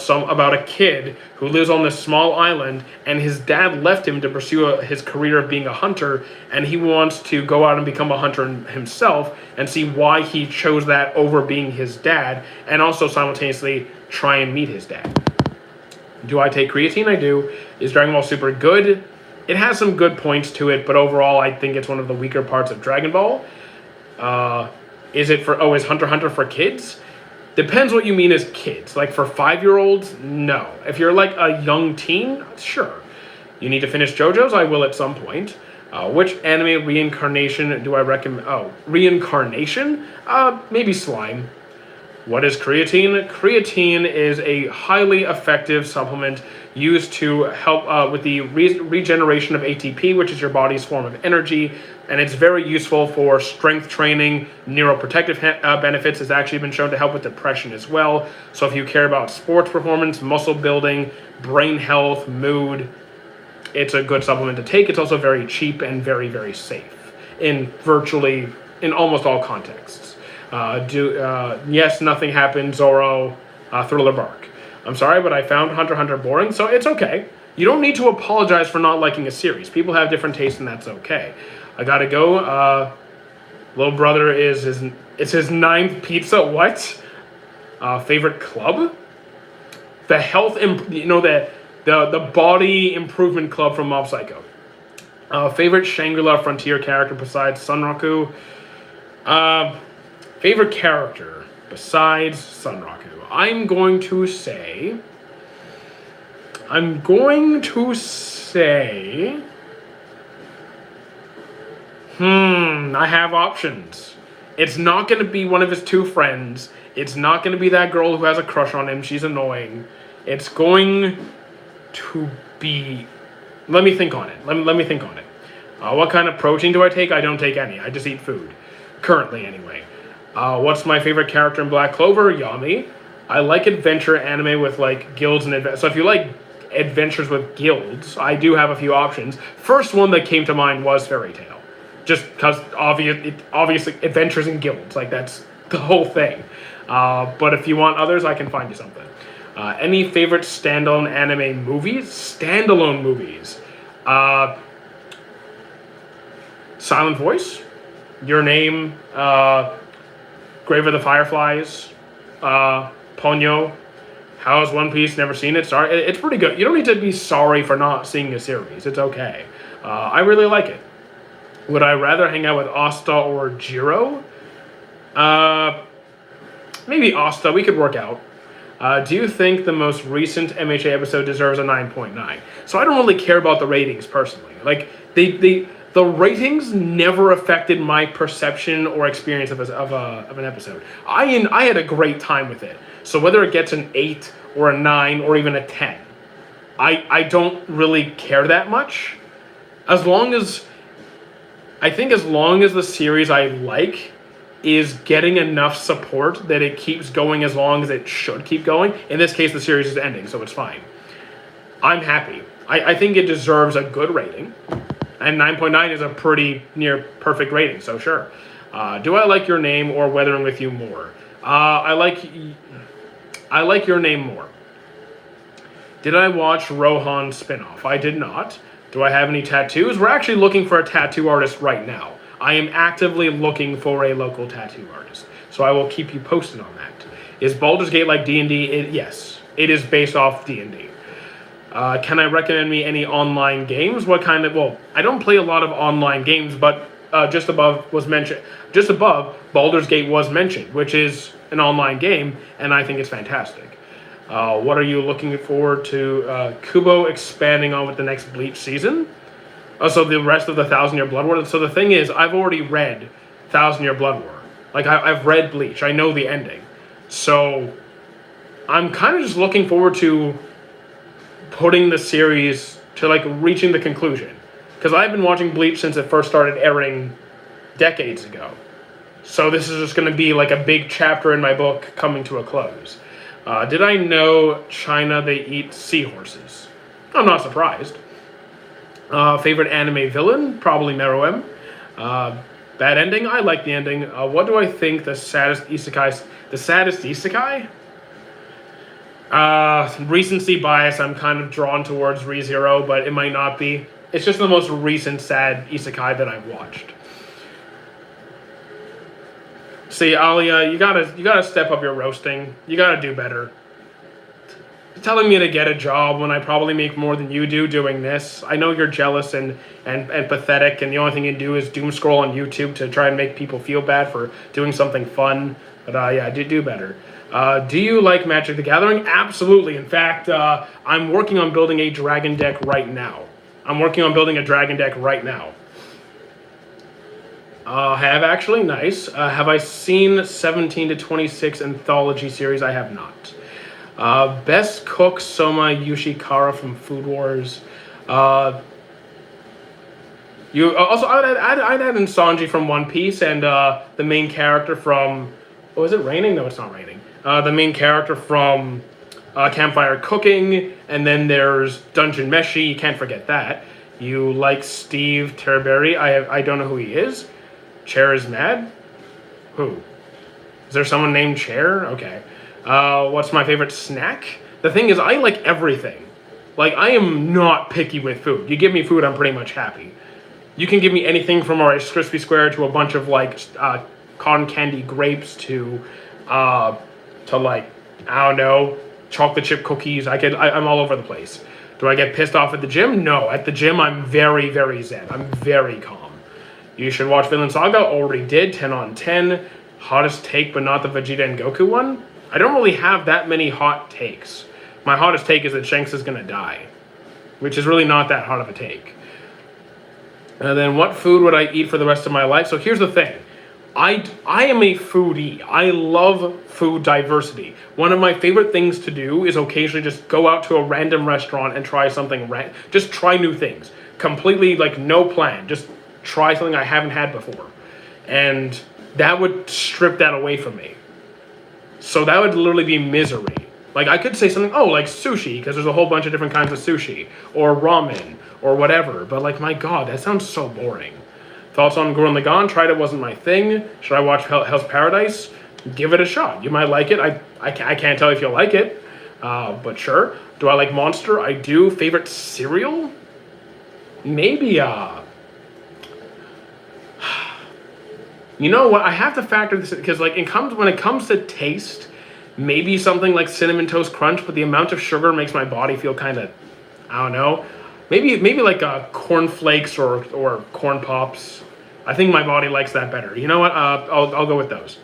a kid who lives on this small island, and his dad left him to pursue his career of being a hunter, and he wants to go out and become a hunter himself and see why he chose that over being his dad, and also simultaneously try and meet his dad. Do I take creatine? I do. Is Dragon Ball Super good? It has some good points to it, but overall I think it's one of the weaker parts of Dragon Ball. Is Hunter x Hunter for kids? Depends what you mean as kids. Like, for 5-year-olds, no. If you're like a young teen, sure. You need to finish JoJo's? I will at some point. Which anime reincarnation do I recommend? Oh, reincarnation? Maybe Slime. What is creatine? Creatine is a highly effective supplement used to help with the regeneration of ATP, which is your body's form of energy, and it's very useful for strength training. Neuroprotective benefits has actually been shown to help with depression as well. So if you care about sports performance, muscle building, brain health, mood, it's a good supplement to take. It's also very cheap and very, very safe in almost all contexts. Yes, Nothing Happened, Zoro, Thriller Bark. I'm sorry, but I found Hunter x Hunter boring, so it's okay. You don't need to apologize for not liking a series. People have different tastes, and that's okay. I gotta go. Little brother it's his 9th pizza. What? Favorite club? The the body improvement club from Mob Psycho. Favorite Shangri-La Frontier character besides Sunraku? Favorite character besides Sunraku? I'm going to say... I have options. It's not going to be one of his 2 friends. It's not going to be that girl who has a crush on him. She's annoying. It's going to be... Let me think on it. Let me think on it. What kind of protein do I take? I don't take any. I just eat food. Currently, anyway. What's my favorite character in Black Clover? Yami. I like adventure anime with, like, guilds and adventures. So if you like adventures with guilds, I do have a few options. First one that came to mind was Fairy Tail. Just because obviously adventures in guilds, like, that's the whole thing. But if you want others, I can find you something. Any favorite standalone anime movies? Standalone movies. Silent Voice, Your Name, Grave of the Fireflies, Ponyo. How's One Piece? Never seen it. Sorry, it's pretty good. You don't need to be sorry for not seeing a series. It's okay. I really like it. Would I rather hang out with Asta or Jiro? Maybe Asta. We could work out. Do you think the most recent MHA episode deserves a 9.9? So I don't really care about the ratings personally. Like, the ratings never affected my perception or experience of an episode. I had a great time with it. So whether it gets an 8 or a 9 or even a 10, I don't really care that much. As long as the series I like is getting enough support that it keeps going as long as it should keep going. In this case, the series is ending, so it's fine. I'm happy. I think it deserves a good rating. And 9.9 is a pretty near perfect rating, so sure. Do I like Your Name or Weathering With You more? I like Your Name more. Did I watch Rohan spinoff? I did not. Do I have any tattoos? We're actually looking for a tattoo artist right now. I am actively looking for a local tattoo artist, so I will keep you posted on that. Is Baldur's Gate like D&D? Yes, it is based off D&D. Can I recommend me any online games? What kind of... Well, I don't play a lot of online games, but just above, Baldur's Gate was mentioned, which is an online game, and I think it's fantastic. What are you looking forward to Kubo expanding on with the next Bleach season? Also, the rest of the Thousand Year Blood War. So the thing is, I've already read Thousand Year Blood War. Like, I've read Bleach. I know the ending. So I'm kind of just looking forward to putting the series to, like, reaching the conclusion. Because I've been watching Bleach since it first started airing decades ago. So this is just going to be like a big chapter in my book coming to a close. Did I know China, they eat seahorses? I'm not surprised. Favorite anime villain? Probably Meruem. Bad ending? I like the ending. What do I think the saddest isekai? The saddest isekai? Recency bias, I'm kind of drawn towards ReZero, but it might not be. It's just the most recent sad isekai that I've watched. See, Alia, you gotta step up your roasting. You gotta do better. Telling me to get a job when I probably make more than you do doing this. I know you're jealous and pathetic, and the only thing you do is doom scroll on YouTube to try and make people feel bad for doing something fun. But yeah, do better. Do you like Magic the Gathering? Absolutely. In fact, I'm working on building a dragon deck right now. Have actually, nice. Have I seen 17 to 26 anthology series? I have not. Best cook, Soma Yoshikara from Food Wars. You also I'd add in Sanji from One Piece and the main character from. Oh, is it raining? No, it's not raining. The main character from Campfire Cooking, and then there's Dungeon Meshi. You can't forget that. You like Steve Terberry? I don't know who he is. Chair is mad? Who? Is there someone named Chair? Okay. What's my favorite snack? The thing is, I like everything. Like, I am not picky with food. You give me food, I'm pretty much happy. You can give me anything from a Rice Krispie Square to a bunch of, like, cotton candy grapes to like, I don't know, chocolate chip cookies. I'm all over the place. Do I get pissed off at the gym? No. At the gym, I'm very, very zen. I'm very calm. You should watch Vinland Saga. Already did. 10 on 10. Hottest take, but not the Vegeta and Goku one. I don't really have that many hot takes. My hottest take is that Shanks is going to die, which is really not that hot of a take. And then what food would I eat for the rest of my life? So here's the thing. I am a foodie. I love food diversity. One of my favorite things to do is occasionally just go out to a random restaurant and try something. Just try new things. Completely, like, no plan. Just try something I haven't had before. And that would strip that away from me. So that would literally be misery. Like, I could say something, oh, like sushi, because there's a whole bunch of different kinds of sushi, or ramen, or whatever. But, like, my God, that sounds so boring. Thoughts on Gurren Lagann? Tried it, wasn't my thing. Should I watch Hell's Paradise? Give it a shot. You might like it. I can't tell if you'll like it, but sure. Do I like Monster? I do. Favorite cereal? Maybe, you know what? I have to factor this in because, like, when it comes to taste, maybe something like Cinnamon Toast Crunch, but the amount of sugar makes my body feel kind of, I don't know. Maybe like Corn Flakes or Corn Pops. I think my body likes that better. You know what? I'll go with those.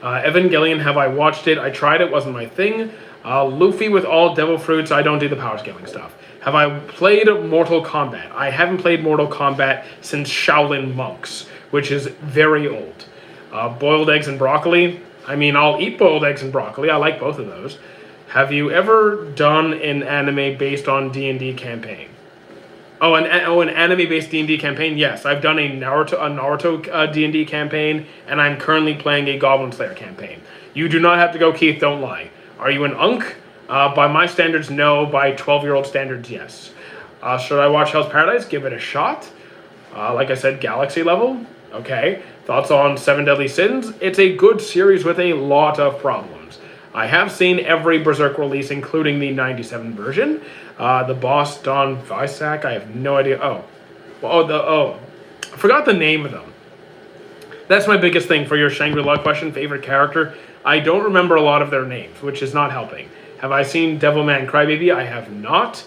Evangelion, have I watched it? I tried it, wasn't my thing. Luffy with all devil fruits. I don't do the power scaling stuff. Have I played Mortal Kombat? I haven't played Mortal Kombat since Shaolin Monks, which is very old. Boiled eggs and broccoli. I mean, I'll eat boiled eggs and broccoli. I like both of those. Have you ever done an anime based on D&D campaign? An anime-based D&D campaign? Yes, I've done a Naruto D&D campaign, and I'm currently playing a Goblin Slayer campaign. You do not have to go, Keith, don't lie. Are you an unk? By my standards, no. By 12-year-old standards, yes. Should I watch Hell's Paradise? Give it a shot. Like I said, Galaxy level. Okay. Thoughts on Seven Deadly Sins? It's a good series with a lot of problems. I have seen every Berserk release, including the 97 version. The boss, Don Visak, I have no idea. I forgot the name of them. That's my biggest thing for your Shangri-La question, favorite character. I don't remember a lot of their names, which is not helping. Have I seen Devilman Crybaby? I have not.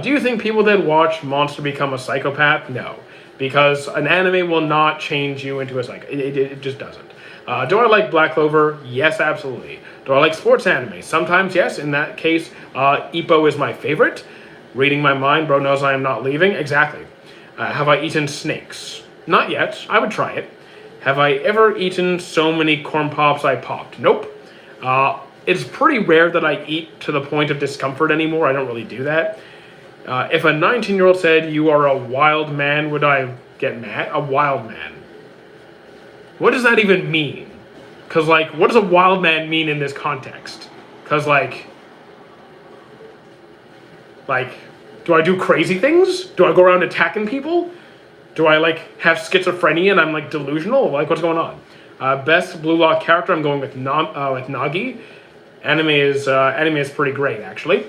Do you think people that watch Monster become a psychopath? No. Because an anime will not change you into a psycho. It just doesn't. Do I like Black Clover? Yes, absolutely. Do I like sports anime? Sometimes, yes. In that case, Ippo is my favorite. Reading my mind, bro knows I am not leaving. Exactly. Have I eaten snakes? Not yet. I would try it. Have I ever eaten so many corn pops I popped? Nope. It's pretty rare that I eat to the point of discomfort anymore. I don't really do that. If a 19-year-old said you are a wild man, would I get mad? A wild man. What does that even mean? Because, like, what does a wild man mean in this context? Because, like, do I do crazy things? Do I go around attacking people? Do I, like, have schizophrenia and I'm, like, delusional? Like, what's going on? Best Blue Lock character, I'm going with Nagi. Anime is pretty great, actually.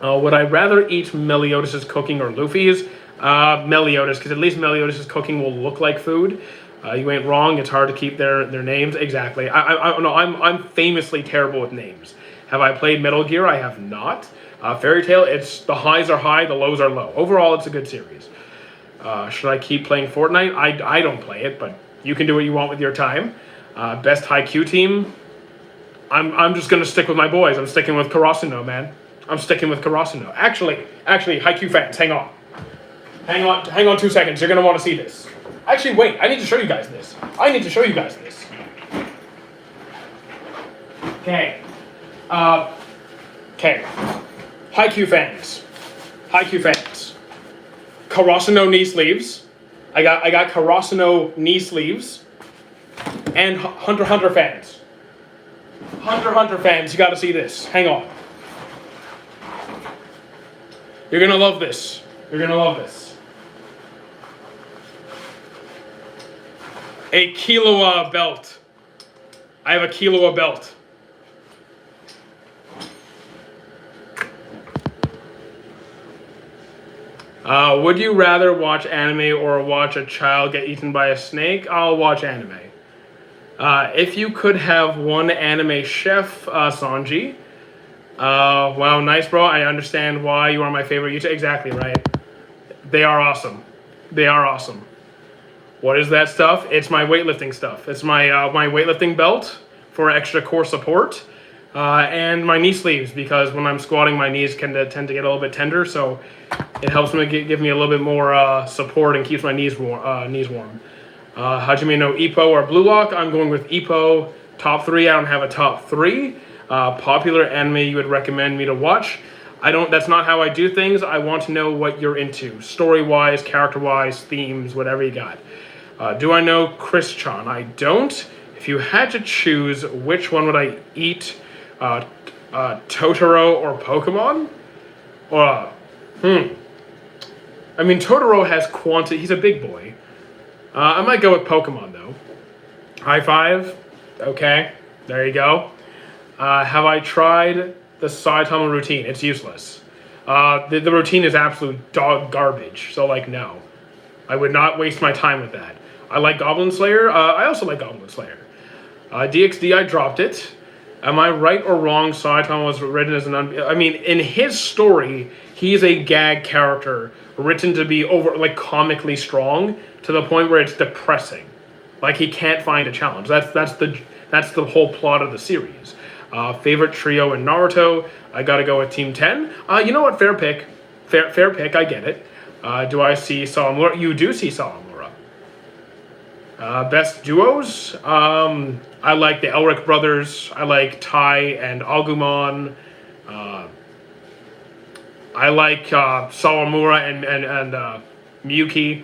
Would I rather eat Meliodas' cooking or Luffy's? Meliodas, because at least Meliodas' cooking will look like food. You ain't wrong. It's hard to keep their names. Exactly. I'm famously terrible with names. Have I played Metal Gear? I have not. Fairy Tail, it's the highs are high, the lows are low. Overall, it's a good series. Should I keep playing Fortnite? I don't play it, but you can do what you want with your time. Best Haikyuu team? I'm just gonna stick with my boys. I'm sticking with Karasuno, man. I'm sticking with Karasuno. Actually, Haikyuu fans, hang on. Hang on 2 seconds. You're gonna want to see this. Actually, wait. I need to show you guys this. Okay. Okay. Haikyuu fans. Karasuno knee sleeves. I got Karasuno knee sleeves. And Hunter x Hunter fans. Hunter x Hunter fans, you gotta see this. Hang on. You're gonna love this. A Killua belt. I have a Killua belt. Would you rather watch anime or watch a child get eaten by a snake? I'll watch anime. If you could have one anime chef, Sanji. Wow, nice, bro. I understand why you are my favorite YouTuber. Exactly, right. They are awesome. What is that stuff? It's my weightlifting stuff. It's my my weightlifting belt for extra core support. And my knee sleeves, because when I'm squatting, my knees tend to get a little bit tender, so it helps me give me a little bit more support and keeps my knees warm. Hajime no Ippo or Blue Lock? I'm going with Ippo. Top 3, I don't have a top 3. Popular anime you would recommend me to watch? That's not how I do things. I want to know what you're into. Story-wise, character-wise, themes, whatever you got. Do I know Chris-chan? I don't. If you had to choose, which one would I eat? Totoro or Pokemon? I mean, Totoro has quantity. He's a big boy. I might go with Pokemon, though. High five. Okay, there you go. Have I tried the Saitama routine? It's useless. The routine is absolute dog garbage, so, like, no. I would not waste my time with that. I like Goblin Slayer. I also like Goblin Slayer. DxD, I dropped it. Am I right or wrong? Saitama was written as I mean, in his story, he's a gag character written to be comically strong to the point where it's depressing. Like, he can't find a challenge. That's the whole plot of the series. Favorite trio in Naruto? I gotta go with Team 10. You know what? Fair pick. Fair pick. I get it. Do I see Sawamura? You do see Sawamura. Best duos? I like the Elric brothers. I like Tai and Agumon. I like Sawamura and Miyuki.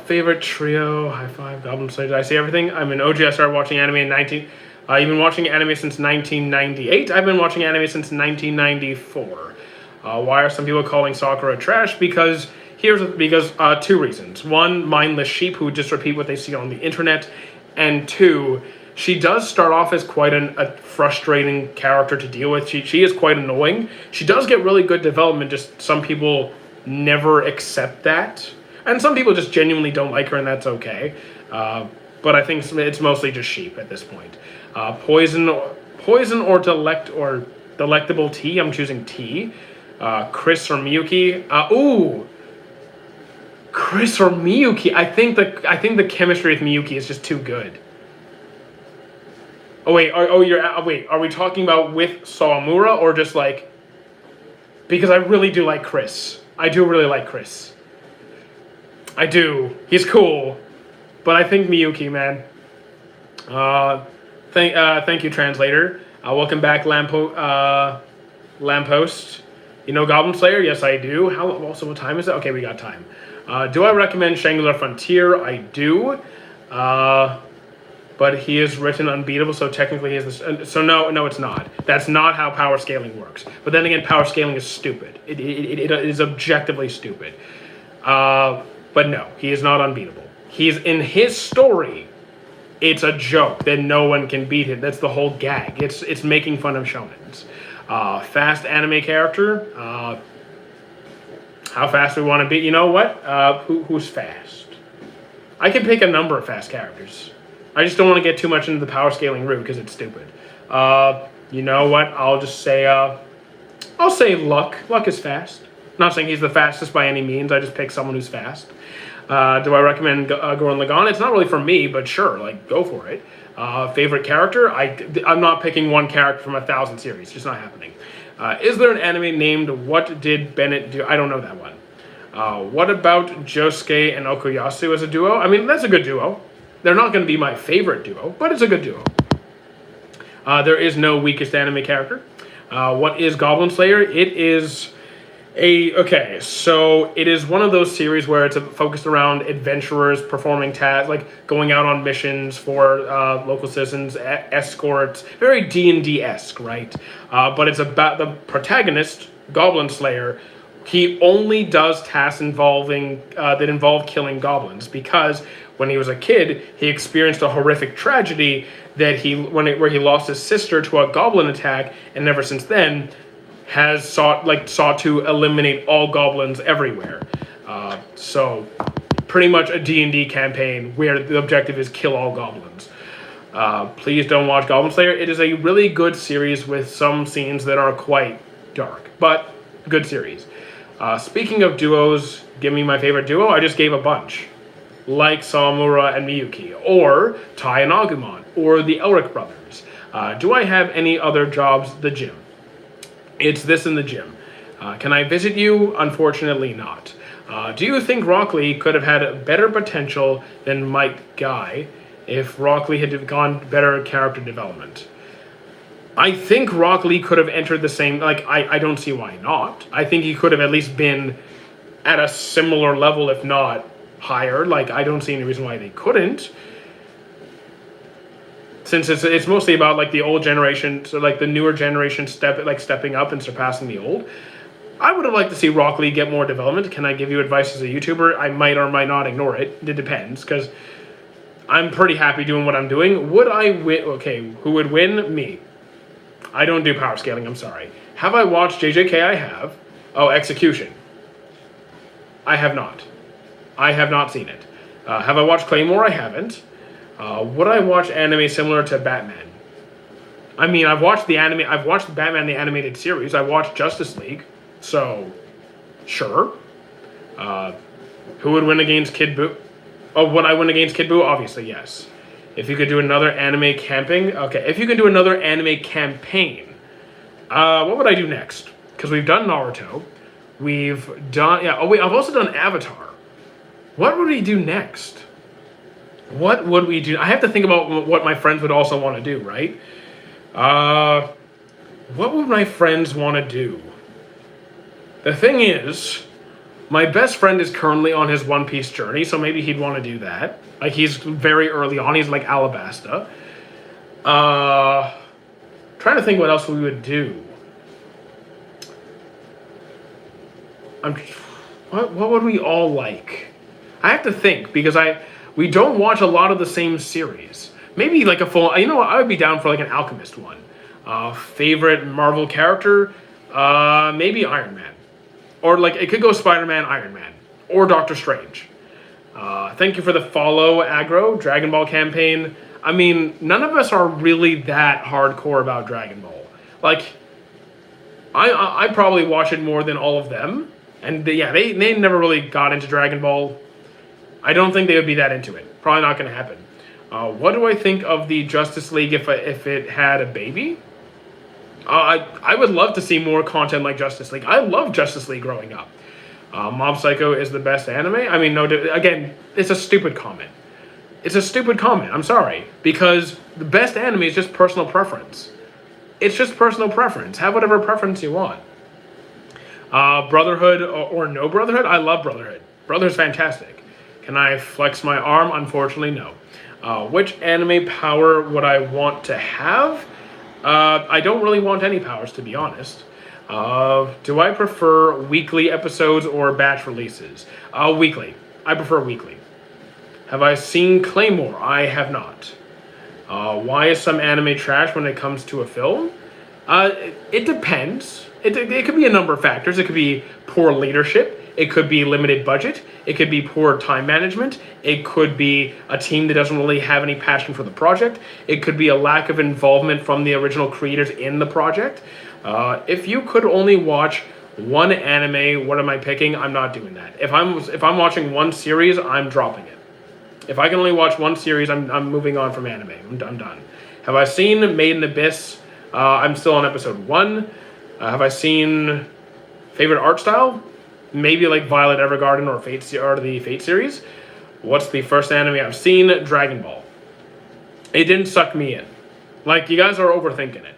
Favorite trio? High five. Goblin Slayer. Did I say everything? I'm an OG. I started watching anime in you've been watching anime since 1998. I've been watching anime since 1994. Why are some people calling Sakura trash? Because 2 reasons. 1, mindless sheep who just repeat what they see on the internet. And 2, she does start off as quite a frustrating character to deal with. She is quite annoying. She does get really good development, just some people never accept that. And some people just genuinely don't like her, and that's okay. But I think it's mostly just sheep at this point. Poison or delectable tea? I'm choosing tea. Chris or Miyuki? Chris or Miyuki? I think the chemistry with Miyuki is just too good. Oh wait, are we talking about with Sawamura or just like? Because I really do like Chris. I do really like Chris. I do. He's cool, but I think Miyuki, man. Thank you, translator. Welcome back, Lamppost. You know Goblin Slayer? Yes, I do. Also, what time is it? Okay, we got time. Do I recommend Shangri-La Frontier? I do. But he is written unbeatable, so technically he is the... So no, it's not. That's not how power scaling works. But then again, power scaling is stupid. It is objectively stupid. But no, he is not unbeatable. He's in his story. It's a joke that no one can beat him. That's the whole gag. It's making fun of shonens. Fast anime character. How fast we want to be? You know what? Who's fast? I can pick a number of fast characters. I just don't want to get too much into the power scaling route because it's stupid. You know what? I'll just say, I'll say Luck. Luck is fast. Not saying he's the fastest by any means. I just pick someone who's fast. Do I recommend Gurren Lagann? It's not really for me, but sure, like, go for it. Favorite character? I'm not picking one character from 1,000 series. It's just not happening. Is there an anime named What Did Bennett Do? I don't know that one. What about Josuke and Okuyasu as a duo? I mean, that's a good duo. They're not going to be my favorite duo, but it's a good duo. There is no weakest anime character. What is Goblin Slayer? It is okay, so it is one of those series where it's focused around adventurers performing tasks, like going out on missions for local citizens, escorts, very D&D-esque, right? But it's about the protagonist, Goblin Slayer. He only does tasks that involve killing goblins because when he was a kid, he experienced a horrific tragedy where he lost his sister to a goblin attack, and ever since then has sought to eliminate all goblins everywhere. So pretty much a D&D campaign where the objective is kill all goblins. Please don't watch Goblin Slayer. It is a really good series with some scenes that are quite dark, but good series. Speaking of duos, give me my favorite duo. I just gave a bunch. Like Sawamura and Miyuki, or Tai and Agumon, or the Elric brothers. Do I have any other jobs? The gym. It's this in the gym. Can I visit you? Unfortunately not. Do you think Rock Lee could have had better potential than Mike Guy if Rock Lee had gone better character development? I think Rock Lee could have entered the same... I don't see why not. I think he could have at least been at a similar level, if not higher. I don't see any reason why they couldn't. Since it's mostly about the old generation, so the newer generation stepping up and surpassing the old. I would have liked to see Rock Lee get more development. Can I give you advice as a YouTuber? I might or might not ignore it. It depends, because I'm pretty happy doing what I'm doing. Would I win? Okay, who would win? Me. I don't do power scaling, I'm sorry. Have I watched JJK? I have. Oh, Execution. I have not. I have not seen it. Have I watched Claymore? I haven't. Would I watch anime similar to Batman? I mean, I've watched Batman the Animated Series. I watched Justice League. So, sure. Who would win against Kid Buu? Oh, would I win against Kid Buu? Obviously, yes. If you could do another anime camping... Okay, if you could do another anime campaign, what would I do next? Because we've done Naruto. We've done... Yeah, oh wait, I've also done Avatar. What would we do next? What would we do? I have to think about what my friends would also want to do, right? What would my friends want to do? The thing is, my best friend is currently on his One Piece journey, so maybe he'd want to do that. He's very early on. He's like Alabasta. Trying to think what else we would do. What would we all like? I have to think, because we don't watch a lot of the same series. Maybe a full... You know what? I would be down for an Alchemist one. Favorite Marvel character? Maybe Iron Man. Or it could go Spider-Man, Iron Man. Or Doctor Strange. Thank you for the follow, Aggro. Dragon Ball campaign. I mean, none of us are really that hardcore about Dragon Ball. I probably watch it more than all of them. And they never really got into Dragon Ball I don't think they would be that into it. Probably not going to happen. What do I think of the Justice League if it had a baby? I would love to see more content like Justice League. I love Justice League growing up. Mob Psycho is the best anime. I mean, no, again, it's a stupid comment. It's a stupid comment. I'm sorry. Because the best anime is just personal preference. It's just personal preference. Have whatever preference you want. Brotherhood or no Brotherhood? I love Brotherhood. Brotherhood's fantastic. Can I flex my arm? Unfortunately, no. Which anime power would I want to have? I don't really want any powers, to be honest. Do I prefer weekly episodes or batch releases? Weekly. I prefer weekly. Have I seen Claymore? I have not. Why is some anime trash when it comes to a film? It depends. It could be a number of factors. It could be poor leadership. It could be limited budget. It could be poor time management. It could be a team that doesn't really have any passion for the project. It could be a lack of involvement from the original creators in the project. If you could only watch one anime, what am I picking? I'm not doing that. If I'm watching one series, I'm dropping it. If I can only watch one series, I'm moving on from anime. I'm done. Have I seen Made in Abyss? I'm still on episode 1. Have I seen favorite art style? Maybe like Violet Evergarden or the Fate series. What's the first anime I've seen? Dragon Ball. It didn't suck me in. Like, you guys are overthinking it.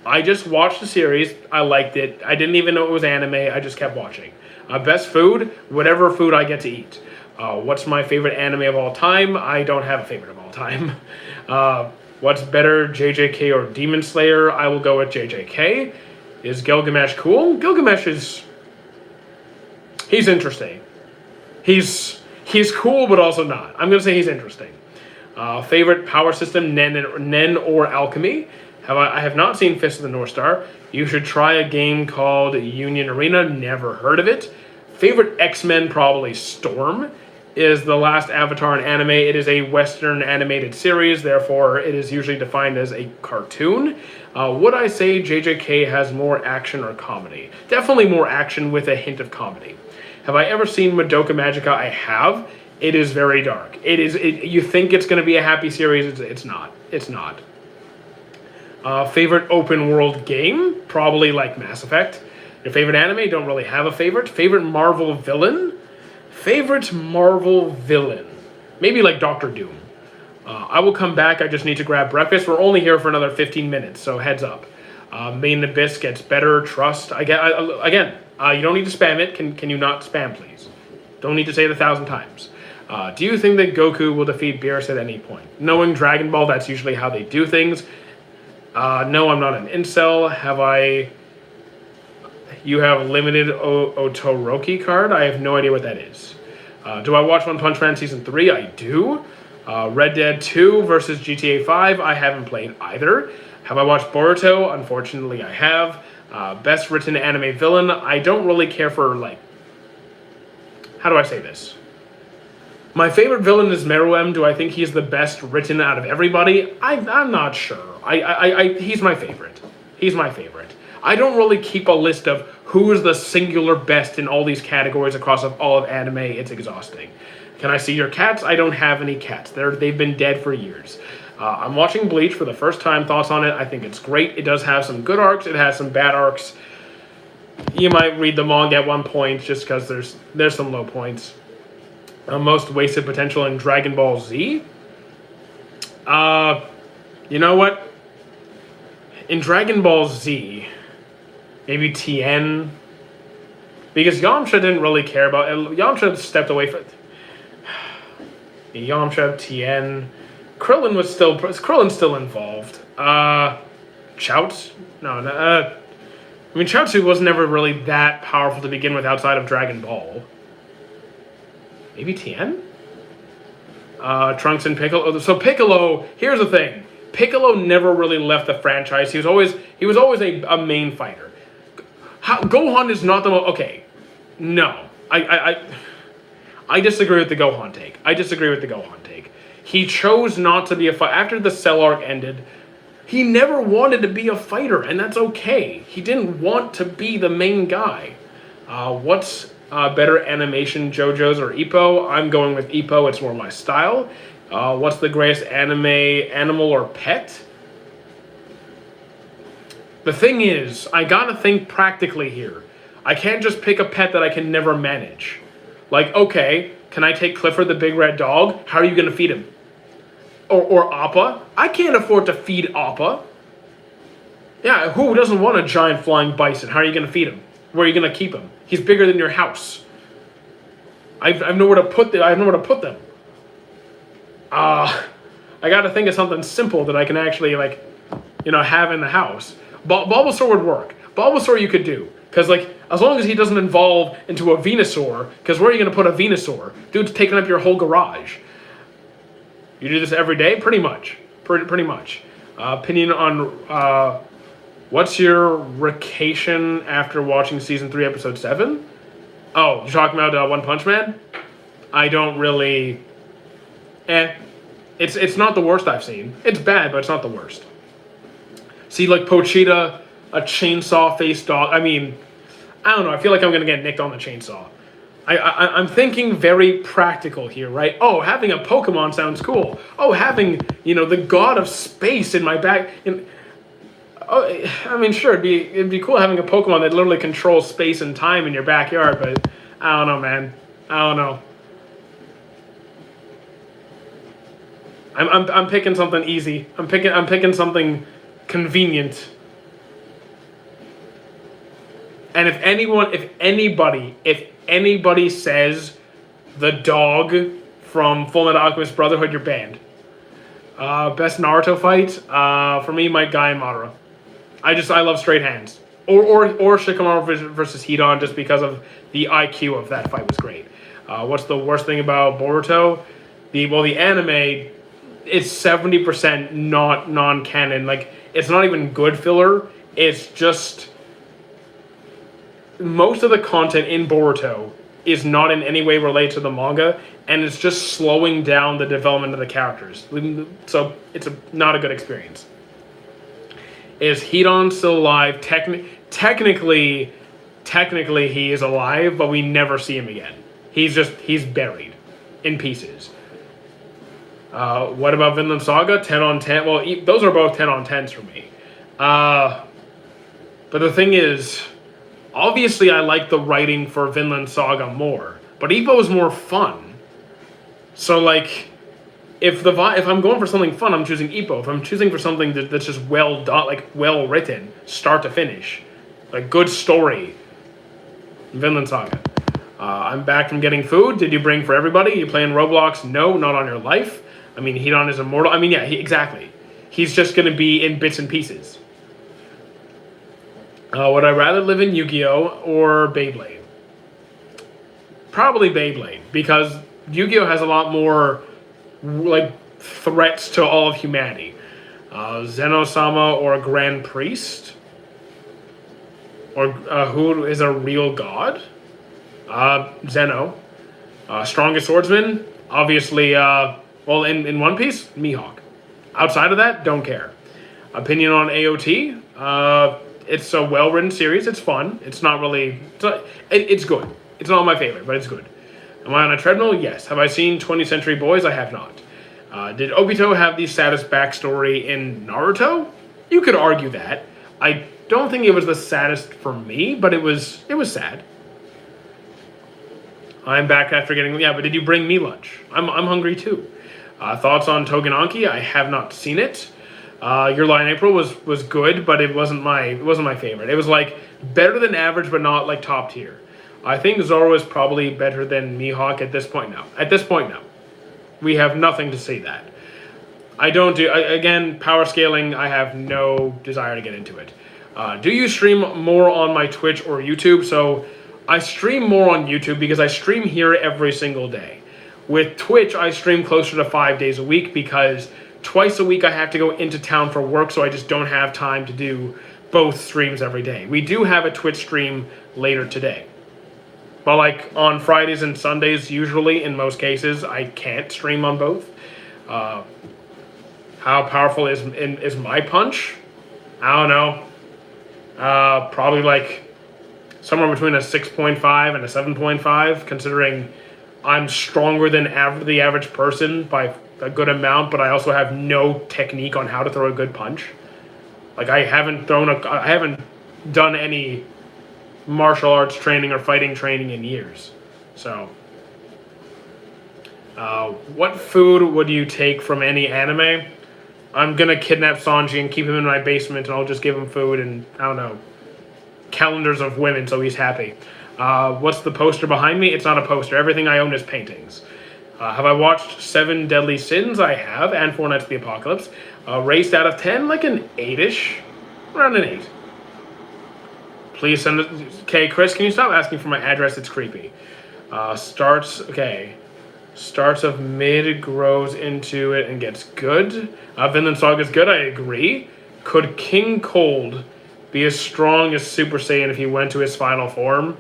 I just watched the series. I liked it. I didn't even know it was anime. I just kept watching. Best food? Whatever food I get to eat. What's my favorite anime of all time? I don't have a favorite of all time. What's better, JJK or Demon Slayer? I will go with JJK. Is Gilgamesh cool? Gilgamesh is... He's interesting. He's cool, but also not. I'm going to say he's interesting. Favorite power system, Nen or Alchemy? I have not seen Fist of the North Star. You should try a game called Union Arena. Never heard of it. Favorite X-Men, probably Storm. Is the last Avatar in anime. It is a Western animated series, therefore it is usually defined as a cartoon. Would I say JJK has more action or comedy? Definitely more action with a hint of comedy. Have I ever seen Madoka Magica? I have. It is very dark. You think it's going to be a happy series. It's not. It's not. Favorite open world game? Probably like Mass Effect. Your favorite anime? Don't really have a favorite. Favorite Marvel villain? Favorite Marvel villain? Maybe like Doctor Doom. I will come back. I just need to grab breakfast. We're only here for another 15 minutes, so heads up. Made in Abyss gets better. Trust. Again, you don't need to spam it. Can you not spam, please? Don't need to say it 1,000 times. Do you think that Goku will defeat Beerus at any point? Knowing Dragon Ball, that's usually how they do things. No, I'm not an incel. You have limited Otoroki card? I have no idea what that is. Do I watch One Punch Man Season 3? I do. Red Dead 2 versus GTA 5? I haven't played either. Have I watched Boruto? Unfortunately, I have. Best written anime villain? I don't really care for, like... How do I say this? My favorite villain is Meruem. Do I think he's the best written out of everybody? I'm not sure. He's my favorite. He's my favorite. I don't really keep a list of who is the singular best in all these categories across all of anime. It's exhausting. Can I see your cats? I don't have any cats. They've been dead for years. I'm watching Bleach for the first time. Thoughts on it? I think it's great. It does have some good arcs. It has some bad arcs. You might read the manga at one point just because there's some low points. Most wasted potential in Dragon Ball Z? You know what? In Dragon Ball Z, maybe Tien, because Yamcha didn't really care about it. Yamcha stepped away from Yamcha, Tien. Krillin's still involved. Chaozu? No. I mean, Chaozu was never really that powerful to begin with outside of Dragon Ball. Maybe Tien? Trunks and Piccolo. So Piccolo, here's the thing. Piccolo never really left the franchise. He was always a main fighter. Gohan is not the most... Okay. No. I disagree with the Gohan take. He chose not to be a fighter. After the Cell arc ended, he never wanted to be a fighter, and that's okay. He didn't want to be the main guy. What's better animation, JoJo's or Ippo? I'm going with Ippo. It's more my style. What's the greatest anime animal or pet? The thing is, I gotta think practically here. I can't just pick a pet that I can never manage. Like, okay, can I take Clifford the big red dog? How are you gonna feed him? Or Appa? I can't afford to feed Appa. Yeah, who doesn't want a giant flying bison? How are you gonna feed him? Where are you gonna keep him? He's bigger than your house. I've nowhere to put them. I have nowhere to put them. I gotta think of something simple that I can actually have in the house. Bulbasaur would work. Bulbasaur you could do. Because, as long as he doesn't evolve into a Venusaur, because where are you going to put a Venusaur? Dude's taking up your whole garage. You do this every day? Pretty much. Pretty much. Opinion on, what's your vacation after watching Season 3, Episode 7? Oh, you're talking about One Punch Man? I don't really... It's not the worst I've seen. It's bad, but it's not the worst. See, Pochita, a chainsaw-faced dog. I mean, I don't know. I feel like I'm going to get nicked on the chainsaw. I'm thinking very practical here, right? Oh, having a Pokemon sounds cool. Oh, having, the god of space in my back. I mean, sure, it'd be cool having a Pokemon that literally controls space and time in your backyard, but I don't know, man. I don't know. I'm picking something easy. I'm picking something convenient. And if anybody says the dog from Fullmetal Alchemist Brotherhood, you're banned. Best Naruto fight, for me, Might Guy and Madara. I love straight hands. Or Shikamaru versus Hidan, just because of the IQ of that fight was great. What's the worst thing about Boruto? The anime, it's 70% not non-canon. It's not even good filler. It's just... most of the content in Boruto is not in any way related to the manga, and it's just slowing down the development of the characters. So it's not a good experience. Is Hidan still alive? Technically, he is alive, but we never see him again. He's buried in pieces. What about Vinland Saga? 10 on 10. Well, those are both 10 on 10s for me. But the thing is, obviously I like the writing for Vinland Saga more, but Ippo is more fun. So if I'm going for something fun, I'm choosing Ippo. If I'm choosing for something that's just well done, well written, start to finish, good story, Vinland Saga. I'm back from getting food. Did you bring for everybody? You playing Roblox? No, not on your life. I mean, Hidan is immortal. I mean, yeah, exactly. He's just going to be in bits and pieces. Would I rather live in Yu-Gi-Oh! Or Beyblade? Probably Beyblade, because Yu-Gi-Oh! Has a lot more, threats to all of humanity. Zeno-sama or Grand Priest? Or who is a real god? Zeno. Strongest swordsman? Obviously, in One Piece, Mihawk. Outside of that, don't care. Opinion on AOT? It's a well-written series. It's fun. It's not really... It's good. It's not my favorite, but it's good. Am I on a treadmill? Yes. Have I seen 20th Century Boys? I have not. Did Obito have the saddest backstory in Naruto? You could argue that. I don't think it was the saddest for me, but it was sad. I'm back after getting... Yeah, but did you bring me lunch? I'm hungry too. Thoughts on Togenanki? I have not seen it. Your Lie in April was good, but it wasn't my favorite. It was better than average, but not top tier. I think Zoro is probably better than Mihawk at this point now. At this point now, we have nothing to say that. Again, power scaling. I have no desire to get into it. Do you stream more on my Twitch or YouTube? So I stream more on YouTube because I stream here every single day. With Twitch, I stream closer to 5 days a week because twice a week I have to go into town for work, so I just don't have time to do both streams every day. We do have a Twitch stream later today. But on Fridays and Sundays, usually, in most cases, I can't stream on both. How powerful is my punch? I don't know. Probably somewhere between a 6.5 and a 7.5, considering I'm stronger than the average person by a good amount, but I also have no technique on how to throw a good punch. Like, I haven't done any martial arts training or fighting training in years. So, what food would you take from any anime? I'm gonna kidnap Sanji and keep him in my basement, and I'll just give him food and, I don't know, calendars of women so he's happy. What's the poster behind me? It's not a poster. Everything I own is paintings. Have I watched Seven Deadly Sins? I have, and Four Nights of the Apocalypse. Raced out of 10, like an 8-ish. Around an 8. Please send it. Okay, Chris, can you stop asking for my address? It's creepy. Starts of mid, grows into it, and gets good. Vinland Saga is good, I agree. Could King Cold be as strong as Super Saiyan if he went to his final form?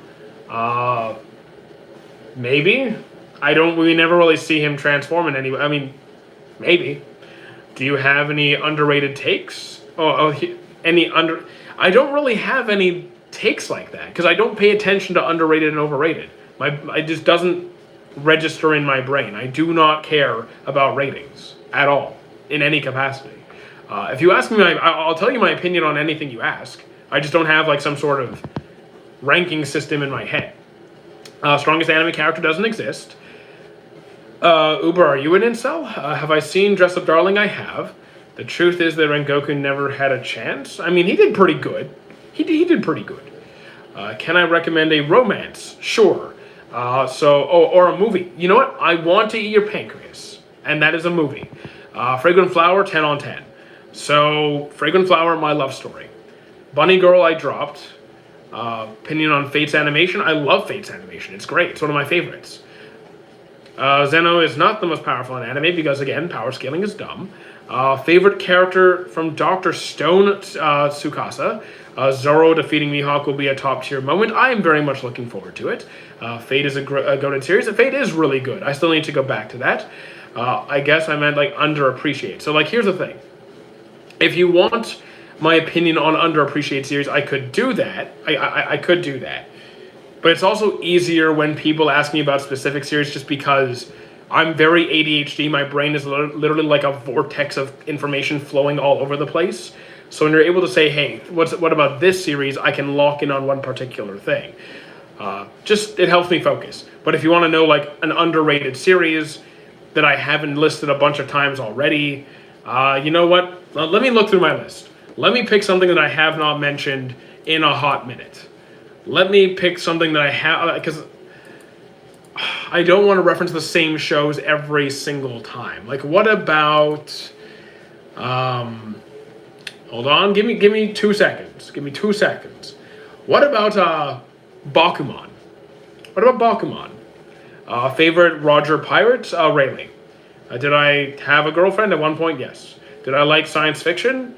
Maybe. We never really see him transform in any way. I mean, maybe. Do you have any underrated takes? I don't really have any takes like that, because I don't pay attention to underrated and overrated. It just doesn't register in my brain. I do not care about ratings at all, in any capacity. If you ask me, I'll tell you my opinion on anything you ask. I just don't have like some sort of ranking system in my head. Strongest anime character doesn't exist. Uber, are you an incel? Have I seen Dress Up Darling? I have. The truth is that Rengoku never had a chance. I mean, he did pretty good. He did pretty good. Can I recommend a romance? Sure. Or a movie. You know what? I Want to Eat Your Pancreas. And that is a movie. Fragrant Flower, 10 on 10. So, Fragrant Flower, my love story. Bunny Girl, I dropped. Opinion on Fate's animation. I love Fate's animation. It's great. It's one of my favorites. Zeno is not the most powerful in anime because, again, power scaling is dumb. Favorite character from Dr. Stone, Tsukasa. Zoro defeating Mihawk will be a top-tier moment. I am very much looking forward to it. Fate is a goated series. Fate is really good. I still need to go back to that. I guess I meant, like, underappreciate. So, like, here's the thing. If you want my opinion on underappreciated series, I could do that. I could do that. But it's also easier when people ask me about specific series just because I'm very ADHD. My brain is literally like a vortex of information flowing all over the place. So when you're able to say, hey, what about this series, I can lock in on one particular thing. It helps me focus. But if you want to know like an underrated series that I haven't listed a bunch of times already, you know what? Let me look through my list. Let me pick something that I have not mentioned in a hot minute. Let me pick something that I have, because I don't want to reference the same shows every single time. Like, what about, hold on, give me 2 seconds. Give me 2 seconds. What about, Bakuman? What about Bakuman? Favorite Roger Pirate? Rayleigh. Did I have a girlfriend at one point? Yes. Did I like science fiction?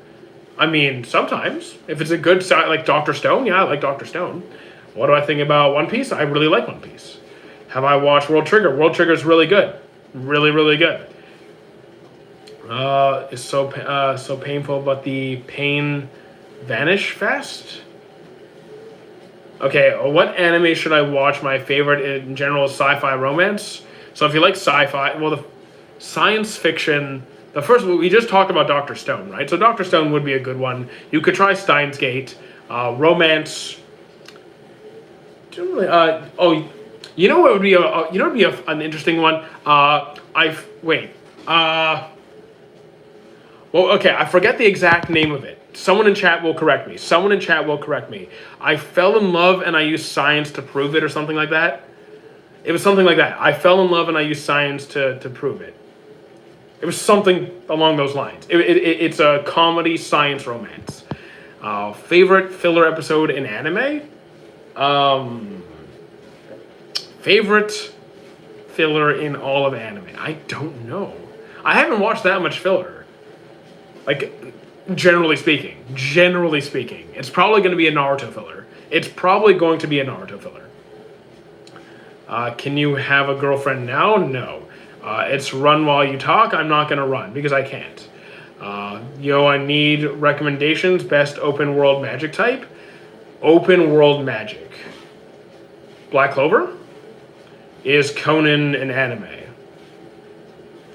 I mean, sometimes. If it's a good, like Dr. Stone, yeah, I like Dr. Stone. What do I think about One Piece? I really like One Piece. Have I watched World Trigger? World Trigger is really good. Really, really good. It's so painful, but the pain vanish fast? Okay, what anime should I watch? My favorite in general is sci-fi romance. So if you like sci-fi, well, the science fiction... The first, we just talked about Dr. Stone, right? So Dr. Stone would be a good one. You could try Steins Gate. Romance. You know what would be an interesting one? Well, okay, I forget the exact name of it. Someone in chat will correct me. I fell in love and I used science to prove it or something like that. It was something like that. I fell in love and I used science to prove it. It was something along those lines. It's a comedy science romance. Favorite filler episode in anime? Favorite filler in all of anime? I don't know. I haven't watched that much filler. Like, generally speaking. It's probably going to be a Naruto filler. Can you have a girlfriend now? No. It's run while you talk. I'm not going to run because I can't. I need recommendations. Best open world magic type. Open world magic. Black Clover? Is Conan an anime?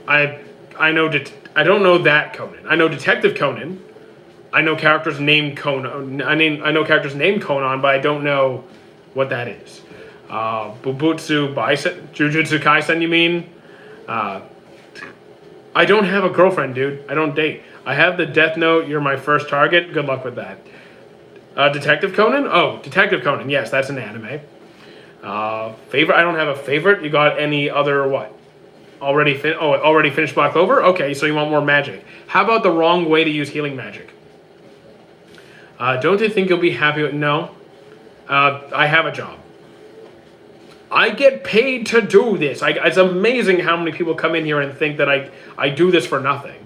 I know I don't know that Conan. I know Detective Conan. I know characters named Conan. I know characters named Conan, but I don't know what that is. Bubutsu Baisen, Jujutsu Kaisen, you mean? I don't have a girlfriend, dude. I don't date. I have the Death Note. You're my first target. Good luck with that. Detective Conan? Oh, Detective Conan. Yes, that's an anime. Favorite? I don't have a favorite. You got any other what? Already finished Black Clover? Okay, so you want more magic. How about the wrong way to use healing magic? Don't you think you'll be happy with... No. I have a job. I get paid to do this. It's amazing how many people come in here and think that I do this for nothing.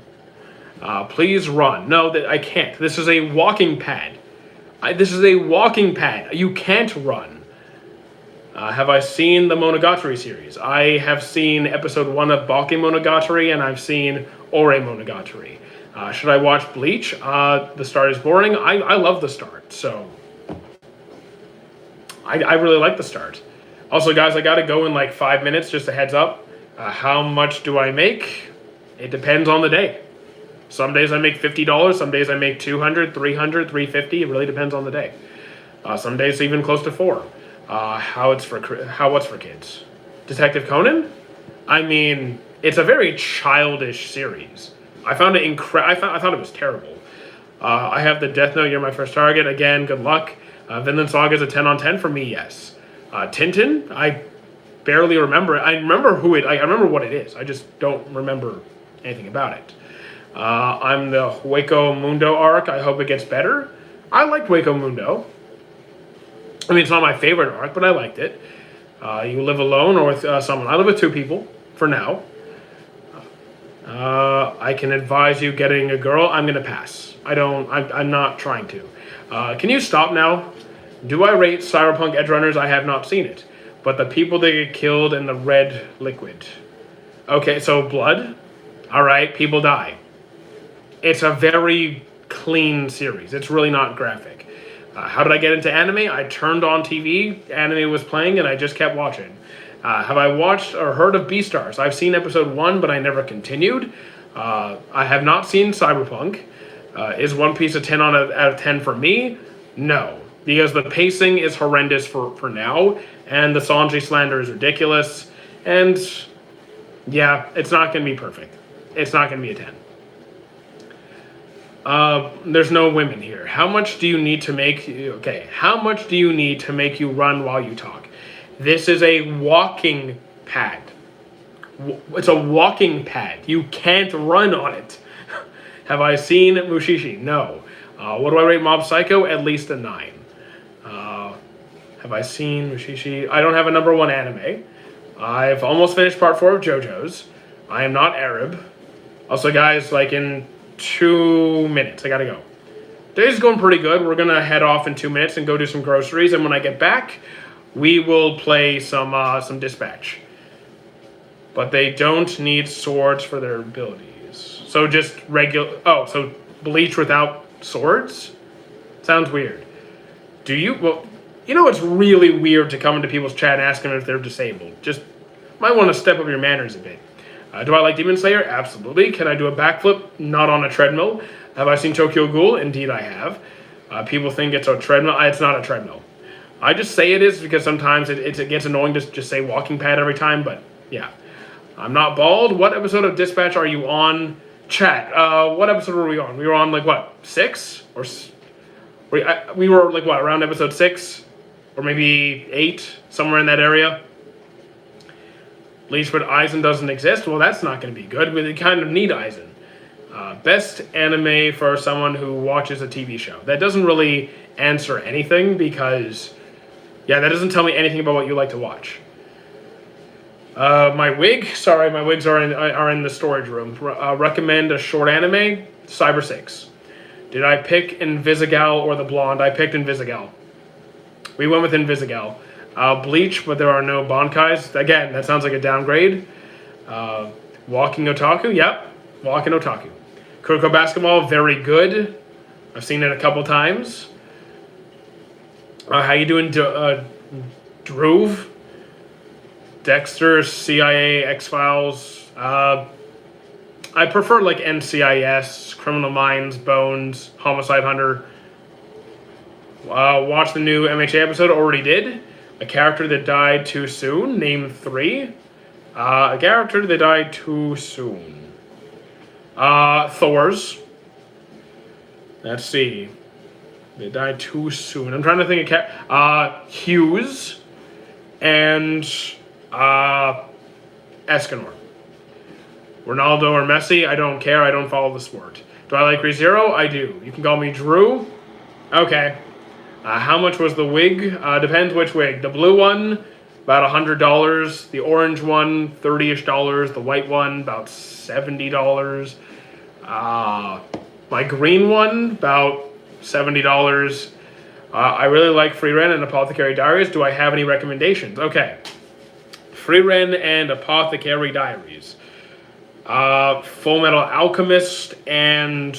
Please run. No, that I can't. This is a walking pad. This is a walking pad. You can't run. Have I seen the Monogatari series? I have seen episode 1 of Bakemonogatari, and I've seen Ore Monogatari. Should I watch Bleach? The start is boring. I love the start, so... I really like the start. Also, guys, I gotta go in like 5 minutes, just a heads up. How much do I make? It depends on the day. Some days I make $50, some days I make $200, $300, $350. It really depends on the day. Some days even close to $4. What's for kids? Detective Conan? I mean, it's a very childish series. I found it I thought it was terrible. I have the Death Note. You're my first target. Again, good luck. Vinland Saga is a 10 on 10 for me. Yes. Tintin, I barely remember it. I remember I remember what it is. I just don't remember anything about it. I'm the Hueco Mundo arc. I hope it gets better. I liked Hueco Mundo. I mean, it's not my favorite arc, but I liked it. You live alone or with someone. I live with 2 people for now. I can advise you getting a girl. I'm going to pass. I'm not trying to. Can you stop now? Do I rate Cyberpunk Edgerunners? I have not seen it. But the people that get killed in the red liquid. Okay, so blood? Alright, people die. It's a very clean series. It's really not graphic. How did I get into anime? I turned on TV, anime was playing, and I just kept watching. Have I watched or heard of Beastars? I've seen episode 1, but I never continued. I have not seen Cyberpunk. Is One Piece a 10 out of 10 for me? No. Because the pacing is horrendous for now, and the Sanji slander is ridiculous, and yeah, it's not going to be perfect. It's not going to be a 10. There's no women here. How much do you need to make... Okay, how much do you need to make you run while you talk? This is a walking pad. It's a walking pad. You can't run on it. Have I seen Mushishi? No. What do I rate Mob Psycho? At least a 9. Have I seen Mushishi? I don't have a number 1 anime. I've almost finished part 4 of JoJo's. I am not Arab. Also, guys, like in 2 minutes, I gotta go. Today's going pretty good. We're gonna head off in 2 minutes and go do some groceries, and when I get back, we will play some Dispatch. But they don't need swords for their abilities. So just regular... Oh, so Bleach without swords? Sounds weird. Do you... Well, you know it's really weird to come into people's chat and ask them if they're disabled. Just might want to step up your manners a bit. Do I like Demon Slayer? Absolutely. Can I do a backflip? Not on a treadmill. Have I seen Tokyo Ghoul? Indeed I have. People think it's a treadmill. It's not a treadmill. I just say it is because sometimes it gets annoying to just say walking pad every time, but yeah. I'm not bald. What episode of Dispatch are you on? Chat. What episode were we on? We were on like what? 6? Or we were like what? Around episode 6? Or maybe 8? Somewhere in that area. Bleach but Aizen doesn't exist? Well, that's not going to be good. We kind of need Aizen. Best anime for someone who watches a TV show. That doesn't really answer anything because, yeah, that doesn't tell me anything about what you like to watch. My wig? Sorry, my wigs are in the storage room. Recommend a short anime? Cyber 6. Did I pick Invisigal or the Blonde? I picked Invisigal. We went with Invisigal. Bleach, but there are no Bankais. Again, that sounds like a downgrade. Walking Otaku? Yep. Walking Otaku. Kuroko Basketball, very good. I've seen it a couple times. How you doing, Droove, Dexter, CIA, X-Files. I prefer like NCIS, Criminal Minds, Bones, Homicide Hunter. Watch the new MHA episode. Already did. A character that died too soon. Name 3. A character that died too soon. Thor's. Let's see. They died too soon. I'm trying to think of Hughes and Escanor. Ronaldo or Messi, I don't care. I don't follow the sport. Do I like ReZero? I do. You can call me Drew. Okay. How much was the wig? Depends which wig. The blue one, about $100. The orange one, $30-ish. The white one, about $70. My green one, about $70. I really like Frieren and Apothecary Diaries. Do I have any recommendations? Okay. Frieren and Apothecary Diaries. Full Metal Alchemist and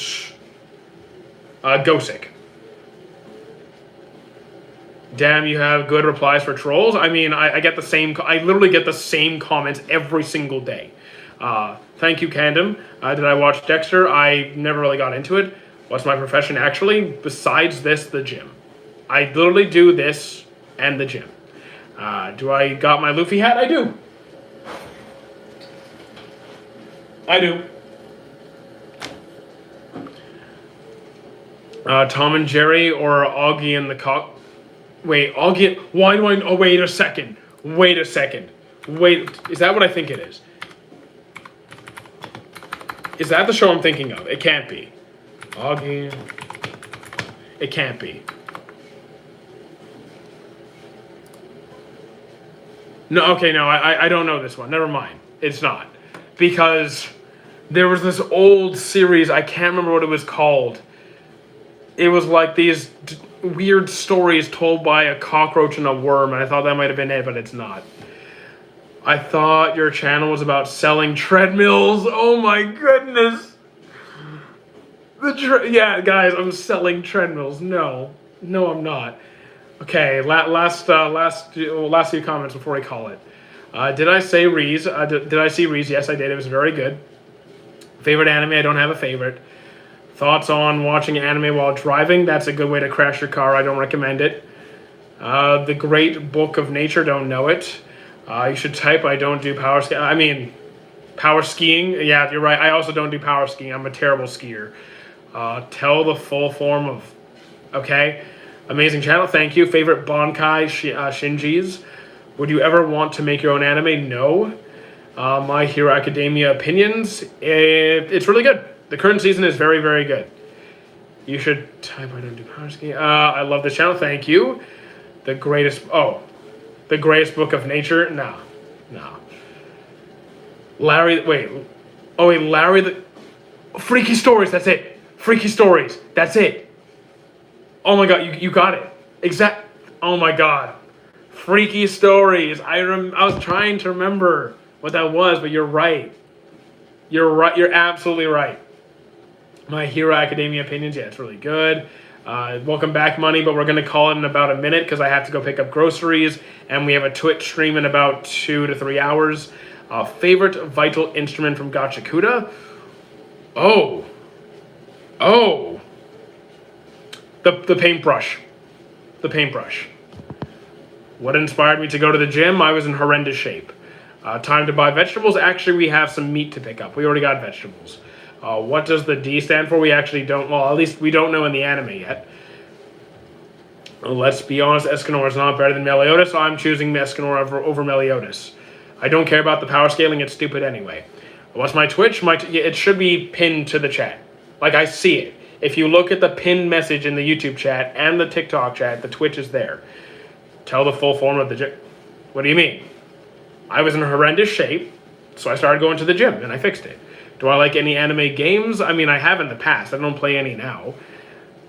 Gosick. Damn, you have good replies for trolls. I mean, I get the same. I literally get the same comments every single day. Thank you, Candom. Did I watch Dexter? I never really got into it. What's my profession actually? Besides this, the gym. I literally do this and the gym. Do I got my Luffy hat? I do. I do. Tom and Jerry or Augie and the Cock. Wait, Augie. Why do I? Oh, wait a second. Wait a second. Wait. Is that what I think it is? Is that the show I'm thinking of? It can't be. Augie. It can't be. No, okay, no, I don't know this one. Never mind. It's not. Because there was this old series, I can't remember what it was called. It was like these weird stories told by a cockroach and a worm, and I thought that might have been it, but it's not. I thought your channel was about selling treadmills. Oh my goodness. Yeah, guys, I'm selling treadmills. No, I'm not. Okay, last few comments before we call it. Did I say Reese? Did I see Reese? Yes, I did. It was very good. Favorite anime? I don't have a favorite. Thoughts on watching anime while driving? That's a good way to crash your car. I don't recommend it. The Great Book of Nature. Don't know it. You should type. I don't do power ski. I mean, power skiing. Yeah, you're right. I also don't do power skiing. I'm a terrible skier. Tell the full form of. Okay. Amazing channel. Thank you. Favorite Bankai Shinjis. Would you ever want to make your own anime? No. My Hero Academia opinions. It's really good. The current season is very, very good. You should type. I don't do power skiing. I love this channel. Thank you. The greatest book of nature. No. Larry. Wait. Oh wait, Larry the. Freaky Stories. That's it. Freaky Stories. That's it. Oh my god, you got it. Oh my god. Freaky Stories. I was trying to remember what that was, but you're right. You're right. You're absolutely right. My Hero Academia opinions. Yeah, it's really good. Welcome back, Money, but we're going to call it in about a minute because I have to go pick up groceries, and we have a Twitch stream in about 2 to 3 hours. Favorite vital instrument from Gachakuda? Oh. The paintbrush. The paintbrush. What inspired me to go to the gym? I was in horrendous shape. Time to buy vegetables. Actually, we have some meat to pick up. We already got vegetables. What does the D stand for? We actually don't. Well, at least we don't know in the anime yet. Let's be honest, Escanor is not better than Meliodas, so I'm choosing Escanor over Meliodas. I don't care about the power scaling. It's stupid anyway. What's my Twitch? It should be pinned to the chat. Like, I see it. If you look at the pinned message in the YouTube chat and the TikTok chat, the Twitch is there. Tell the full form of the gym. What do you mean? I was in horrendous shape, so I started going to the gym, and I fixed it. Do I like any anime games? I mean, I have in the past. I don't play any now.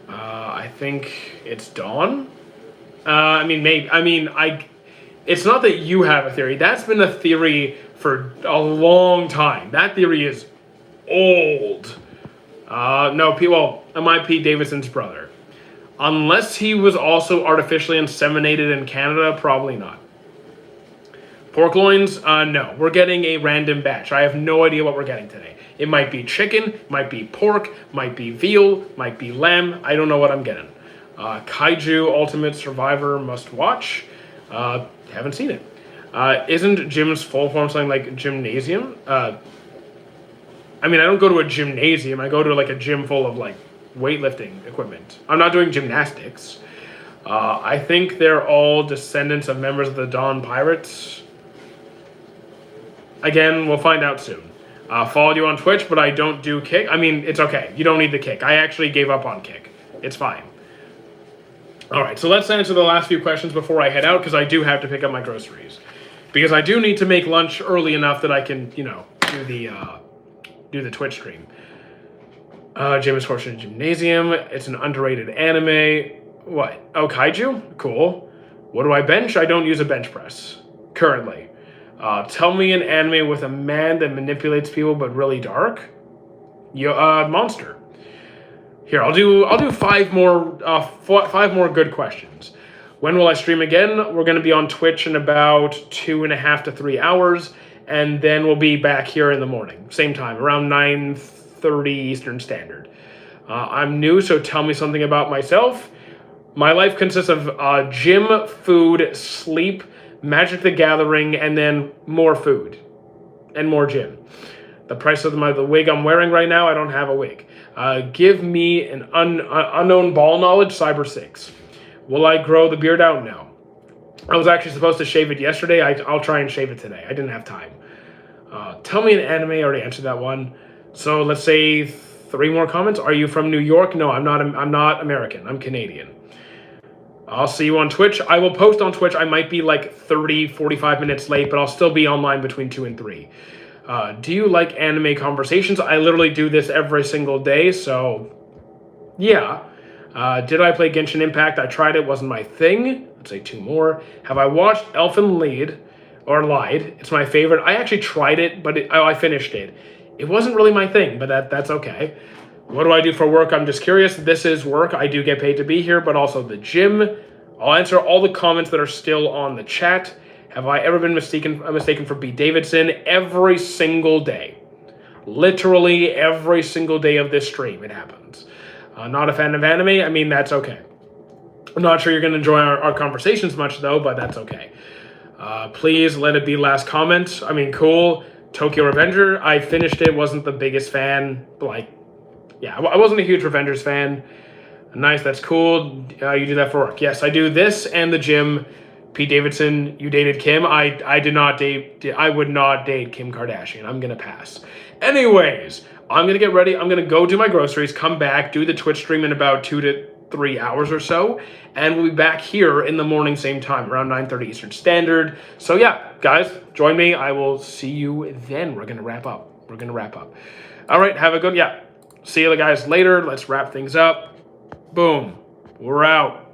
I think it's Dawn. It's not that you have a theory. That's been a theory for a long time. That theory is old. Am I Pete Davidson's brother? Unless he was also artificially inseminated in Canada, probably not. Pork loins? No. We're getting a random batch. I have no idea what we're getting today. It might be chicken, might be pork, might be veal, might be lamb. I don't know what I'm getting. Kaiju Ultimate Survivor must watch. Haven't seen it. Isn't gym's full form something like gymnasium? I mean, I don't go to a gymnasium. I go to like a gym full of like weightlifting equipment. I'm not doing gymnastics. I think they're all descendants of members of the Dawn Pirates. Again, we'll find out soon. Followed you on Twitch, but I don't do Kick. I mean, it's okay. You don't need the Kick. I actually gave up on Kick. It's fine. All right, so let's answer the last few questions before I head out, because I do have to pick up my groceries. Because I do need to make lunch early enough that I can, you know, do the Twitch stream. James Fortune Gymnasium. It's an underrated anime. What? Oh, Kaiju? Cool. What do I bench? I don't use a bench press. Currently. Tell me an anime with a man that manipulates people but really dark. Monster. Here, I'll do five more good questions. When will I stream again? We're going to be on Twitch in about 2.5 to 3 hours, and then we'll be back here in the morning, same time, around 9:30 Eastern Standard. I'm new, so tell me something about myself. My life consists of gym, food, sleep, Magic the Gathering, and then more food and more gym. The price of the wig I'm wearing right now, I don't have a wig. Give me an unknown ball knowledge, Cyber 6. Will I grow the beard out? No. I was actually supposed to shave it yesterday. I'll try and shave it today. I didn't have time. Tell me an anime. I already answered that one. So let's say 3 more comments. Are you from New York? No, I'm not American. I'm Canadian. I'll see you on Twitch. I will post on Twitch. I might be like 30, 45 minutes late, but I'll still be online between 2 and 3. Do you like anime conversations? I literally do this every single day, so yeah. Did I play Genshin Impact? I tried it, wasn't my thing. Let's say 2 more. Have I watched Elfen Lied? It's my favorite. I actually tried it, but I finished it. It wasn't really my thing, but that's okay. What do I do for work? I'm just curious. This is work. I do get paid to be here, but also the gym. I'll answer all the comments that are still on the chat. Have I ever been mistaken for Pete Davidson? Every single day. Literally every single day of this stream, it happens. Not a fan of anime? I mean, that's okay. I'm not sure you're going to enjoy our conversations much, though, but that's okay. Please let it be last comment. I mean, cool. Tokyo Revenger. I finished it. Wasn't the biggest fan. But like, yeah, I wasn't a huge Revengers fan. Nice, that's cool. You do that for work. Yes, I do this and the gym. Pete Davidson, you dated Kim. I did not date. I would not date Kim Kardashian. I'm gonna pass. Anyways, I'm gonna get ready. I'm gonna go do my groceries, come back, do the Twitch stream in about 2 to 3 hours or so, and we'll be back here in the morning, same time, around 9:30 Eastern Standard. So yeah, guys, join me. I will see you then. We're gonna wrap up. All right, have a good, yeah. See you guys later. Let's wrap things up. Boom. We're out.